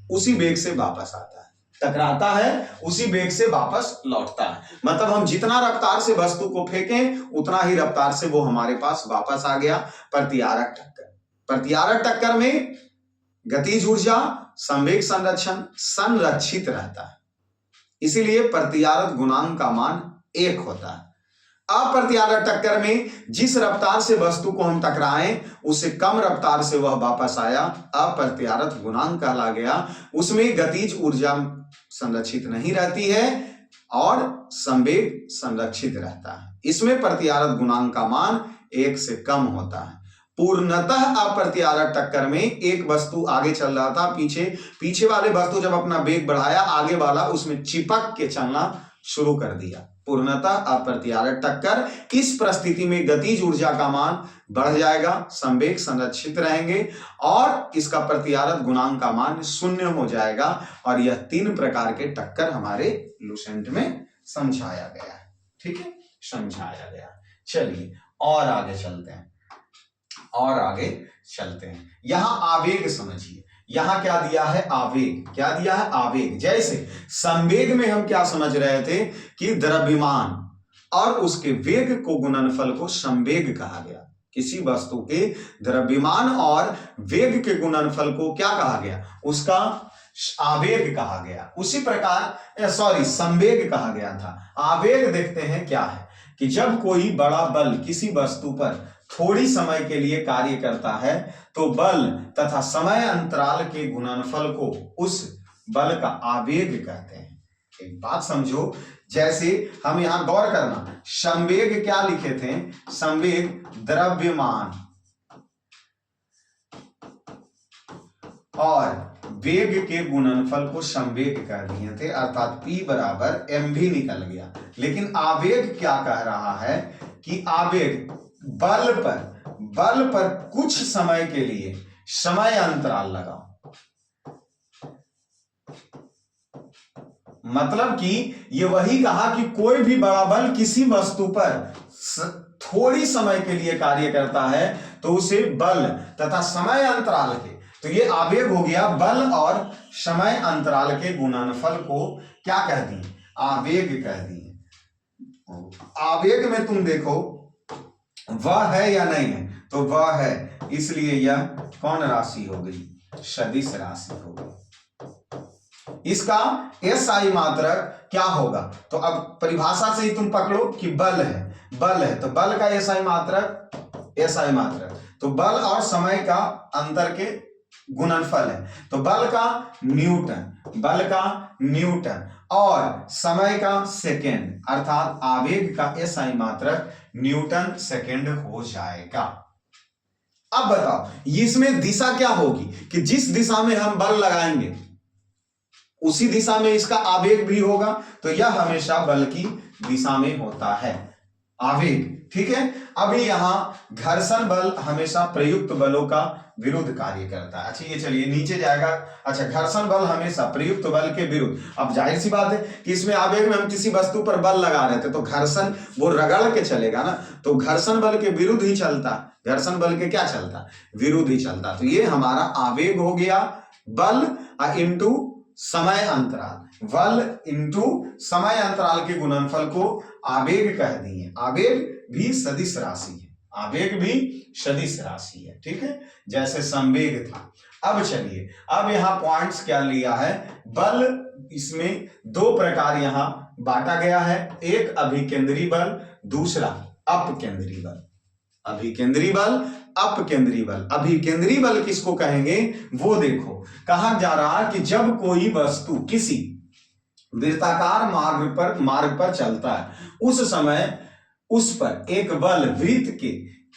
उसी वेग से वापस आता है, टकराता है उसी वेग से वापस लौटता है। मतलब हम जितना रफ्तार से वस्तु को फेंकें उतना ही रफ्तार से वो हमारे पास वापस आ गया। प्रत्यावर्त टक्कर। प्रत्यावर्त टक्कर में गतिज ऊर्जा, संवेग संरक्षण संरक्षित रहता है, इसीलिए प्रत्यावर्त गुणांक का मान 1 होता है। अप्रत्यावर्त टक्कर में जिस रफ्तार से वस्तु को हम टकराएं उससे कम रफ्तार से वह वापस आया, अप्रत्यावर्त गुणांक कहला गया। उसमें गतिज ऊर्जा संरक्षित नहीं रहती है और संवेग संरक्षित रहता है। इसमें प्रत्यावर्त गुणांक का मान 1 से कम होता है। पूर्णतः अप्रत्यावर्त टक्कर में एक वस्तु आगे चल रहा था, पीछे वाले वस्तु जब अपना वेग बढ़ाया, आगे वाला उसमें चिपक के चलना शुरू कर दिया। पूर्णतः अप्रत्यावर्त टक्कर। इस परिस्थिति में गतिज ऊर्जा का मान बढ़ जाएगा, संवेग संरक्षित रहेंगे और इसका प्रत्यावर्त गुणांक का मान 0 हो जाएगा। और यह 3 प्रकार के टक्कर हमारे लुसेंट में समझाया गया है। ठीक है, समझाया गया। चलिए और आगे चलते हैं। यहां आवेग समझिए, यहां क्या दिया है? आवेग। क्या दिया है? आवेग। जैसे संवेग में हम क्या समझ रहे थे कि द्रव्यमान और उसके वेग को गुणनफल को संवेग कहा गया। किसी वस्तु के द्रव्यमान और वेग के गुणनफल को क्या कहा गया, उसका आवेग कहा गया। उसी प्रकार संवेग कहा गया था। आवेग देखते हैं क्या है कि जब कोई बड़ा बल किसी वस्तु पर थोड़ी समय के लिए कार्य करता है तो बल तथा समय अंतराल के गुणनफल को उस बल का आवेग कहते हैं। एक बात समझो, जैसे हम यहां गौर करना, संवेग क्या लिखे थे, संवेग द्रव्यमान और वेग के गुणनफल को संवेग कह दिए थे, अर्थात P बराबर mv निकल गया। लेकिन आवेग क्या कह रहा है कि आवेग बल पर कुछ समय के लिए समय अंतराल लगाओ, मतलब कि ये वही कहा कि कोई भी बड़ा बल किसी वस्तु पर थोड़ी समय के लिए कार्य करता है तो उसे बल तथा समय अंतराल के, तो ये आवेग हो गया, बल और समय अंतराल के गुणनफल को क्या कह दिए, आवेग कह दिए। आवेग में तुम देखो वह है या नहीं है, तो वह है, इसलिए यह कौन राशि हो गई, सदिश राशि हो गई। इसका SI मात्रक क्या होगा, तो अब परिभाषा से ही तुम पकड़ो कि बल है तो बल का SI मात्रक तो बल और समय का अंतर के गुणनफल है, तो बल का न्यूटन और समय का सेकेंड, अर्थात आवेग का SI मात्रक न्यूटन सेकेंड हो जाएगा। अब बताओ इसमें दिशा क्या होगी कि जिस दिशा में हम बल लगाएंगे उसी दिशा में इसका आवेग भी होगा, तो यह हमेशा बल की दिशा में होता है, आवेग। ठीक है, अभी यहां घर्षण बल हमेशा प्रयुक्त बलों का विरुद्ध कार्य करता है। अच्छा ये चलिए नीचे जाएगा। अच्छा, घर्षण बल हमेशा प्रयुक्त बल के विरुद्ध। अब जाहिर सी बात है कि इसमें आवेग में हम किसी वस्तु पर बल लगा रहे थे तो घर्षण वो रगड़ के चलेगा ना, तो घर्षण बल के विरुद्ध ही चलता, घर्षण बल के क्या चलता, विरुद्ध ही चलता। तो ये हमारा आवेग हो गया, बल इंटू समय अंतराल, बल इंटू समय अंतराल के गुणनफल को आवेग कह दिए। आवेग भी सदिश राशि है, आवेग भी सदिश राशि है। ठीक है, जैसे संवेग था। अब चलिए, अब यहां पॉइंट्स क्या लिया है, बल इसमें दो प्रकार यहां बांटा गया है, एक अभिकेंद्री बल, दूसरा अपकेंद्री बल। अभिकेंद्री बल, अपकेंद्री बल। अभिकेंद्री बल किसको कहेंगे वो देखो, कहा जा रहा कि जब कोई वस्तु किसी वृत्ताकार मार्ग पर चलता है उस समय उस पर एक बल वृत्त के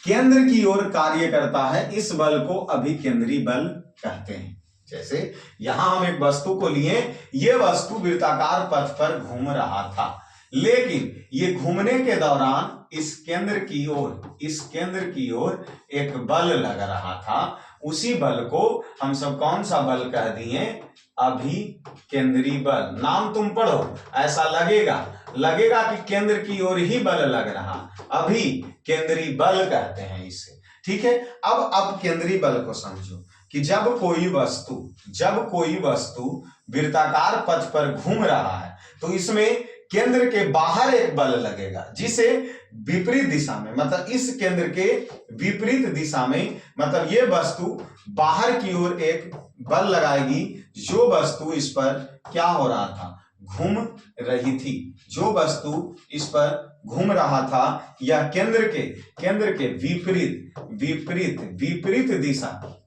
केंद्र की ओर कार्य करता है, इस बल को अभिकेंद्री बल कहते हैं। जैसे यहां हम एक वस्तु को लिए, यह वस्तु वृत्ताकार पथ पर घूम रहा था, लेकिन ये घूमने के दौरान इस केंद्र की ओर एक बल लग रहा था, उसी बल को हम सब कौन सा बल कह दिए, अभिकेंद्री बल। नाम तुम पढ़ो, ऐसा लगेगा कि केंद्र की ओर ही बल लग रहा, अभिकेंद्री बल कहते हैं इसे। ठीक है, अब अपकेंद्री बल को समझो कि जब कोई वस्तु वृत्ताकार पथ पर घूम रहा है तो इसमें केंद्र के बाहर एक बल लगेगा, जिसे विपरीत दिशा में, मतलब इस केंद्र के विपरीत दिशा में, मतलब ये वस्तु बाहर की ओर एक बल लगाएगी, जो वस्तु इस पर क्या हो रहा था, घूम रही थी, जो वस्तु इस पर घूम रहा था, यह केंद्र के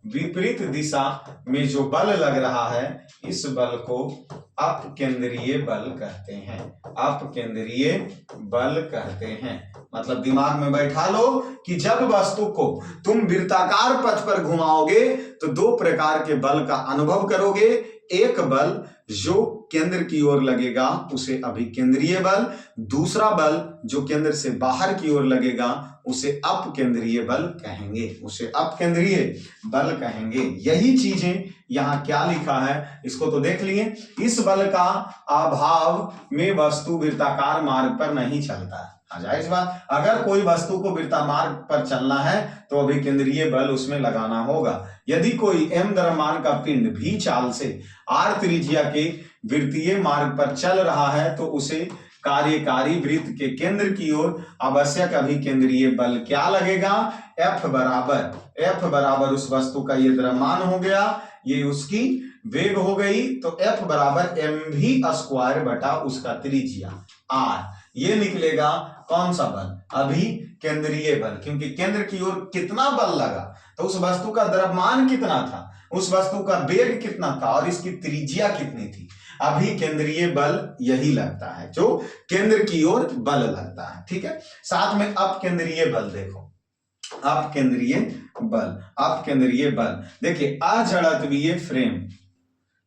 विपरीत दिशा में जो बल लग रहा है, इस बल को अपकेंद्रीय बल कहते हैं, अपकेंद्रीय बल कहते हैं। मतलब दिमाग में बैठा लो कि जब वस्तु को तुम वृत्ताकार पथ पर घुमाओगे तो दो प्रकार के बल का अनुभव करोगे, एक बल जो केंद्र की ओर लगेगा उसे अभिकेंद्रीय बल, दूसरा बल जो केंद्र से बाहर की ओर लगेगा उसे अपकेंद्रीय बल कहेंगे, उसे अपकेंद्रीय बल कहेंगे। यही चीजें यहाँ क्या लिखा है इसको तो देख लिए। इस बल का अभाव में वस्तु वृत्ताकार मार्ग पर नहीं चलता है। जाहिर बात, अगर कोई वस्तु को वृत्ताकार मार्ग पर चलना है तो अभिकेंद्रीय बल उसमें लगाना होगा। यदि कोई m द्रव्यमान का पिंड v चाल से r त्रिज्या के वृत्तीय मार्ग पर चल रहा है तो उसे कार्यकारी वृत्त के केंद्र की ओर आवश्यक अभिकेंद्रीय बल क्या लगेगा? F बराबर उस वस्तु का ये द्रव्यमान हो गया, ये उसकी वेग हो गई, तो F बराबर mv² बटा उसका त्रिज्या r। ये निकलेगा कौन सा बल? अभिकेंद्रीय बल, क्योंकि केंद्र की ओर कितना बल लगा तो उस वस्तु का द्रव्यमान कितना था, उस वस्तु का वेग कितना था और इसकी त्रिज्या कितनी थी। अभिकेंद्रीय बल यही लगता है, जो केंद्र की ओर बल लगता है। ठीक है, साथ में अपकेंद्रीय बल देखो, अपकेंद्रीय बल देखिए, अजड़त्वीय फ्रेम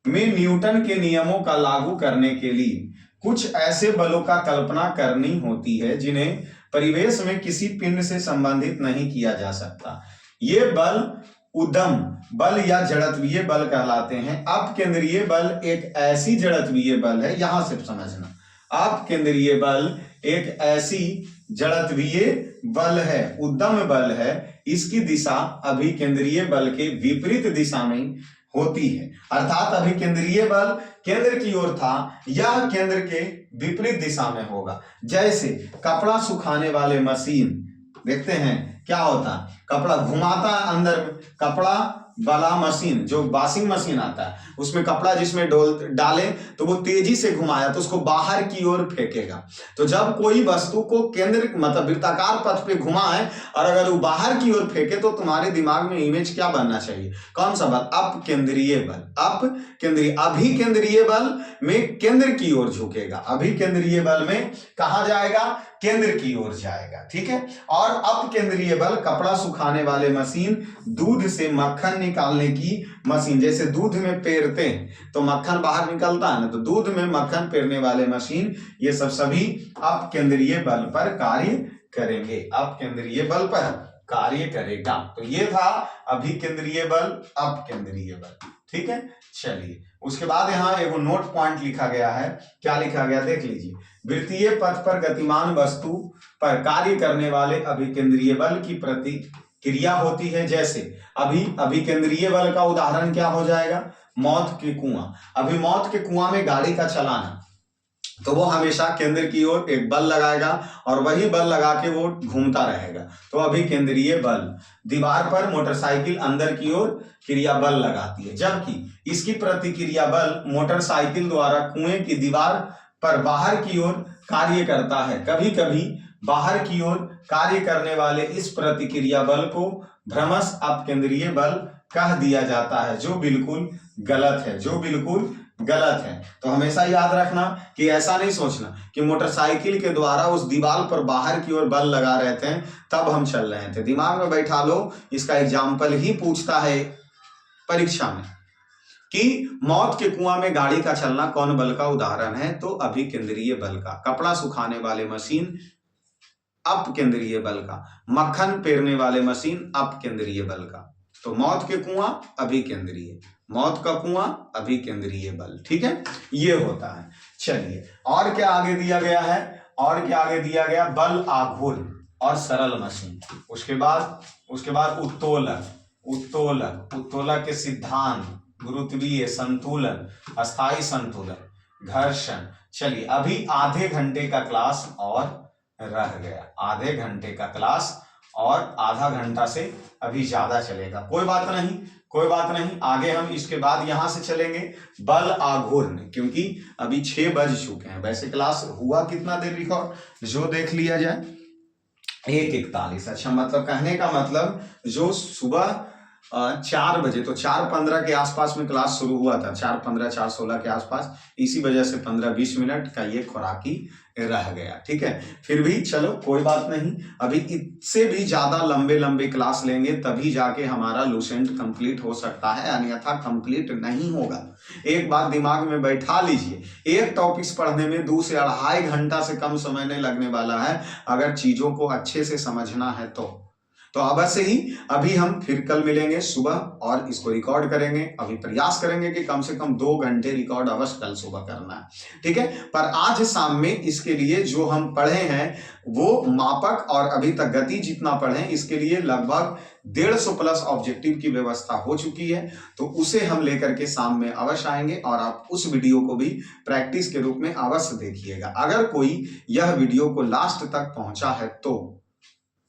में न्यूटन के नियमों का लागू करने के लिए कुछ ऐसे बलों का कल्पना करनी होती है जिन्हें परिवेश में किसी पिंड से संबंधित नहीं किया जा सकता। ये बल उद्यम बल या जड़त्वीय बल कहलाते हैं। अपकेंद्रीय बल एक ऐसी जड़त्वीय बल है, यहां से समझना, अपकेंद्रीय बल एक ऐसी जड़त्वीय बल है, उद्यम बल है, इसकी दिशा अभिकेंद्रीय बल के विपरीत दिशा में होती है। अर्थात अभिकेंद्रीय बल केंद्र की ओर था, यह केंद्र के विपरीत दिशा में होगा। जैसे कपड़ा सुखाने वाले मशीन देखते हैं क्या होता है, कपड़ा घुमाता है अंदर में, कपड़ा वाला मशीन जो वॉशिंग मशीन आता है उसमें कपड़ा जिसमें डाले तो वो तेजी से घुमाया तो उसको बाहर की ओर फेंकेगा। तो जब कोई वस्तु को केंद्र मतलब वृत्ताकार पथ पे घुमाए और अगर वो बाहर की ओर फेंके तो तुम्हारे दिमाग में इमेज क्या बनना चाहिए? कौन सा बल? अपकेंद्रीय बल। अपकेंद्रीय, अभिकेंद्रीय बल में केंद्र की ओर झुकेगा, अभिकेंद्रीय बल में कहां जाएगा? केंद्र की ओर जाएगा। ठीक है, और अपकेंद्रीय बल कपड़ा सुखाने वाले मशीन, दूध से मक्खन निकालने की मशीन, जैसे दूध में पेरते हैं तो मक्खन बाहर निकलता है ना, तो दूध में मक्खन पेरने वाले मशीन, ये सब सभी अपकेंद्रीय बल पर कार्य करेंगे, अपकेंद्रीय बल पर कार्य करेगा। तो ये था अभिकेंद्रीय बल, अपकेंद्रीय बल। ठीक है, चलिए उसके बाद यहाँ एगो नोट पॉइंट लिखा गया है। क्या लिखा गया देख लीजिए, वृत्तीय पथ पर गतिमान वस्तु पर कार्य करने वाले अभिकेंद्रीय बल की प्रतिक्रिया होती है। जैसे अभिकेंद्रीय बल का उदाहरण क्या हो जाएगा? मौत के कुआं। अभी मौत के कुआं में गाड़ी का चलाना, तो वो हमेशा केंद्र की ओर एक बल लगाएगा और वही बल लगा के वो घूमता रहेगा, तो अभिकेंद्रीय बल। दीवार पर मोटरसाइकिल अंदर की ओर क्रिया बल लगाती है, जबकि इसकी प्रतिक्रिया बल मोटरसाइकिल द्वारा कुएं की दीवार पर बाहर की ओर कार्य करता है। कभी कभी बाहर की ओर कार्य करने वाले इस प्रतिक्रिया बल को भ्रमश अपकेंद्रीय बल कह दिया जाता है, जो बिल्कुल गलत है, जो बिल्कुल गलत है। तो हमेशा याद रखना कि ऐसा नहीं सोचना कि मोटरसाइकिल के द्वारा उस दीवार पर बाहर की ओर बल लगा रहे थे तब हम चल रहे थे। दिमाग में बैठा लो, इसका एग्जाम्पल ही पूछता है परीक्षा में कि मौत के कुआं में गाड़ी का चलना कौन बल का उदाहरण है? तो अभिकेंद्रीय बल का। कपड़ा सुखाने वाले मशीन अपकेंद्रीय बल का। मक्खन पेरने वाले मशीन अपकेंद्रीय बल का। तो मौत के कुआं अभिकेंद्रीय, मौत का कुआं अभिकेंद्रीय बल। ठीक है, ये होता है। चलिए और क्या आगे दिया गया है? और क्या आगे दिया गया? बल आघूर्ण और सरल मशीन। उसके बाद उत्तोलक के सिद्धांत, गुरुत्वीय संतुलन, अस्थाई संतुलन, घर्षण। चलिए अभी आधे घंटे का क्लास और रह गया, आधे घंटे का क्लास और आधा घंटा से अभी ज्यादा चलेगा। कोई बात नहीं, आगे हम इसके बाद यहां से चलेंगे बल आघूर्ण, क्योंकि अभी 6 बज चुके हैं। वैसे क्लास हुआ कितना देर रिकॉर्ड जो देख लिया जाए, 1:41। अच्छा, मतलब कहने का मतलब जो सुबह 4 बजे, तो 4:15 के आसपास में क्लास शुरू हुआ था, 4:15 4:16 के आसपास, इसी वजह से 15-20 मिनट का ये खुराकी रह गया। ठीक है, फिर भी चलो कोई बात नहीं, अभी इससे भी ज्यादा लंबे क्लास लेंगे तभी जाके हमारा लूसेंट कंप्लीट हो सकता है, अन्यथा कंप्लीट नहीं होगा। एक बात दिमाग में बैठा लीजिए, एक टॉपिक्स पढ़ने में 2 से 2.5 घंटा से कम समय नहीं लगने वाला है, अगर चीजों को अच्छे से समझना है तो तो अवश्य ही अभी हम फिर कल मिलेंगे सुबह और इसको रिकॉर्ड करेंगे। अभी प्रयास करेंगे कि कम से कम 2 घंटे रिकॉर्ड अवश्य कल सुबह करना है, ठीक है। पर आज शाम में इसके लिए जो हम पढ़े हैं वो मापक और अभी तक गति जितना पढ़े इसके लिए लगभग 150 प्लस ऑब्जेक्टिव की व्यवस्था हो चुकी है। तो उसे हम लेकर के शाम में अवश्य आएंगे और आप उस वीडियो को भी प्रैक्टिस के रूप में अवश्य देखिएगा। अगर कोई यह वीडियो को लास्ट तक पहुंचा है तो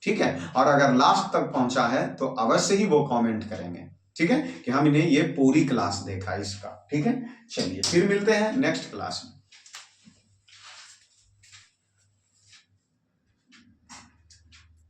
ठीक है, और अगर लास्ट तक पहुंचा है तो अवश्य ही वो कमेंट करेंगे, ठीक है, कि हमने ये पूरी क्लास देखा इसका, ठीक है। चलिए फिर मिलते हैं नेक्स्ट क्लास में।